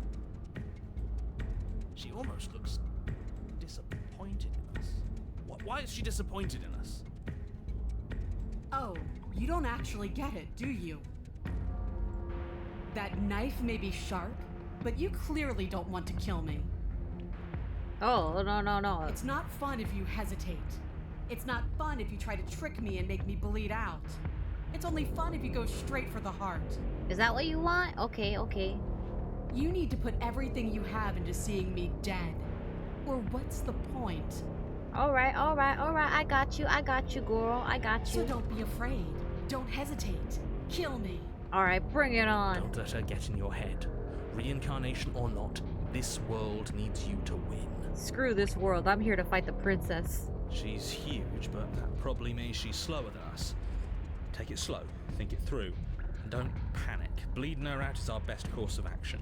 She almost looks disappointed in us. Why is she disappointed in us? Oh, you don't actually get it, do you? That knife may be sharp, but you clearly don't want to kill me. Oh, no. It's not fun if you hesitate. It's not fun if you try to trick me and make me bleed out. It's only fun if you go straight for the heart. Is that what you want? Okay. You need to put everything you have into seeing me dead. Or what's the point? Alright. I got you, girl. I got you. So don't be afraid. Don't hesitate. Kill me. Alright, bring it on. Don't let her get in your head. Reincarnation or not, this world needs you to win. Screw this world. I'm here to fight the princess. She's huge, but that probably means she's slower than us. Take it slow, think it through, and don't panic. Bleeding her out is our best course of action.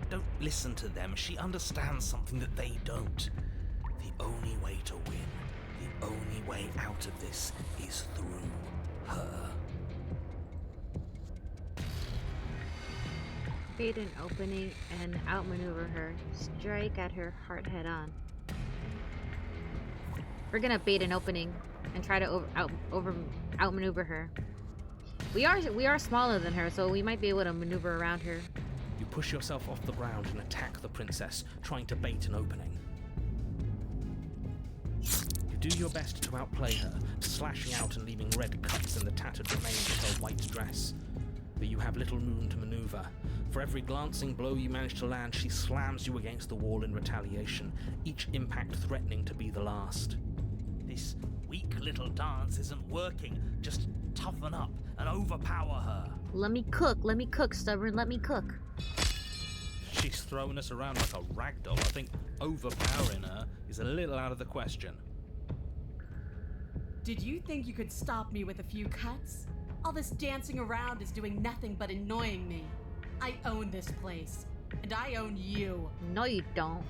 Don't listen to them. She understands something that they don't. The only way to win, the only way out of this is through her. Bait an opening and outmaneuver her. Strike at her heart head on. We're gonna bait an opening and try to outmaneuver her. We are smaller than her, so we might be able to maneuver around her. You push yourself off the ground and attack the princess, trying to bait an opening. You do your best to outplay her, slashing out and leaving red cuts in the tattered remains of her white dress. But you have little room to maneuver. For every glancing blow you manage to land, she slams you against the wall in retaliation, each impact threatening to be the last. This weak little dance isn't working. Just toughen up and overpower her. Let me cook, Stubborn, let me cook. She's throwing us around like a rag doll. I think overpowering her is a little out of the question. Did you think you could stop me with a few cuts? All this dancing around is doing nothing but annoying me. I own this place, and I own you. No, you don't.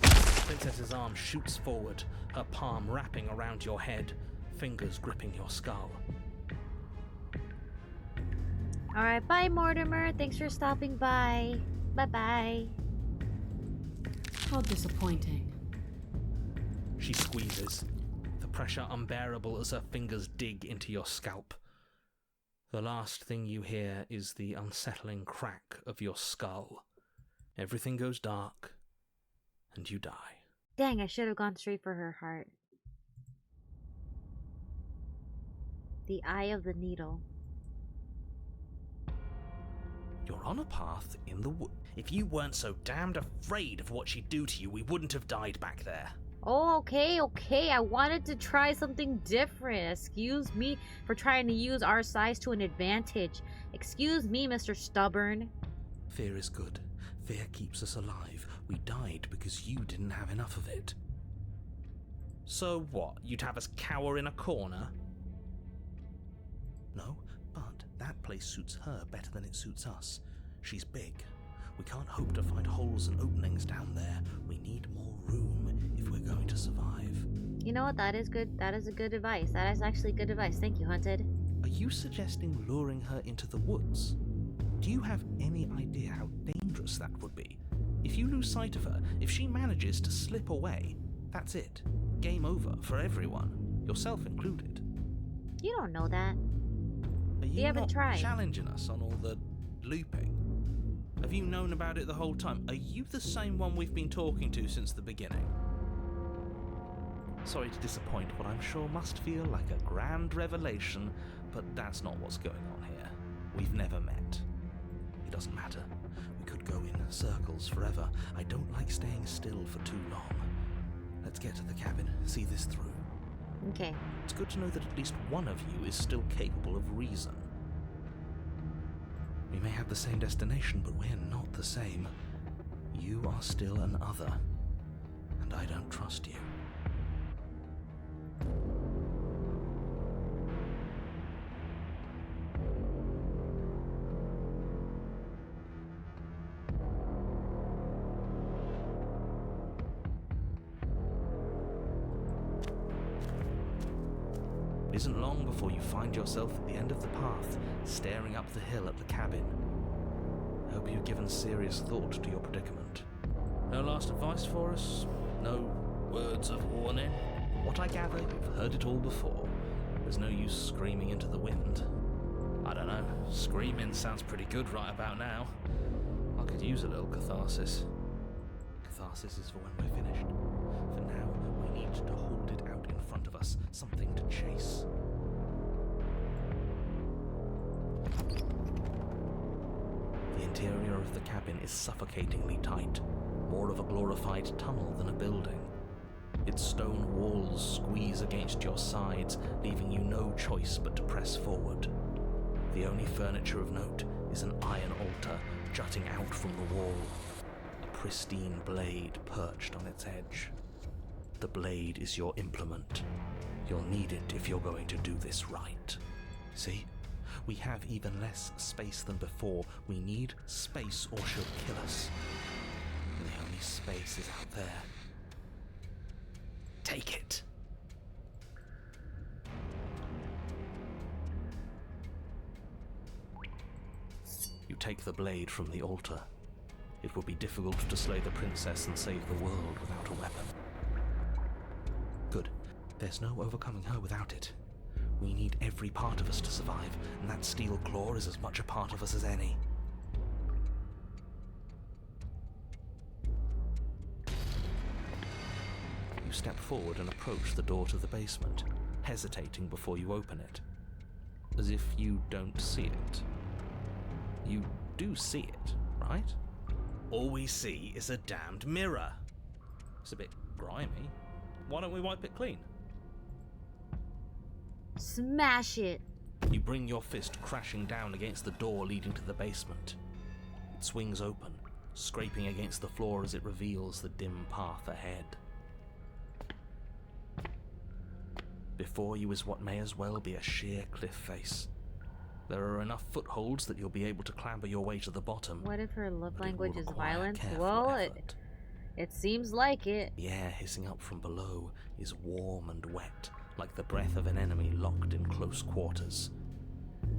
Princess's arm shoots forward, her palm wrapping around your head, fingers gripping your skull. Alright, bye, Mortimer. Thanks for stopping by. Bye-bye. How disappointing. She squeezes, the pressure unbearable as her fingers dig into your scalp. The last thing you hear is the unsettling crack of your skull. Everything goes dark, and you die. Dang, I should have gone straight for her heart. The eye of the needle. You're on a path in the wood. If you weren't so damned afraid of what she'd do to you, we wouldn't have died back there. Oh, okay. I wanted to try something different. Excuse me for trying to use our size to an advantage. Excuse me, Mr. Stubborn. Fear is good. Fear keeps us alive. We died because you didn't have enough of it. So what? You'd have us cower in a corner? No, but that place suits her better than it suits us. She's big. We can't hope to find holes and openings down there. We need more room if we're going to survive. You know what? That is good. That is a good advice. That is actually good advice. Thank you, Hunted. Are you suggesting luring her into the woods? Do you have any idea how dangerous that would be? If you lose sight of her, if she manages to slip away, that's it. Game over for everyone, yourself included. You don't know that. Are you haven't not tried. challenging us on all the looping? Have you known about it the whole time? Are you the same one we've been talking to since the beginning? Sorry to disappoint what I'm sure must feel like a grand revelation, but that's not what's going on here. We've never met. It doesn't matter. We could go in circles forever. I don't like staying still for too long. Let's get to the cabin, see this through. Okay. It's good to know that at least one of you is still capable of reason. We may have the same destination, but we're not the same. You are still an other, and I don't trust you. It isn't long before you find yourself at the end of the path, staring up the hill at the cabin. I hope you've given serious thought to your predicament. No last advice for us? No words of warning? What I gather, you've heard it all before. There's no use screaming into the wind. I don't know, screaming sounds pretty good right about now. I could use a little catharsis. Catharsis is for when we're finished. For now, we need to hold it out in front of us, something to chase. The interior of the cabin is suffocatingly tight, more of a glorified tunnel than a building. Its stone walls squeeze against your sides, leaving you no choice but to press forward. The only furniture of note is an iron altar jutting out from the wall, a pristine blade perched on its edge. The blade is your implement. You'll need it if you're going to do this right. See? We have even less space than before. We need space or she'll kill us. And the only space is out there. Take it. You take the blade from the altar. It will be difficult to slay the princess and save the world without a weapon. Good. There's no overcoming her without it. We need every part of us to survive, and that steel claw is as much a part of us as any. You step forward and approach the door to the basement, hesitating before you open it. As if you don't see it. You do see it, right? All we see is a damned mirror. It's a bit grimy. Why don't we wipe it clean? Smash it. You bring your fist crashing down against the door leading to the basement. It swings open, scraping against the floor as it reveals the dim path ahead. Before you is what may as well be a sheer cliff face. There are enough footholds that you'll be able to clamber your way to the bottom. What if her love but it will language is require violence? careful Well, effort. it seems like it. The air hissing up from below is warm and wet, like the breath of an enemy locked in close quarters.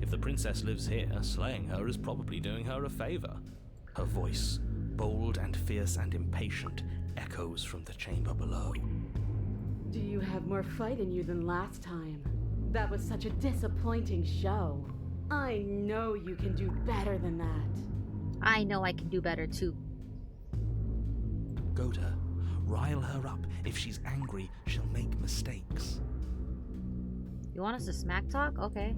If the princess lives here, slaying her is probably doing her a favor. Her voice, bold and fierce and impatient, echoes from the chamber below. Do you have more fight in you than last time? That was such a disappointing show. I know you can do better than that. I know I can do better too. Goad her, rile her up. If she's angry, she'll make mistakes. You want us to smack talk? Okay.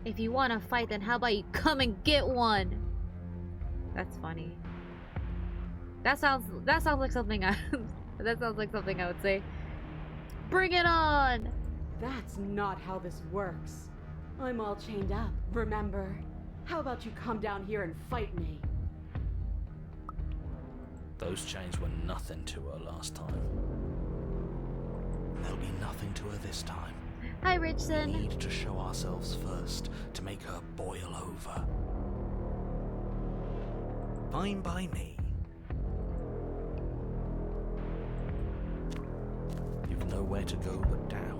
If you want to fight, then how about you come and get one? That's funny. That sounds like something I that sounds like something I would say. Bring it on! That's not how this works. I'm all chained up, remember? How about you come down here and fight me? Those chains were nothing to her last time. There'll be nothing to her this time. Hi, We Richson. need to show ourselves first to make her boil over. Fine by me. You've nowhere to go but down.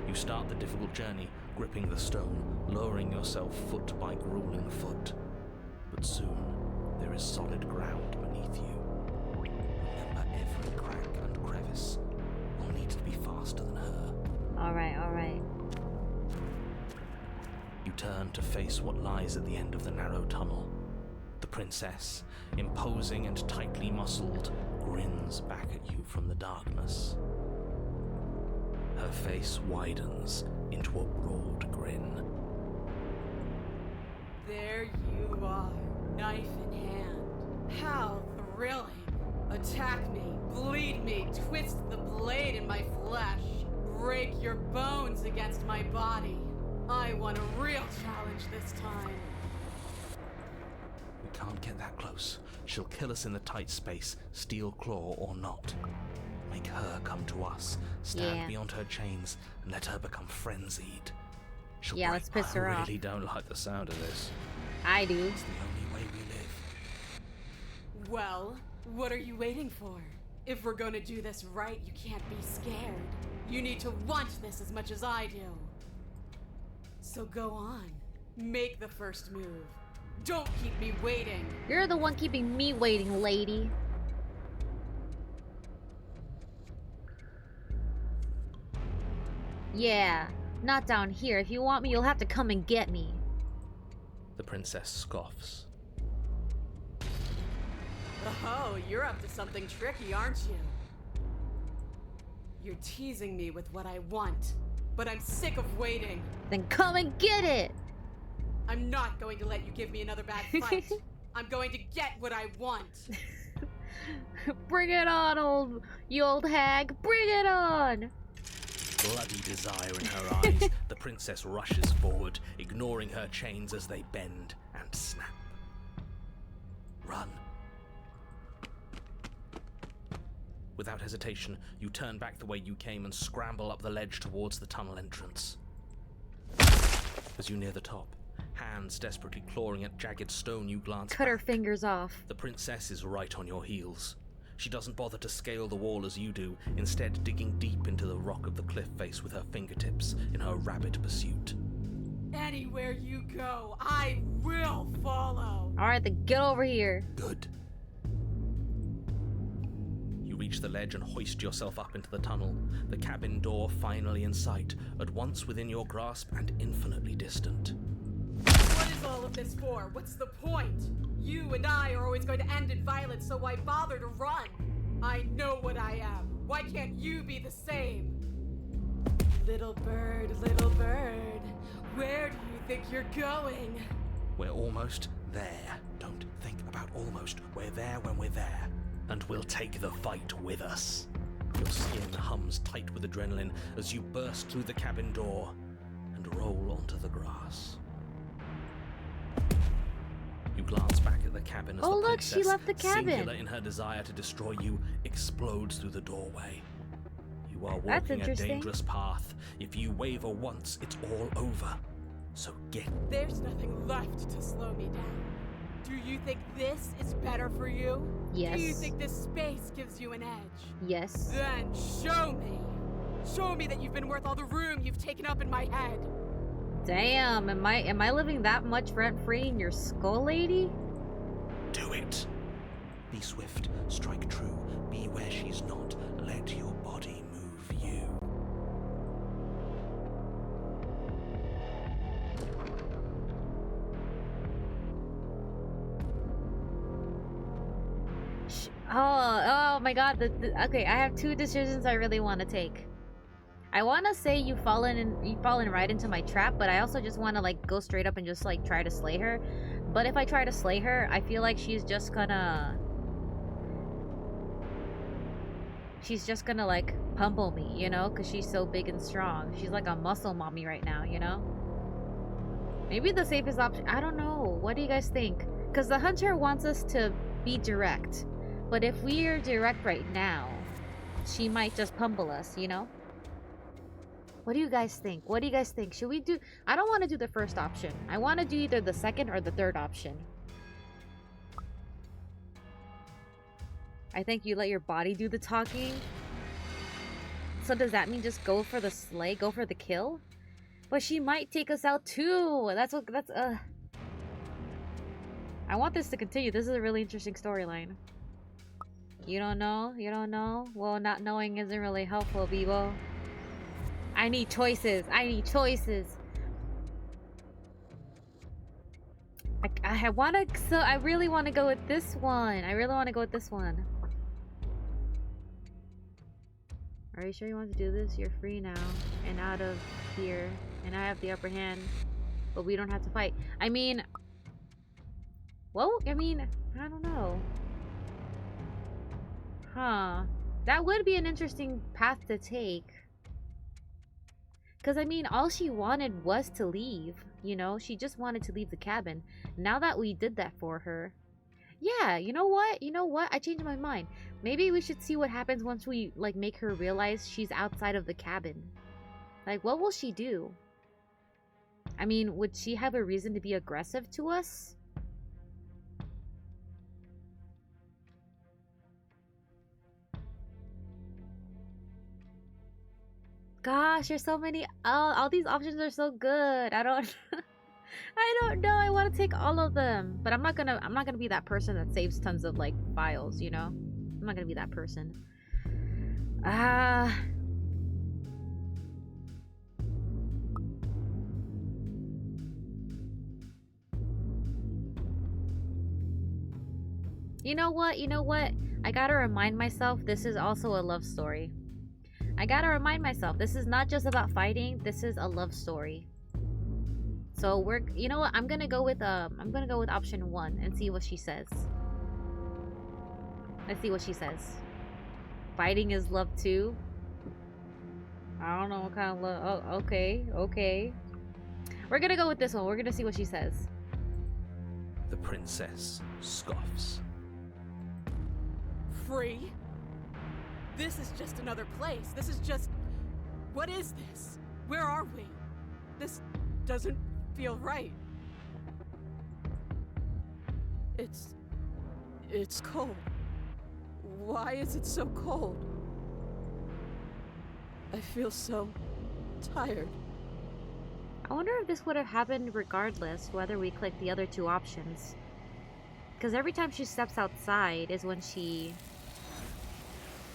You start the difficult journey, gripping the stone, lowering yourself foot by grueling foot. But soon, there is solid ground beneath you. Remember every crack and crevice. You'll need to be faster than her. Alright, alright. You turn to face what lies at the end of the narrow tunnel. The princess, imposing and tightly muscled, grins back at you from the darkness. Her face widens into a broad grin. There you are, knife in hand. How thrilling. Attack me, bleed me, twist the blade in my flesh. Break your bones against my body. I want a real challenge this time. We can't get that close. She'll kill us in the tight space, steel claw or not. Make her come to us, stand Yeah. beyond her chains, and let her become frenzied. She'll Yeah, break. let's piss her I off. really don't like the sound of this. I do. It's the only way we live. Well, what are you waiting for? If we're gonna do this right, you can't be scared. You need to want this as much as I do. So go on. Make the first move. Don't keep me waiting. You're the one keeping me waiting, lady. Yeah, not down here. If you want me, you'll have to come and get me. The princess scoffs. Oh, you're up to something tricky, aren't you? You're teasing me with what I want, but I'm sick of waiting. Then come and get it! I'm not going to let you give me another bad fight. I'm going to get what I want. Bring it on, you old hag. Bring it on! Bloody desire in her eyes, the princess rushes forward, ignoring her chains as they bend and snap. Run. Without hesitation, you turn back the way you came and scramble up the ledge towards the tunnel entrance. As you near the top, hands desperately clawing at jagged stone, you glance Cut her back. fingers off. The princess is right on your heels. She doesn't bother to scale the wall as you do, instead digging deep into the rock of the cliff face with her fingertips in her rabid pursuit. Anywhere you go, I will follow. Alright, then get over here. Good. You reach the ledge and hoist yourself up into the tunnel, the cabin door finally in sight, at once within your grasp and infinitely distant. What is all of this for? What's the point? You and I are always going to end in violence, so why bother to run? I know what I am. Why can't you be the same? Little bird, where do you think you're going? We're almost there. Don't think about almost. We're there when we're there. And we'll take the fight with us. Your skin hums tight with adrenaline as you burst through the cabin door and roll onto the grass. You glance back at the cabin as Oh, the look, she princess, left the cabin. singular in her desire to destroy you, explodes through the doorway. You are That's walking a interesting. dangerous path. If you waver once, it's all over. So get... There's nothing left to slow me down. Do you think this is better for you? Yes. Do you think this space gives you an edge? Yes. Then show me. Show me that you've been worth all the room you've taken up in my head. Damn, am I living that much rent-free in your skull, lady? Do it. Be swift, strike true, be where she's not. Let your body move you. Oh my god. Okay, I have two decisions I really want to take. I want to say you've fallen right into my trap, but I also just want to like go straight up and just like try to slay her. But if I try to slay her, I feel like she's just gonna like pummel me, you know, because she's so big and strong. She's like a muscle mommy right now, you know. Maybe the safest option, I don't know. What do you guys think? Because the hunter wants us to be direct, but if we are direct right now, she might just pummel us, you know. What do you guys think? What do you guys think? Should we do... I don't want to do the first option. I want to do either the second or the third option. I think you let your body do the talking. So does that mean just go for the slay? Go for the kill? But she might take us out too. That's... I want this to continue. This is a really interesting storyline. You don't know? You don't know? Well, not knowing isn't really helpful, Bebo. I need choices. I need choices. I want to... So, I really want to go with this one. I really want to go with this one. Are you sure you want to do this? You're free now. And out of here. And I have the upper hand. But we don't have to fight. I mean... Well, I mean... I don't know. Huh. That would be an interesting path to take. Because, I mean, all she wanted was to leave, you know? She just wanted to leave the cabin. Now that we did that for her... Yeah, you know what? You know what? I changed my mind. Maybe we should see what happens once we, like, make her realize she's outside of the cabin. Like, what will she do? I mean, would she have a reason to be aggressive to us? Gosh, there's so many. All these options are so good. I don't know. I want to take all of them, but I'm not gonna be that person that saves tons of like files, you know. I'm not gonna be that person. You know what? You know what? I gotta remind myself this is also a love story. I gotta remind myself, this is not just about fighting, this is a love story. So you know what, I'm gonna go with option 1 and see what she says. Let's see what she says. Fighting is love too? I don't know what kind of love. Oh, okay. We're gonna go with this one. We're gonna see what she says. The princess scoffs. Free? This is just another place. This is just... What is this? Where are we? This doesn't feel right. It's cold. Why is it so cold? I feel so tired. I wonder if this would have happened regardless whether we clicked the other two options. Because every time she steps outside is when she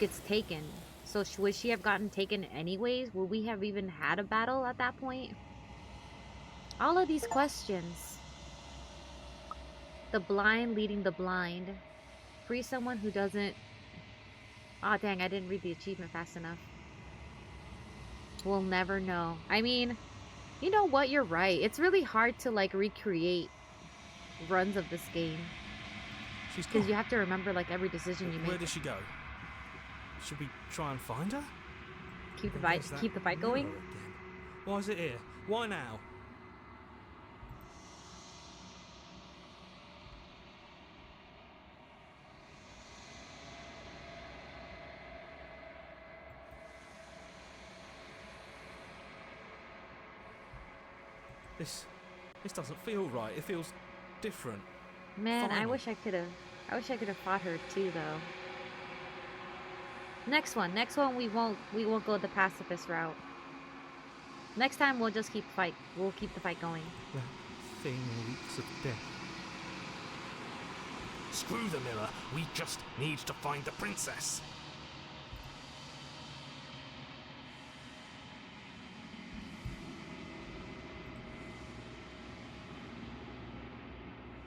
gets taken. So would she have gotten taken anyways? Would we have even had a battle at that point? All of these questions. The blind leading the blind. Free someone who doesn't... Aw, dang, I didn't read the achievement fast enough. We'll never know. I mean, you know what? You're right. It's really hard to, like, recreate runs of this game. She's Because gone. you have to remember like every decision you Where make. did she go? Should we try and find her? Keep the Where's fight that keep the fight mirror going. again? Why is it here? Why now? This doesn't feel right. It feels different. Man, I Final. wish I could have fought her too though. Next one we won't go the pacifist route. Next time we'll just keep the fight going. That thing reeks of death. Screw the mirror. We just need to find the princess.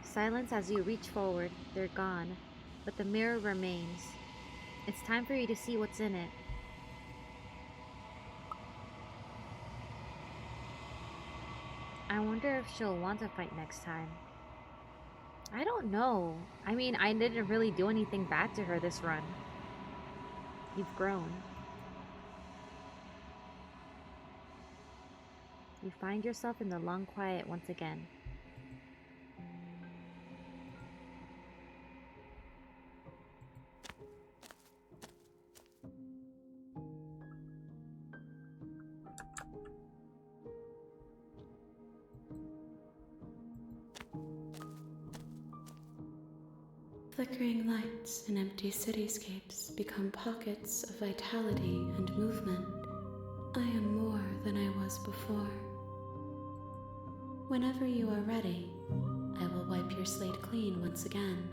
Silence as you reach forward, they're gone, but the mirror remains. It's time for you to see what's in it. I wonder if she'll want to fight next time. I don't know. I mean, I didn't really do anything bad to her this run. You've grown. You find yourself in the long quiet once again. Flickering lights and empty cityscapes become pockets of vitality and movement. I am more than I was before. Whenever you are ready, I will wipe your slate clean once again.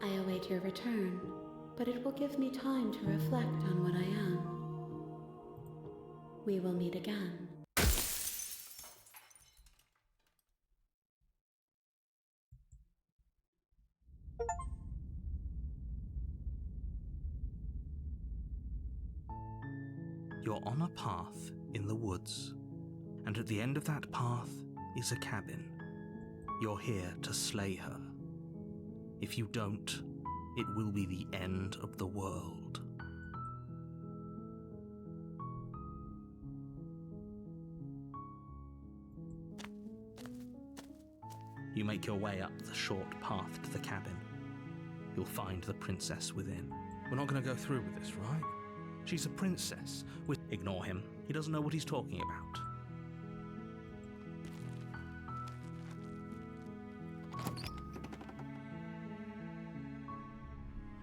I await your return, but it will give me time to reflect on what I am. We will meet again. You're on a path in the woods, and at the end of that path is a cabin. You're here to slay her. If you don't, it will be the end of the world. You make your way up the short path to the cabin. You'll find the princess within. We're not going to go through with this, right? She's a princess. Ignore him. He doesn't know what he's talking about.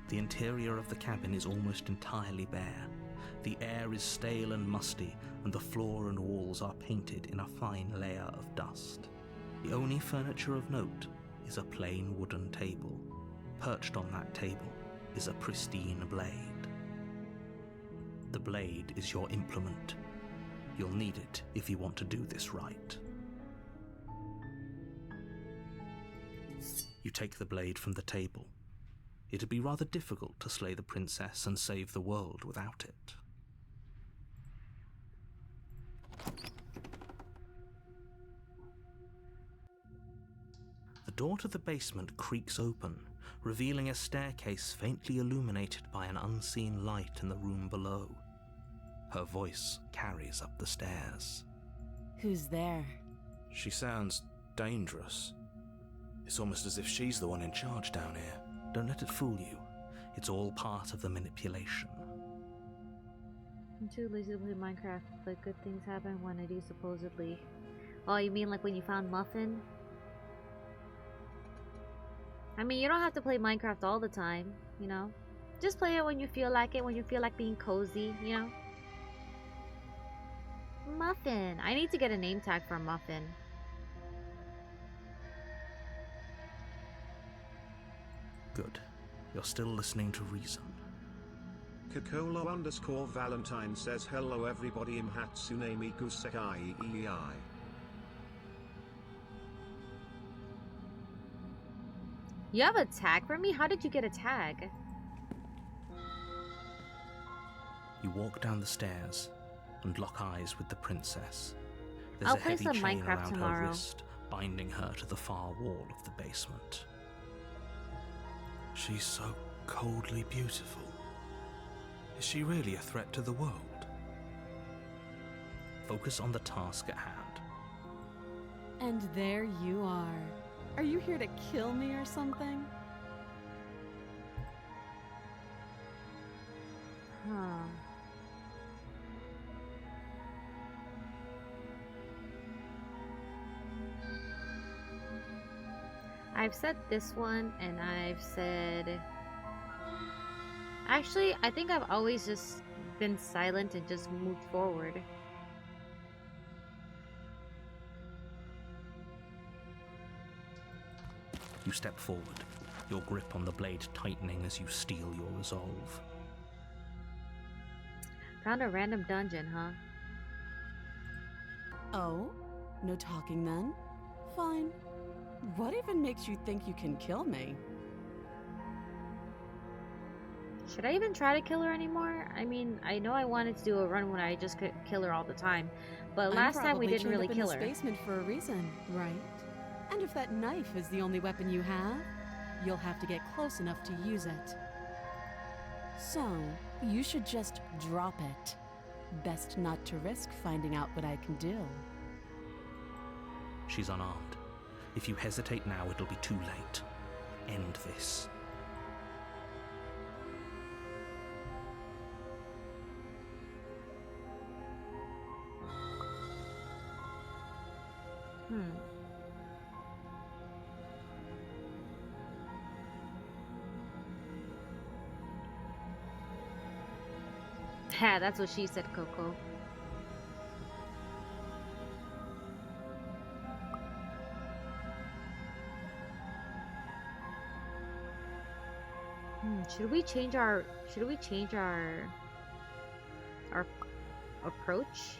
The interior of the cabin is almost entirely bare. The air is stale and musty, and the floor and walls are painted in a fine layer of dust. The only furniture of note is a plain wooden table. Perched on that table is a pristine blade. The blade is your implement. You'll need it if you want to do this right. You take the blade from the table. It'd be rather difficult to slay the princess and save the world without it. The door to the basement creaks open, revealing a staircase faintly illuminated by an unseen light in the room below. Her voice carries up the stairs. Who's there? She sounds dangerous. It's almost as if she's the one in charge down here. Don't let it fool you. It's all part of the manipulation. I'm too lazy to play Minecraft, but good things happen when I do, supposedly. Oh, you mean like when you found Muffin? I mean, you don't have to play Minecraft all the time, you know? Just play it when you feel like it, when you feel like being cozy, you know? Muffin. I need to get a name tag for Muffin. Good. You're still listening to reason. Kokolo_Valentine says hello everybody in Hatsune Miku Sekai EEI. You have a tag for me? How did you get a tag? You walk down the stairs and lock eyes with the princess. I'll There's a play heavy some chain Minecraft around her tomorrow. wrist, binding her to the far wall of the basement. She's so coldly beautiful. Is she really a threat to the world? Focus on the task at hand. And there you are. Are you here to kill me or something? Huh. I've said this one, and I've said... Actually, I think I've always just been silent and just moved forward. You step forward, your grip on the blade tightening as you steel your resolve. Found a random dungeon, huh? Oh? No talking then? Fine. What even makes you think you can kill me? Should I even try to kill her anymore? I mean, I know I wanted to do a run when I just could kill her all the time, but last time we didn't really kill her. I'm probably chained up in this basement for a reason, right? And if that knife is the only weapon you have, you'll have to get close enough to use it. So, you should just drop it. Best not to risk finding out what I can do. She's unarmed. If you hesitate now, it'll be too late. End this. Yeah, that's what she said, Coco. Should we change our approach?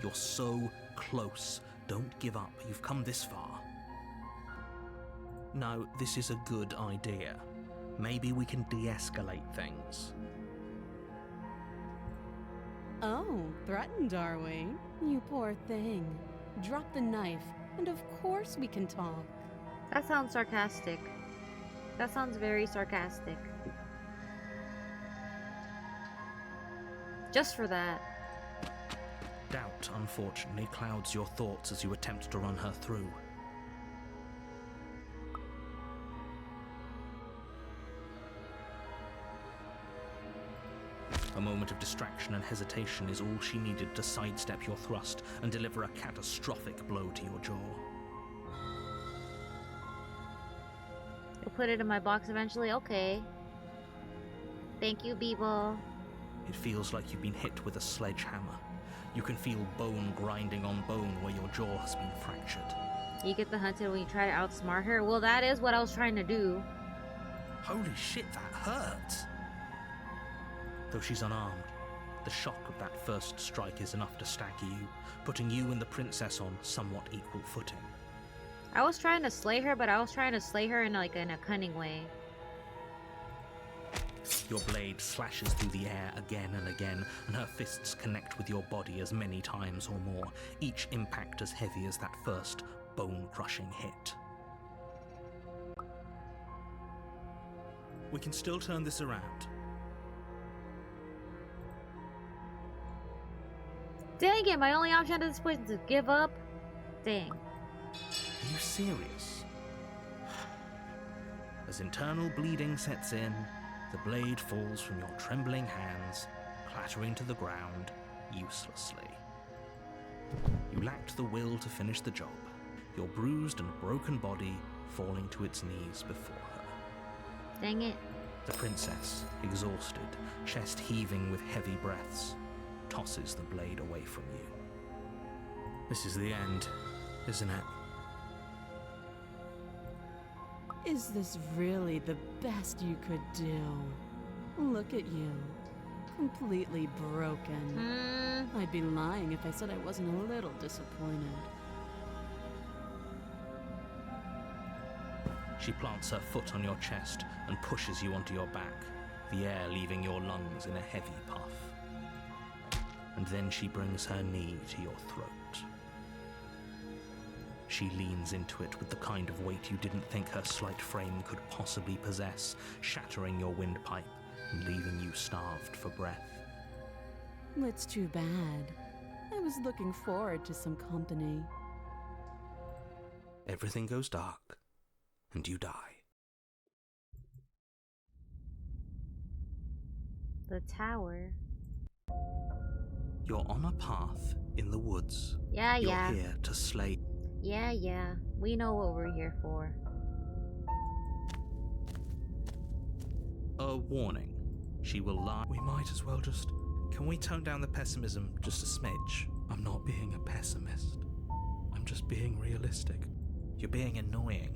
You're so close. Don't give up. You've come this far. No, this is a good idea. Maybe we can de-escalate things. Oh, threatened, are we? You poor thing. Drop the knife, and of course we can talk. That sounds sarcastic. That sounds very sarcastic. Just for that. Doubt, unfortunately, clouds your thoughts as you attempt to run her through. A moment of distraction and hesitation is all she needed to sidestep your thrust and deliver a catastrophic blow to your jaw. You'll put it in my box eventually? Okay. Thank you, Beeble. It feels like you've been hit with a sledgehammer. You can feel bone grinding on bone where your jaw has been fractured. You get the hunted when you try to outsmart her? Well, that is what I was trying to do. Holy shit, that hurts! Though she's unarmed, the shock of that first strike is enough to stagger you, putting you and the princess on somewhat equal footing. I was trying to slay her, but I was trying to slay her in a cunning way. Your blade slashes through the air again and again, and her fists connect with your body as many times or more, each impact as heavy as that first bone-crushing hit. We can still turn this around. Dang it, my only option at this point is to give up? Dang. Are you serious? As internal bleeding sets in, the blade falls from your trembling hands, clattering to the ground uselessly. You lacked the will to finish the job. Your bruised and broken body falling to its knees before her. Dang it. The princess, exhausted, chest heaving with heavy breaths, tosses the blade away from you. This is the end, isn't it? Is this really the best you could do? Look at you. Completely broken. I'd be lying if I said I wasn't a little disappointed. She plants her foot on your chest and pushes you onto your back, the air leaving your lungs in a heavy puff. And then she brings her knee to your throat. She leans into it with the kind of weight you didn't think her slight frame could possibly possess, shattering your windpipe and leaving you starved for breath. It's too bad. I was looking forward to some company. Everything goes dark, and you die. The tower. You're on a path in the woods. Yeah. You're here to slay. Yeah. We know what we're here for. A warning. She will lie. We might as well just... Can we tone down the pessimism just a smidge? I'm not being a pessimist. I'm just being realistic. You're being annoying.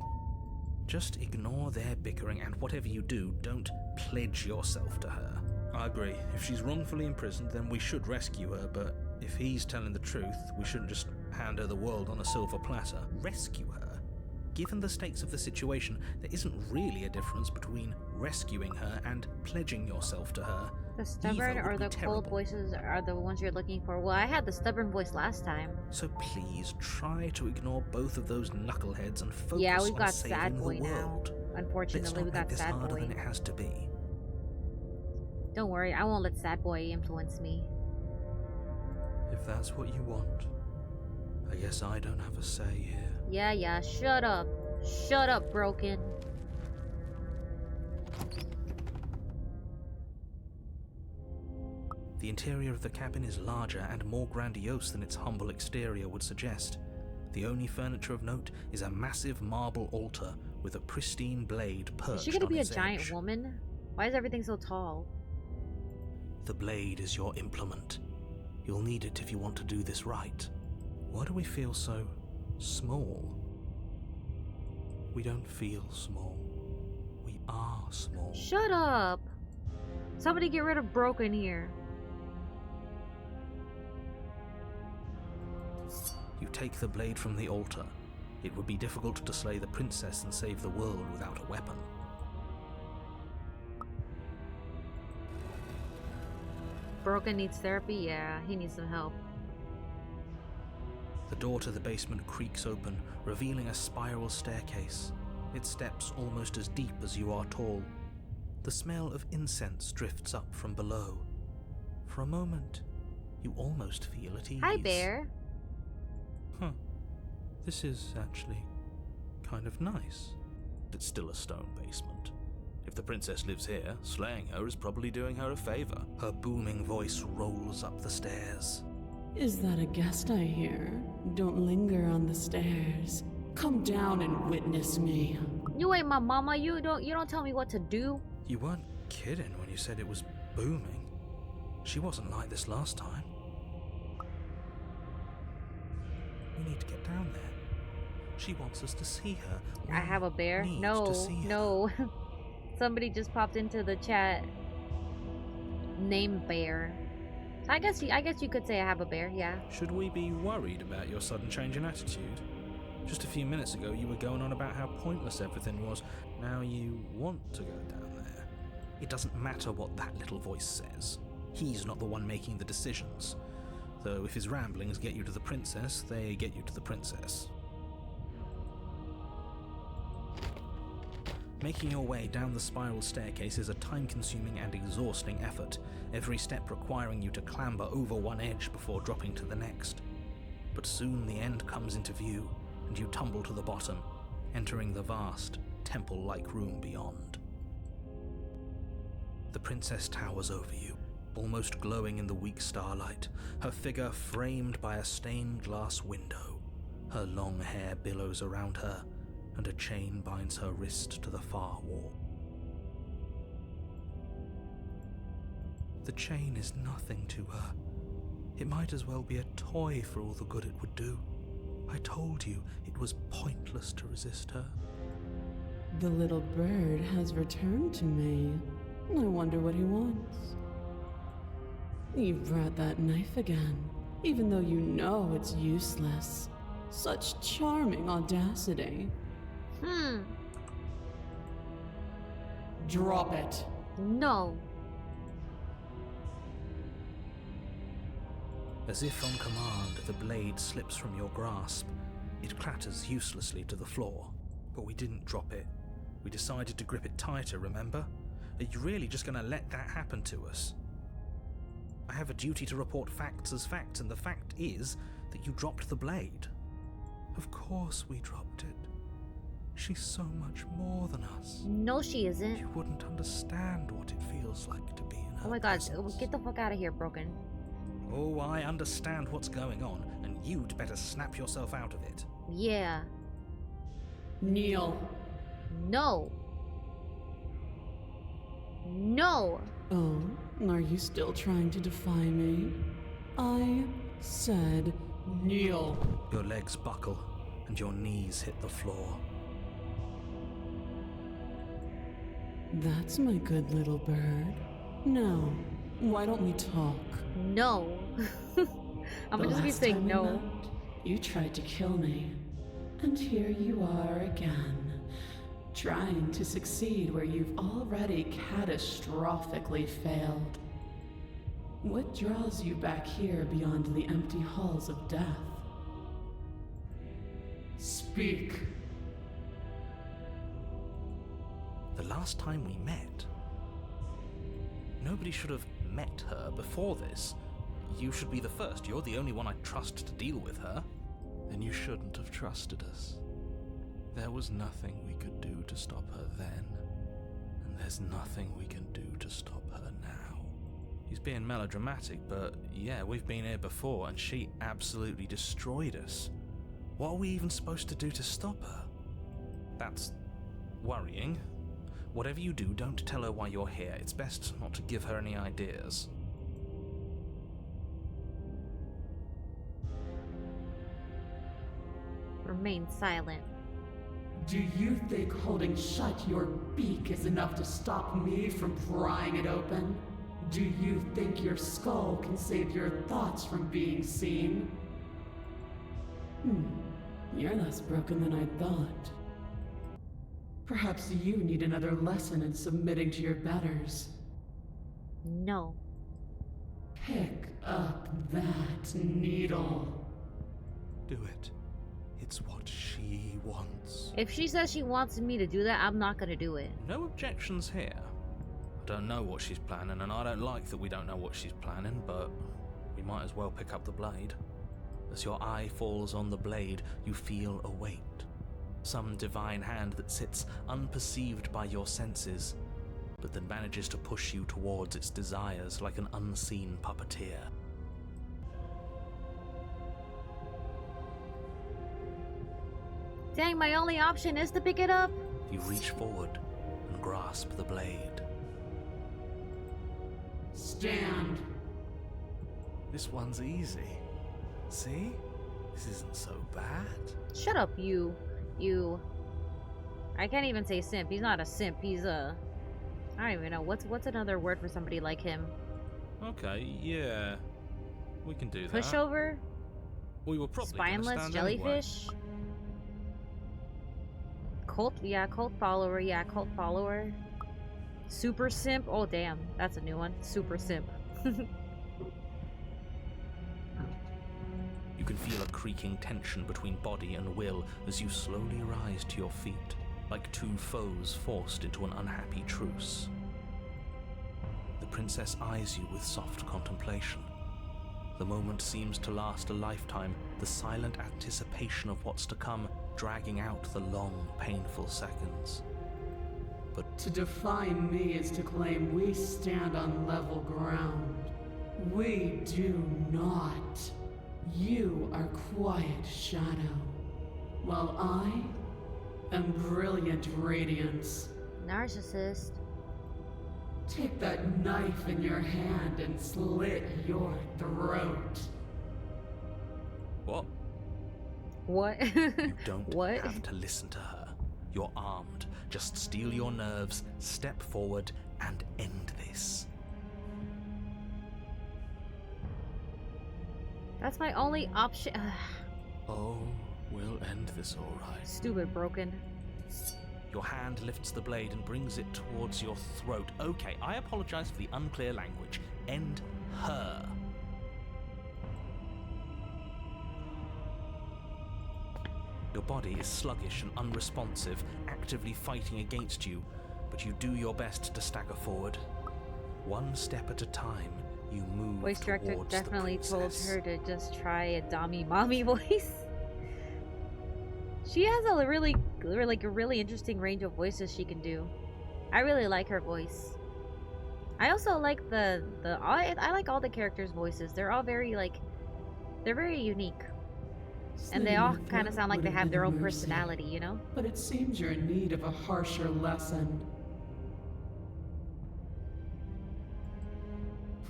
Just ignore their bickering, and whatever you do, don't pledge yourself to her. I agree. If she's wrongfully imprisoned, then we should rescue her, but if he's telling the truth, we shouldn't just hand her the world on a silver platter. Rescue her? Given the stakes of the situation, there isn't really a difference between rescuing her and pledging yourself to her. The stubborn Either or would the be cold terrible. voices are the ones you're looking for. Well, I had the stubborn voice last time. So please try to ignore both of those knuckleheads and focus Yeah, we've on got saving Sad the Boy now. world. Let's Unfortunately, not we make got this Sad harder Boy. than it has to be. Don't worry, I won't let Sad Boy influence me. If that's what you want, I guess I don't have a say here. Yeah, shut up. Shut up, Broken. The interior of the cabin is larger and more grandiose than its humble exterior would suggest. The only furniture of note is a massive marble altar with a pristine blade perched on Is she gonna be a its giant edge. woman? Why is everything so tall? The blade is your implement. You'll need it if you want to do this right. Why do we feel so small? We don't feel small. We are small. Shut up! Somebody get rid of Broken here. You take the blade from the altar. It would be difficult to slay the princess and save the world without a weapon. Broken needs therapy? Yeah, he needs some help. The door to the basement creaks open, revealing a spiral staircase. Its steps almost as deep as you are tall. The smell of incense drifts up from below. For a moment, you almost feel at ease. Hi, Bear. Huh. This is actually kind of nice. It's still a stone basement. If the princess lives here, slaying her is probably doing her a favor. Her booming voice rolls up the stairs. Is that a guest I hear? Don't linger on the stairs. Come down and witness me. You ain't my mama. You don't tell me what to do. You weren't kidding when you said it was booming. She wasn't like this last time. We need to get down there. She wants us to see her. We I have a bear? need No, to see her. no. Somebody just popped into the chat. Name Bear. I guess you could say I have a bear, yeah. Should we be worried about your sudden change in attitude? Just a few minutes ago you were going on about how pointless everything was. Now you want to go down there. It doesn't matter what that little voice says. He's not the one making the decisions. Though if his ramblings get you to the princess, they get you to the princess. Making your way down the spiral staircase is a time-consuming and exhausting effort, every step requiring you to clamber over one edge before dropping to the next. But soon the end comes into view, and you tumble to the bottom, entering the vast, temple-like room beyond. The princess towers over you, almost glowing in the weak starlight, her figure framed by a stained glass window. Her long hair billows around her, and a chain binds her wrist to the far wall. The chain is nothing to her. It might as well be a toy for all the good it would do. I told you it was pointless to resist her. The little bird has returned to me. I wonder what he wants. You brought that knife again, even though you know it's useless. Such charming audacity. Drop it. No. As if on command, the blade slips from your grasp. It clatters uselessly to the floor, but we didn't drop it. We decided to grip it tighter, remember? Are you really just going to let that happen to us? I have a duty to report facts as facts, and the fact is that you dropped the blade. Of course we dropped it. She's so much more than us. No, she isn't. You wouldn't understand what it feels like to be in her Oh my god, presence. get the fuck out of here, Broken. Oh, I understand what's going on, and you'd better snap yourself out of it. Yeah. Kneel. No. No. Oh, are you still trying to defy me? I said Kneel. Your legs buckle, and your knees hit the floor. that's my good little bird. Now, why don't we talk? No. I'm The gonna just be last saying time we no. met, you tried to kill me. And here you are again, trying to succeed where you've already catastrophically failed. What draws you back here beyond the empty halls of death? Speak. The last time we met, nobody should have met her before this. You should be the first. You're the only one I trust to deal with her. Then you shouldn't have trusted us. There was nothing we could do to stop her then, and there's nothing we can do to stop her now. He's being melodramatic, but yeah, we've been here before, and she absolutely destroyed us. What are we even supposed to do to stop her? That's worrying. Whatever you do, don't tell her why you're here. It's best not to give her any ideas. Remain silent. Do you think holding shut your beak is enough to stop me from prying it open? Do you think your skull can save your thoughts from being seen? You're less broken than I thought. Perhaps you need another lesson in submitting to your betters. No. Pick up that needle. Do it. It's what she wants. If she says she wants me to do that, I'm not gonna do it. No objections here. I don't know what she's planning, and I don't like that we don't know what she's planning, but we might as well pick up the blade. As your eye falls on the blade, you feel a weight. Some divine hand that sits unperceived by your senses, but that manages to push you towards its desires like an unseen puppeteer. Dang, my only option is to pick it up? You reach forward and grasp the blade. Stand. This one's easy. See? This isn't so bad. Shut up, you. I can't even say simp. He's not a simp. He's a... I don't even know. What's another word for somebody like him? Okay, yeah. We can do that. Pushover? We were probably gonna Spineless stand anyway. jellyfish? Cult? Yeah, cult follower. Yeah, cult follower. Super simp? Oh, damn. That's a new one. Super simp. You can feel a creaking tension between body and will as you slowly rise to your feet, like two foes forced into an unhappy truce. The princess eyes you with soft contemplation. The moment seems to last a lifetime, the silent anticipation of what's to come dragging out the long, painful seconds. But To define me is to claim we stand on level ground. We do not. You are quiet shadow, while I and brilliant radiance. Narcissist. Take that knife in your hand and slit your throat. What? What? You don't What? have to listen to her. You're armed. Just steel your nerves, step forward, and end this. That's my only option. Oh, we'll end this all right. Stupid broken. Your hand lifts the blade and brings it towards your throat. Okay, I apologize for the unclear language. End her. Your body is sluggish and unresponsive, actively fighting against you, but you do your best to stagger forward. One step at a time, you move Voice director towards definitely the told princess. her to just try a Dami mommy voice. She has a really interesting range of voices she can do. I really like her voice. I also like I like all the characters' voices. They're all very they're very unique. And they all kind of sound like they have their own personality, you know? But it seems you're in need of a harsher lesson.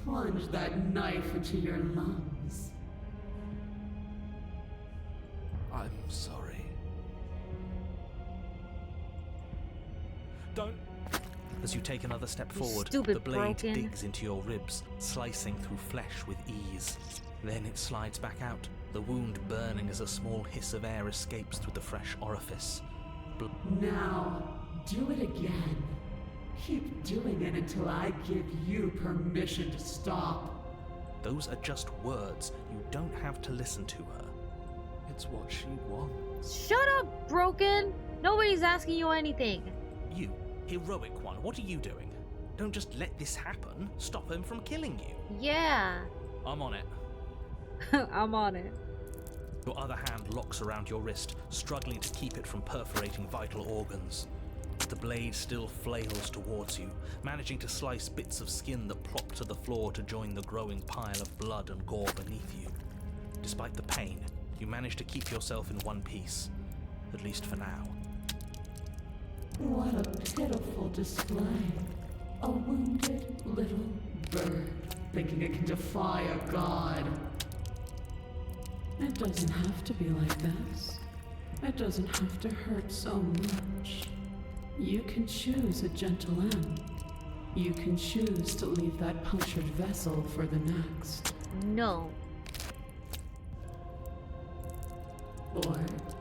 Plunge that knife into your lungs. I'm sorry. Don't. As you take another step forward, stupid the blade broken. digs into your ribs, slicing through flesh with ease. Then it slides back out, the wound burning as a small hiss of air escapes through the fresh orifice. Now, do it again. Keep doing it until I give you permission to stop. Those are just words. You don't have to listen to her. It's what she wants. Shut up, broken! Nobody's asking you anything. You, heroic one, what are you doing? Don't just let this happen. Stop him from killing you. Yeah. I'm on it. I'm on it. Your other hand locks around your wrist, struggling to keep it from perforating vital organs. The blade still flails towards you, managing to slice bits of skin that plop to the floor to join the growing pile of blood and gore beneath you. Despite the pain, you manage to keep yourself in one piece, at least for now. What a pitiful display. A wounded little bird thinking it can defy a god. It doesn't have to be like this. It doesn't have to hurt so much. You can choose a gentle end. You can choose to leave that punctured vessel for the next. No. Or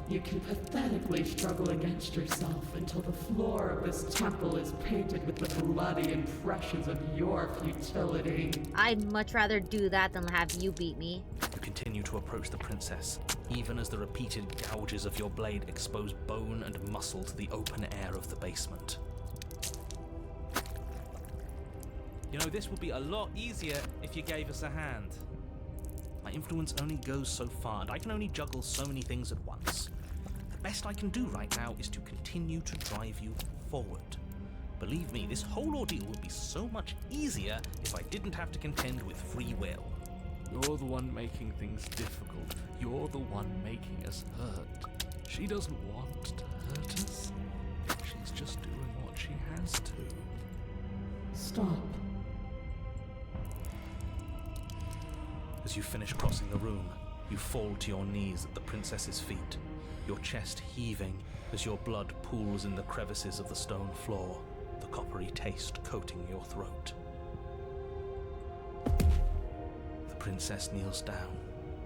you can pathetically struggle against yourself until the floor of this temple is painted with the bloody impressions of your futility. I'd much rather do that than have you beat me. You continue to approach the princess, even as the repeated gouges of your blade expose bone and muscle to the open air of the basement. You know, this would be a lot easier if you gave us a hand. My influence only goes so far, and I can only juggle so many things at once. The best I can do right now is to continue to drive you forward. Believe me, this whole ordeal would be so much easier if I didn't have to contend with free will. You're the one making things difficult. You're the one making us hurt. She doesn't want to hurt us. She's just doing what she has to. Stop. As you finish crossing the room, you fall to your knees at the princess's feet, your chest heaving as your blood pools in the crevices of the stone floor, the coppery taste coating your throat. The princess kneels down,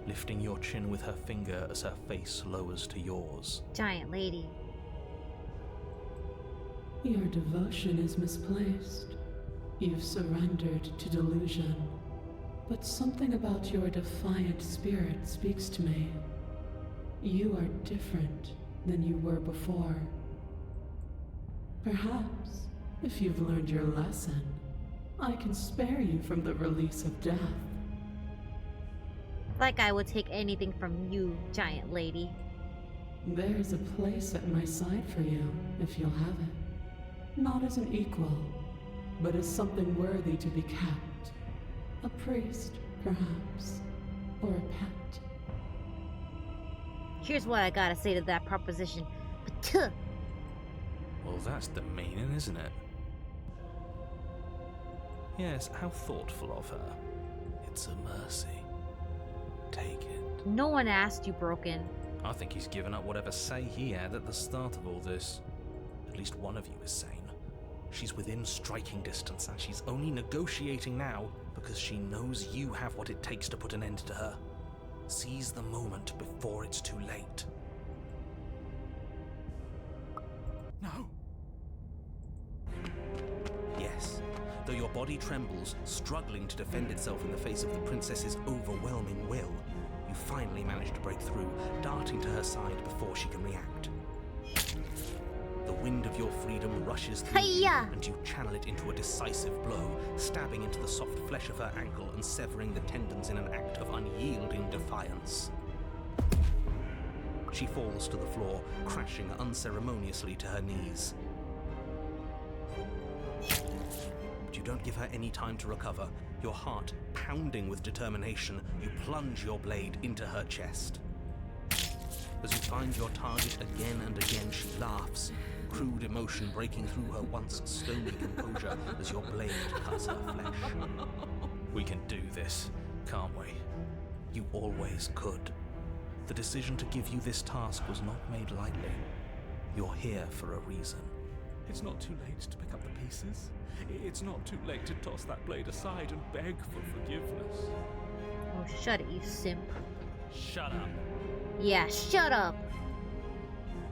lifting your chin with her finger as her face lowers to yours. Giant lady. Your devotion is misplaced. You've surrendered to delusion. But something about your defiant spirit speaks to me. You are different than you were before. Perhaps, if you've learned your lesson, I can spare you from the release of death. Like I would take anything from you, giant lady. There's a place at my side for you, if you'll have it. Not as an equal, but as something worthy to be kept. A priest, perhaps, or a pet. Here's what I gotta say to that proposition. Patuh! Well, that's demeaning, isn't it? Yes, how thoughtful of her. It's a mercy. Take it. No one asked you, Broken. I think he's given up whatever say he had at the start of all this. At least one of you is sane. She's within striking distance, and she's only negotiating now because she knows you have what it takes to put an end to her. Seize the moment before it's too late. No. Yes, though your body trembles, struggling to defend itself in the face of the princess's overwhelming will, you finally manage to break through, darting to her side before she can react. The wind of your freedom rushes through you, Hiya! and you channel it into a decisive blow, stabbing into the soft flesh of her ankle and severing the tendons in an act of unyielding defiance. She falls to the floor, crashing unceremoniously to her knees. But you don't give her any time to recover. Your heart pounding with determination, you plunge your blade into her chest. As you find your target again and again, she laughs, crude emotion breaking through her once stony composure as your blade cuts her flesh. We can do this, can't we? You always could. The decision to give you this task was not made lightly. You're here for a reason. It's not too late to pick up the pieces. It's not too late to toss that blade aside and beg for forgiveness. Oh, shut it, you simp. Shut up. Yeah, shut up!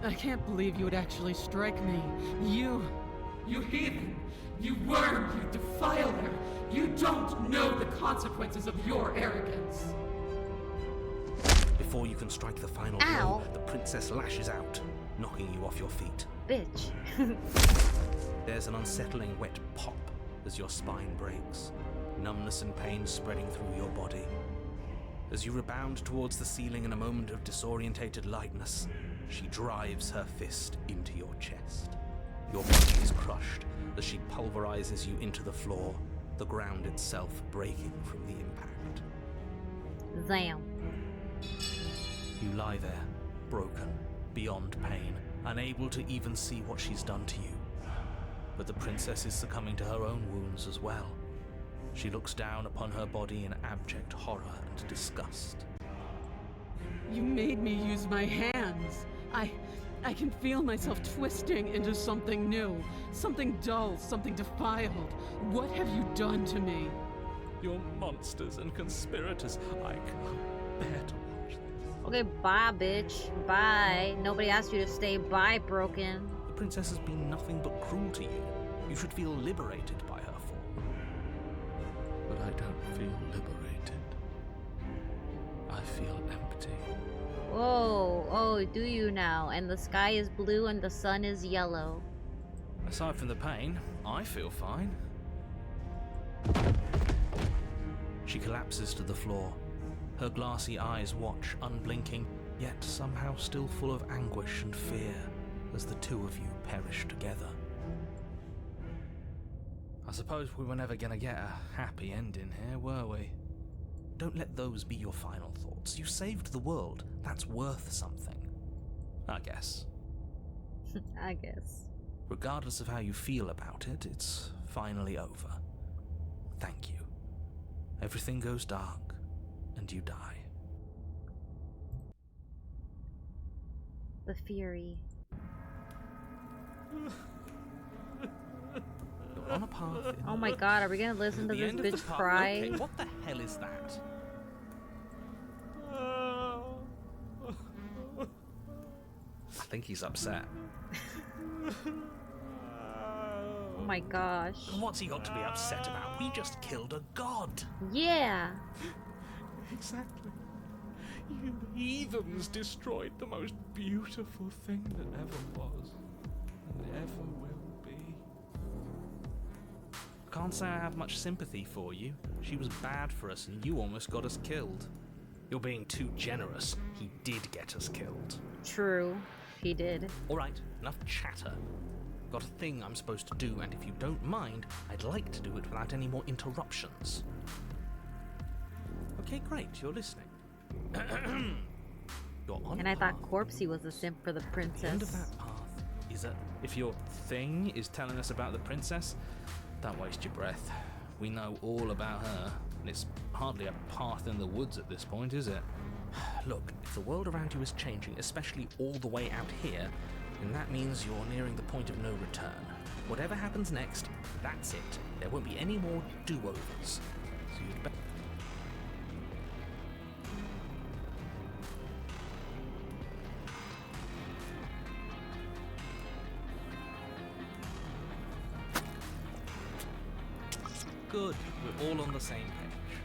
I can't believe you would actually strike me. You heathen! You worm! You defiler! You don't know the consequences of your arrogance! Before you can strike the final Ow. blow, the princess lashes out, knocking you off your feet. Bitch. There's an unsettling wet pop as your spine breaks, numbness and pain spreading through your body. As you rebound towards the ceiling in a moment of disorientated lightness, she drives her fist into your chest. Your body is crushed as she pulverizes you into the floor, the ground itself breaking from the impact. Damn. You lie there, broken, beyond pain, unable to even see what she's done to you. But the princess is succumbing to her own wounds as well. She looks down upon her body in abject horror and disgust. You made me use my hands. I can feel myself twisting into something new, something dull, something defiled. What have you done to me? You're monsters and conspirators. I can't bear to watch this. Okay, bye, bitch. Bye. Nobody asked you to stay. Bye, Broken. The princess has been nothing but cruel to you. You should feel liberated by her fall. But I don't feel liberated. I feel empty. Whoa, oh, do you now? And the sky is blue and the sun is yellow. Aside from the pain, I feel fine. She collapses to the floor. Her glassy eyes watch, unblinking, yet somehow still full of anguish and fear, as the two of you perish together. I suppose we were never gonna get a happy ending here, were we? Don't let those be your final thoughts. You saved the world. That's worth something. I guess. I guess. Regardless of how you feel about it, it's finally over. Thank you. Everything goes dark, and you die. The Fury. You're on a path. Oh my god, are we gonna listen to The this end of the bitch path. cry? Okay, what the hell is that? I think he's upset. Oh my gosh. What's he got to be upset about? We just killed a god. Yeah. Exactly. You heathens destroyed the most beautiful thing that ever was and ever will be. Can't say I have much sympathy for you. She was bad for us and you almost got us killed. You're being too generous. He did get us killed. True. He did. Alright, enough chatter. Got a thing I'm supposed to do, and if you don't mind, I'd like to do it without any more interruptions. Okay, great, you're listening. You're on And a I thought path. Corpsey was a simp for the At the end of princess. that path, Is it? If your thing is telling us about the princess, don't waste your breath. We know all about her, and it's hardly a path in the woods at this point, is it? Look, if the world around you is changing, especially all the way out here, then that means you're nearing the point of no return. Whatever happens next, that's it. There won't be any more do-overs. So you'd better... Good, we're all on the same page.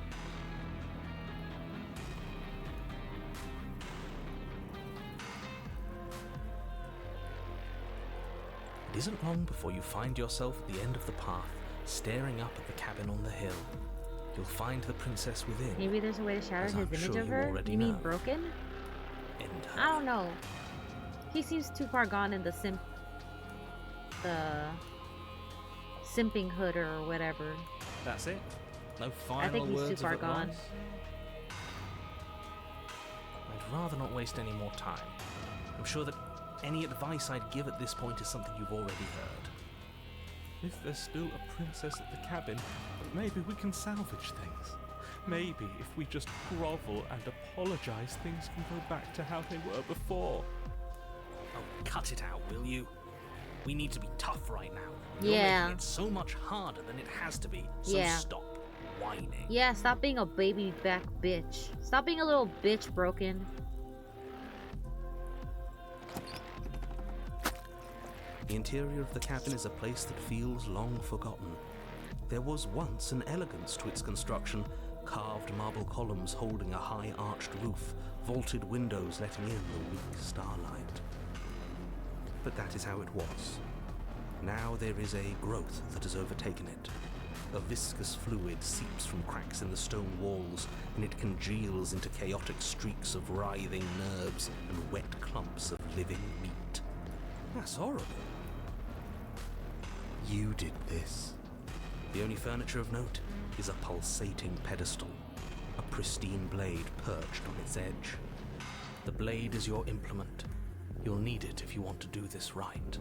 It isn't long before you find yourself at the end of the path, staring up at the cabin on the hill. You'll find the princess within. Maybe there's a way to shatter as his I'm image sure of you her? already You mean know. broken? End her. I don't know. He seems too far gone in the simping hood or whatever. That's it? No final I think he's words too far of gone. advice? I'd rather not waste any more time. I'm sure that any advice I'd give at this point is something you've already heard. If there's still a princess at the cabin, maybe we can salvage things. Maybe if we just grovel and apologize, things can go back to how they were before. Oh, cut it out, will you? We need to be tough right now. You're Yeah. making it so much harder than it has to be, so Yeah. stop whining. Yeah, stop being a baby back bitch. Stop being a little bitch, Broken. The interior of the cabin is a place that feels long forgotten. There was once an elegance to its construction, carved marble columns holding a high arched roof, vaulted windows letting in the weak starlight. But that is how it was. Now there is a growth that has overtaken it. A viscous fluid seeps from cracks in the stone walls, and it congeals into chaotic streaks of writhing nerves and wet clumps of living meat. That's horrible. You did this. The only furniture of note is a pulsating pedestal, a pristine blade perched on its edge. The blade is your implement. You'll need it if you want to do this right.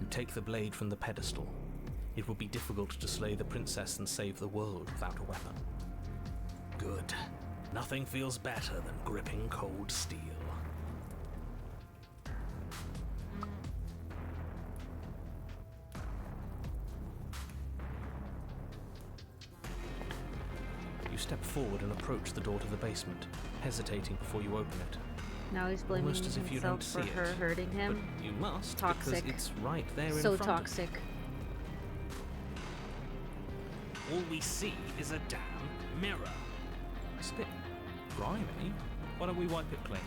You take the blade from the pedestal. It would be difficult to slay the princess and save the world without a weapon. Good. Nothing feels better than gripping cold steel. You step forward and approach the door to the basement, hesitating before you open it. Now he's blaming Almost as if you himself don't for see her it. hurting him. But you must, Toxic. because it's right there in So front toxic. of you. All we see is a damn mirror. It's a bit grimy. Why don't we wipe it clean?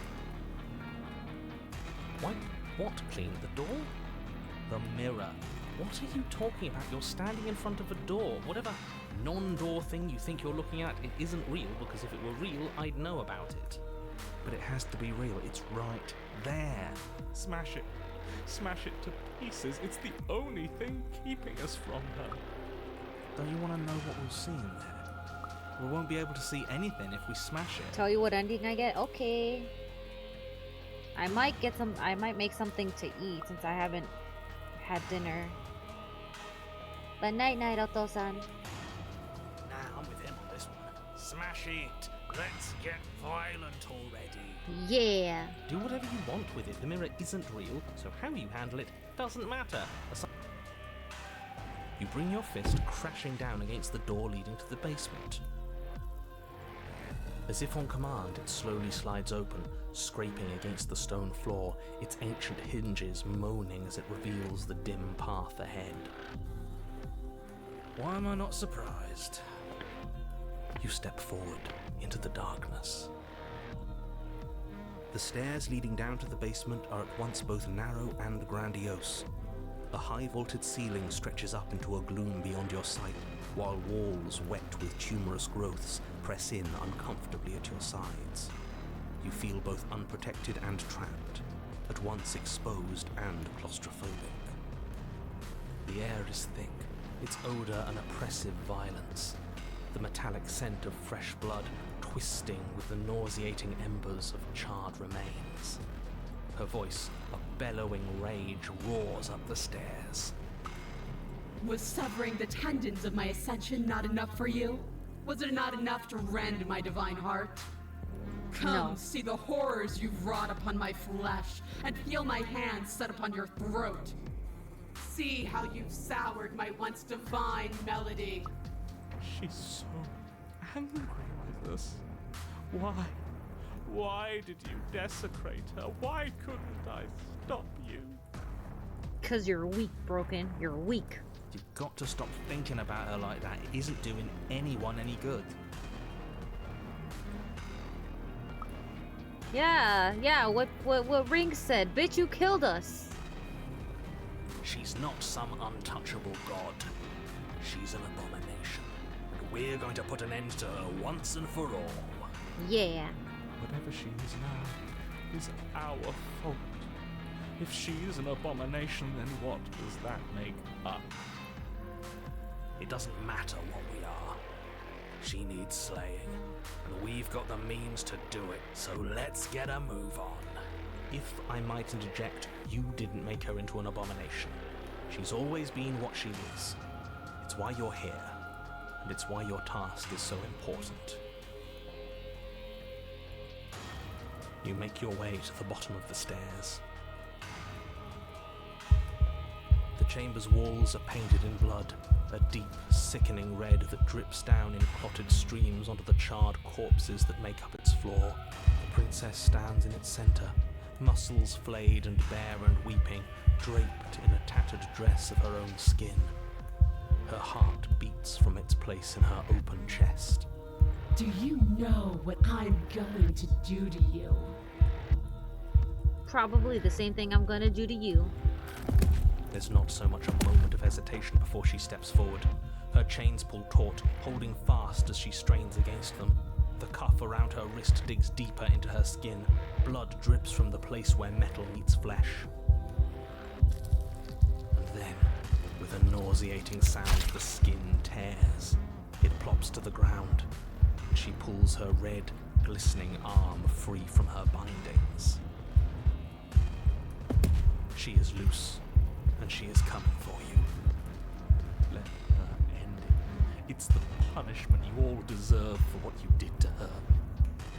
Wipe what clean? The door? The mirror. What are you talking about? You're standing in front of a door. Whatever non-door thing you think you're looking at, it isn't real, because if it were real, I'd know about it. But it has to be real. It's right there. Smash it. Smash it to pieces. It's the only thing keeping us from her. Don't you want to know what we'll see in there? We won't be able to see anything if we smash it. Tell you what ending I get? Okay. I might make something to eat since I haven't had dinner. But night night, Oto-san. Nah, I'm with him on this one. Smash it. Let's get violent already. Yeah. Do whatever you want with it. The mirror isn't real, so how you handle it doesn't matter. You bring your fist crashing down against the door leading to the basement. As if on command, it slowly slides open, scraping against the stone floor, its ancient hinges moaning as it reveals the dim path ahead. Why am I not surprised? You step forward into the darkness. The stairs leading down to the basement are at once both narrow and grandiose. The high vaulted ceiling stretches up into a gloom beyond your sight, while walls wet with tumorous growths press in uncomfortably at your sides. You feel both unprotected and trapped, at once exposed and claustrophobic. The air is thick, its odor an oppressive violence. The metallic scent of fresh blood twisting with the nauseating embers of charred remains. Her voice, a bellowing rage, roars up the stairs. Was severing the tendons of my ascension not enough for you? Was it not enough to rend my divine heart? Come, No. see the horrors you've wrought upon my flesh, and feel my hands set upon your throat. See how you've soured my once divine melody. She's so angry with us. Why? Why did you desecrate her? Why couldn't I stop you? 'Cause you're weak, Broken. You're weak. You've got to stop thinking about her like that. It isn't doing anyone any good. Yeah, what Ring said. Bitch, you killed us. She's not some untouchable god. She's an abomination. And we're going to put an end to her once and for all. Yeah. Whatever she is now is our fault. If she's an abomination, then what does that make us? It doesn't matter what we are. She needs slaying, and we've got the means to do it, so let's get a move on. If I might interject, you didn't make her into an abomination. She's always been what she is. It's why you're here, and it's why your task is so important. You make your way to the bottom of the stairs. The chamber's walls are painted in blood, a deep, sickening red that drips down in clotted streams onto the charred corpses that make up its floor. The princess stands in its centre, muscles flayed and bare and weeping, draped in a tattered dress of her own skin. Her heart beats from its place in her open chest. Do you know what I'm going to do to you? Probably the same thing I'm gonna do to you. There's not so much a moment of hesitation before she steps forward. Her chains pull taut, holding fast as she strains against them. The cuff around her wrist digs deeper into her skin. Blood drips from the place where metal meets flesh. And then, with a nauseating sound, the skin tears. It plops to the ground, and she pulls her red, glistening arm free from her bindings. She is loose, and she is coming for you. Let her end it. It's the punishment you all deserve for what you did to her.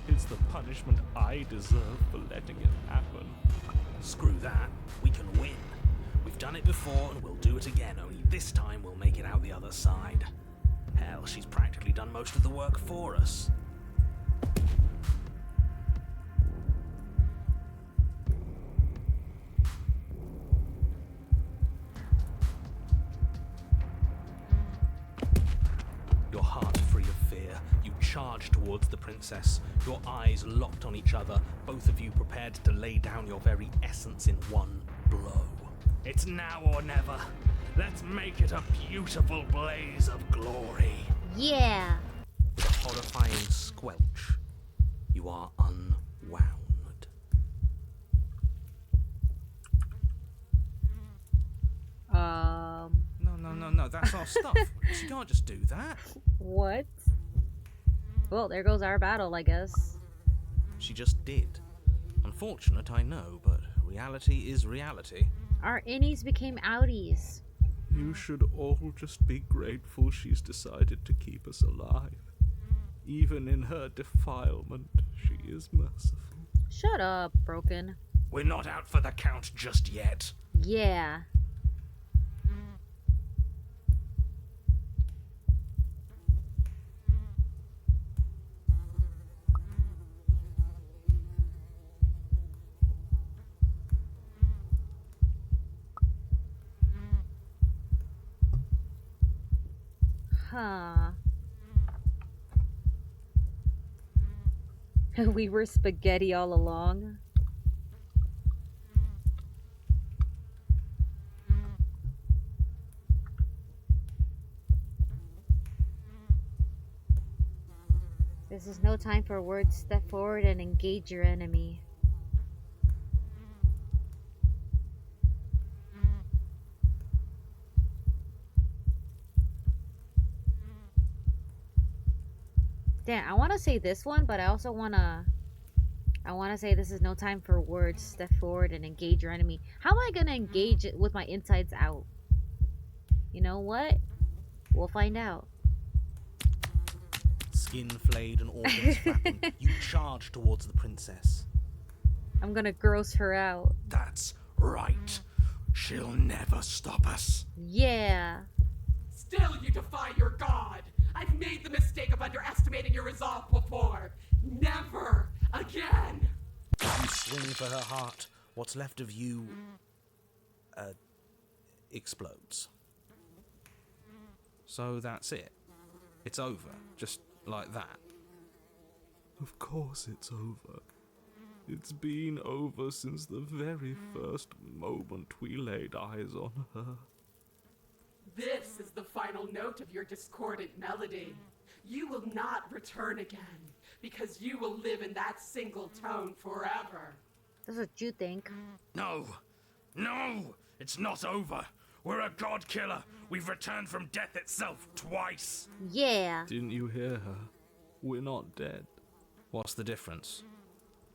It's the punishment I deserve for letting it happen. Screw that. We can win. We've done it before and we'll do it again, only this time we'll make it out the other side. Hell, she's practically done most of the work for us. Your heart free of fear, you charge towards the princess, your eyes locked on each other, both of you prepared to lay down your very essence in one blow. It's now or never. Let's make it a beautiful blaze of glory. Yeah. With a horrifying squelch, you are unwound. No, that's our stuff. She can't just do that. What? Well, there goes our battle, I guess. She just did. Unfortunate, I know, but reality is reality. Our innies became outies. You should all just be grateful she's decided to keep us alive. Even in her defilement, she is merciful. Shut up, Broken. We're not out for the count just yet. Yeah. Huh. We were spaghetti all along. This is no time for words. Step forward and engage your enemy. Damn, I want to say this one, but I also want to... I want to say this is no time for words. Step forward and engage your enemy. How am I going to engage it with my insides out? You know what? We'll find out. Skin flayed and organs flapping, you charge towards the princess. I'm going to gross her out. That's right. She'll never stop us. Yeah. Still you defy your god! I've made the mistake of underestimating your resolve before. Never again! You swing for her heart. What's left of you... explodes. So that's it. It's over. Just like that. Of course it's over. It's been over since the very first moment we laid eyes on her. This is the final note of your discordant melody. You will not return again, because you will live in that single tone forever. That's what you think. No! No! It's not over! We're a god killer! We've returned from death itself twice! Yeah. Didn't you hear her? We're not dead. What's the difference?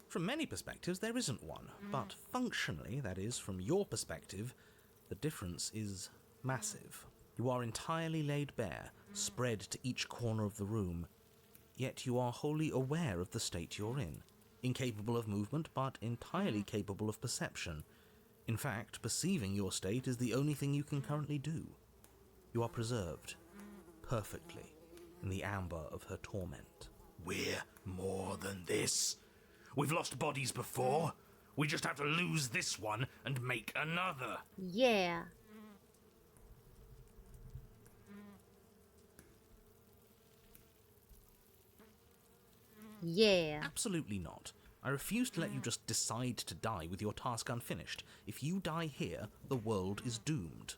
From many perspectives, there isn't one. But functionally, that is, from your perspective, the difference is massive. You are entirely laid bare, spread to each corner of the room, yet you are wholly aware of the state you're in. Incapable of movement, but entirely capable of perception. In fact, perceiving your state is the only thing you can currently do. You are preserved, perfectly, in the amber of her torment. We're more than this. We've lost bodies before. We just have to lose this one and make another. Yeah. Yeah. Absolutely not. I refuse to let you just decide to die with your task unfinished. If you die here, the world is doomed.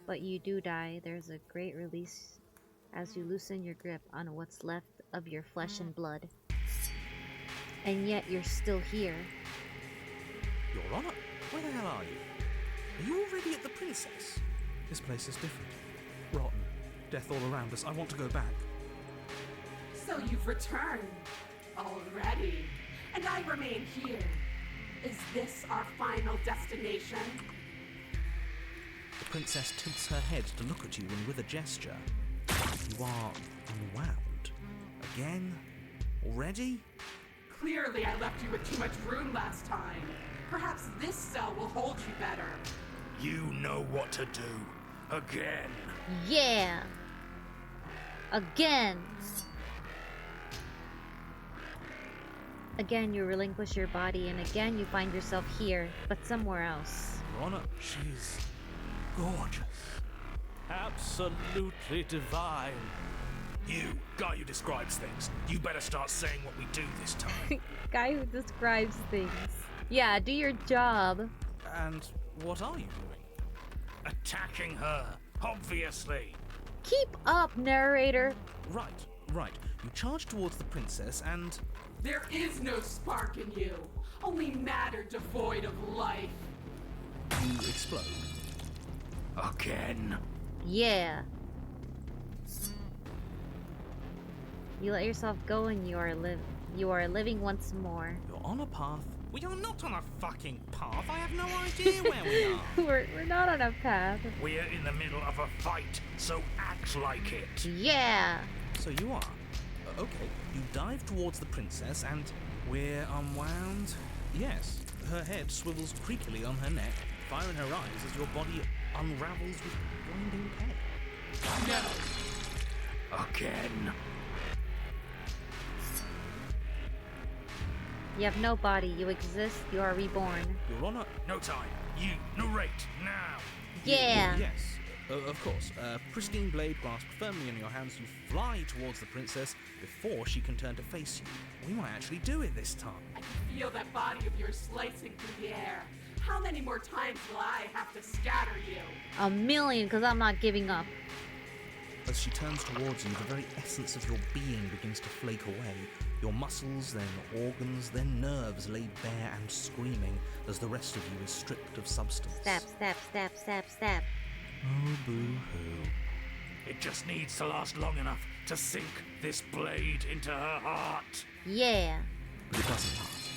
But you do die. There's a great release as you loosen your grip on what's left of your flesh and blood. And yet you're still here. Your Honor, where the hell are you? Are you already at the Princess? This place is different. Rotten. Death all around us. I want to go back. So you've returned already, and I remain here. Is this our final destination? The Princess tilts her head to look at you, and with a gesture, you are unwound. Again? Already? Clearly I left you with too much room last time. Perhaps this cell will hold you better. You know what to do. Again. Yeah. Again. Again, you relinquish your body, and again, you find yourself here, but somewhere else. Your Honor, she's gorgeous. Absolutely divine. You, guy who describes things, you better start saying what we do this time. Guy who describes things. Yeah, do your job. And what are you doing? Attacking her, obviously. Keep up, narrator. Right. You charge towards the Princess and... There is no spark in you, only matter devoid of life. You explode. Again. Yeah. You let yourself go and you are living once more. You're on a path. We are not on a fucking path. I have no idea where we are. We're not on a path. We're in the middle of a fight, so act like it. Yeah. So you are. Okay, you dive towards the Princess and we're unwound. Yes, her head swivels creakily on her neck, fire in her eyes as your body unravels with blinding pain. No. Again. You have no body. You exist. You are reborn. Your Honor. No time. You narrate now. Yeah. Yes. Of course. Pristine blade grasped firmly in your hands, you fly towards the Princess before she can turn to face you. We might actually do it this time. I can feel that body of yours slicing through the air. How many more times will I have to scatter you? 1,000,000, because I'm not giving up. As she turns towards you, the very essence of your being begins to flake away. Your muscles, then organs, then nerves laid bare and screaming as the rest of you is stripped of substance. Stab, stab, stab, stab, stab. Oh, boo-hoo. It just needs to last long enough to sink this blade into her heart. Yeah. But it doesn't last.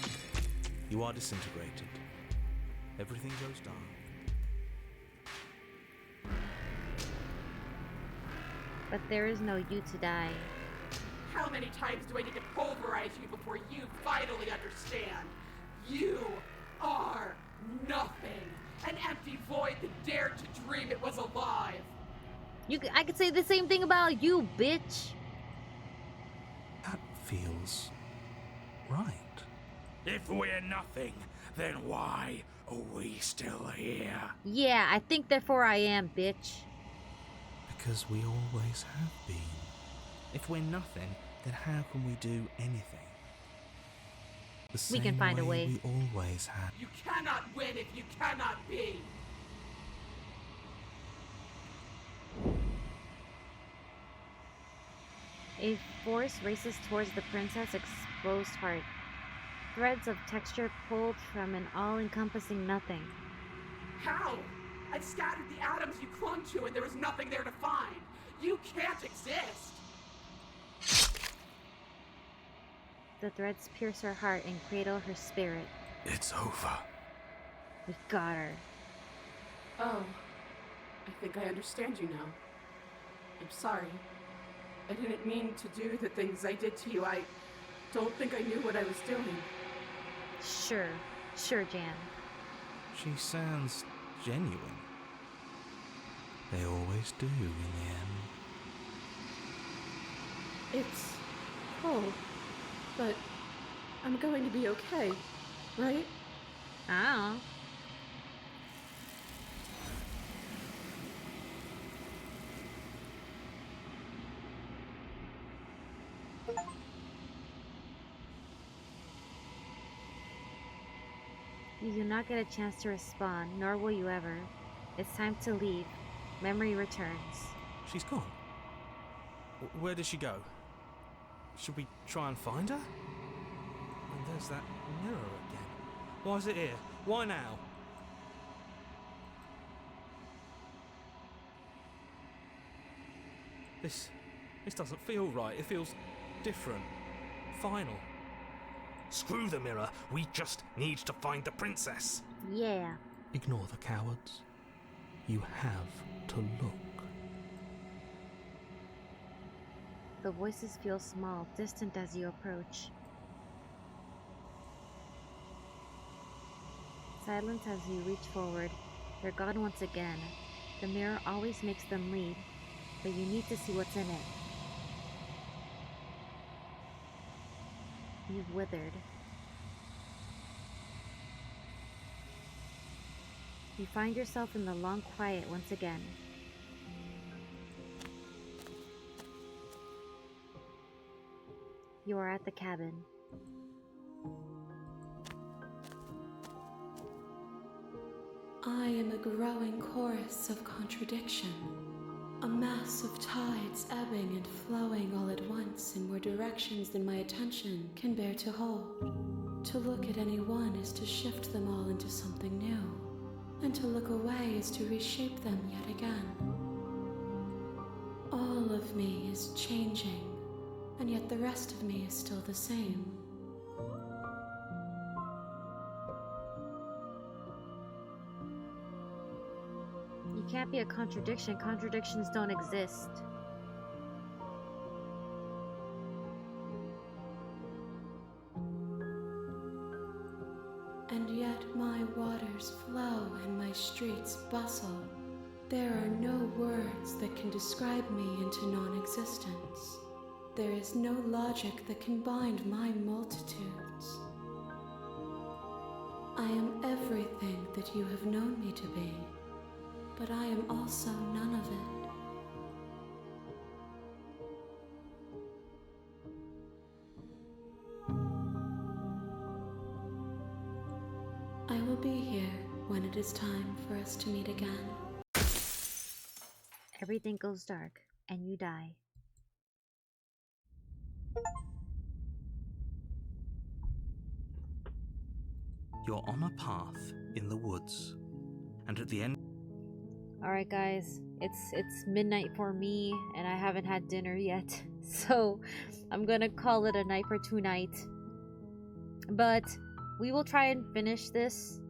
You are disintegrated. Everything goes dark. But there is no you to die. How many times do I need to pulverize you before you finally understand? You are nothing. An empty void that dared to dream it was alive. I could say the same thing about you, bitch. That feels right. If we're nothing, then why are we still here? Yeah, I think therefore I am, bitch. Because we always have been. If we're nothing, then how can we do anything? The We can same find a way. We always have. You cannot win if you cannot be. A force races towards the princess' exposed heart. Threads of texture pulled from an all-encompassing nothing. How? I've scattered the atoms you clung to and there is nothing there to find. You can't exist. The threads pierce her heart and cradle her spirit. It's over. We got her. Oh, I think I understand you now. I'm sorry. I didn't mean to do the things I did to you. I don't think I knew what I was doing. Sure, Jan. She sounds genuine. They always do in the end. It's cold, but I'm going to be okay, right? Oh. You do not get a chance to respond, nor will you ever. It's time to leave. Memory returns. She's gone. Where did she go? Should we try and find her? And there's that mirror again. Why is it here? Why now? This doesn't feel right. It feels different. Final. Screw the mirror. We just need to find the princess. Yeah. Ignore the cowards. You have to look. The voices feel small, distant as you approach. Silence as you reach forward. They're gone once again. The mirror always makes them lead, but you need to see what's in it. You've withered. You find yourself in the long quiet once again. You are at the cabin. I am a growing chorus of contradiction, a mass of tides ebbing and flowing all at once in more directions than my attention can bear to hold. To look at any one is to shift them all into something new, and to look away is to reshape them yet again. All of me is changing, and yet the rest of me is still the same. You can't be a contradiction. Contradictions don't exist. And yet my waters flow and my streets bustle. There are no words that can describe me into non-existence. There is no logic that can bind my multitudes. I am everything that you have known me to be, but I am also none of it. I will be here when it is time for us to meet again. Everything goes dark, and you die. You're on a path in the woods, and at the end, Alright guys, it's midnight for me and I haven't had dinner yet. So I'm gonna call it a night for tonight. But we will try and finish this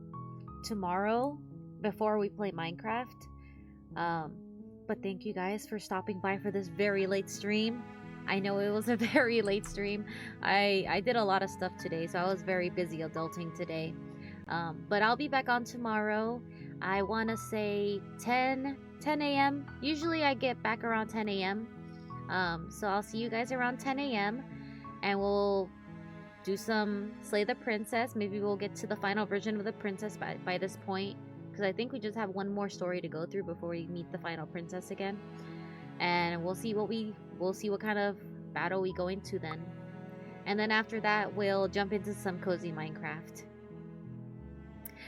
tomorrow before we play Minecraft. But thank you guys for stopping by for this very late stream. I know it was a very late stream. I did a lot of stuff today, so I was very busy adulting today. But I'll be back on tomorrow. I want to say 10 a.m. Usually I get back around 10 a.m. So I'll see you guys around 10 a.m. and we'll do some Slay the Princess. Maybe we'll get to the final version of the princess by this point, because I think we just have one more story to go through before we meet the final princess again. And we'll see what kind of battle we go into then. And then after that, we'll jump into some cozy Minecraft.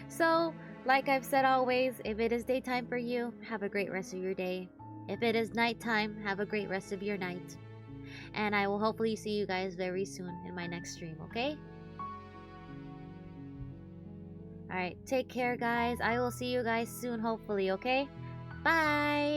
So, like I've said always, if it is daytime for you, have a great rest of your day. If it is nighttime, have a great rest of your night. And I will hopefully see you guys very soon in my next stream, okay? Alright, take care guys. I will see you guys soon, hopefully, okay? Bye!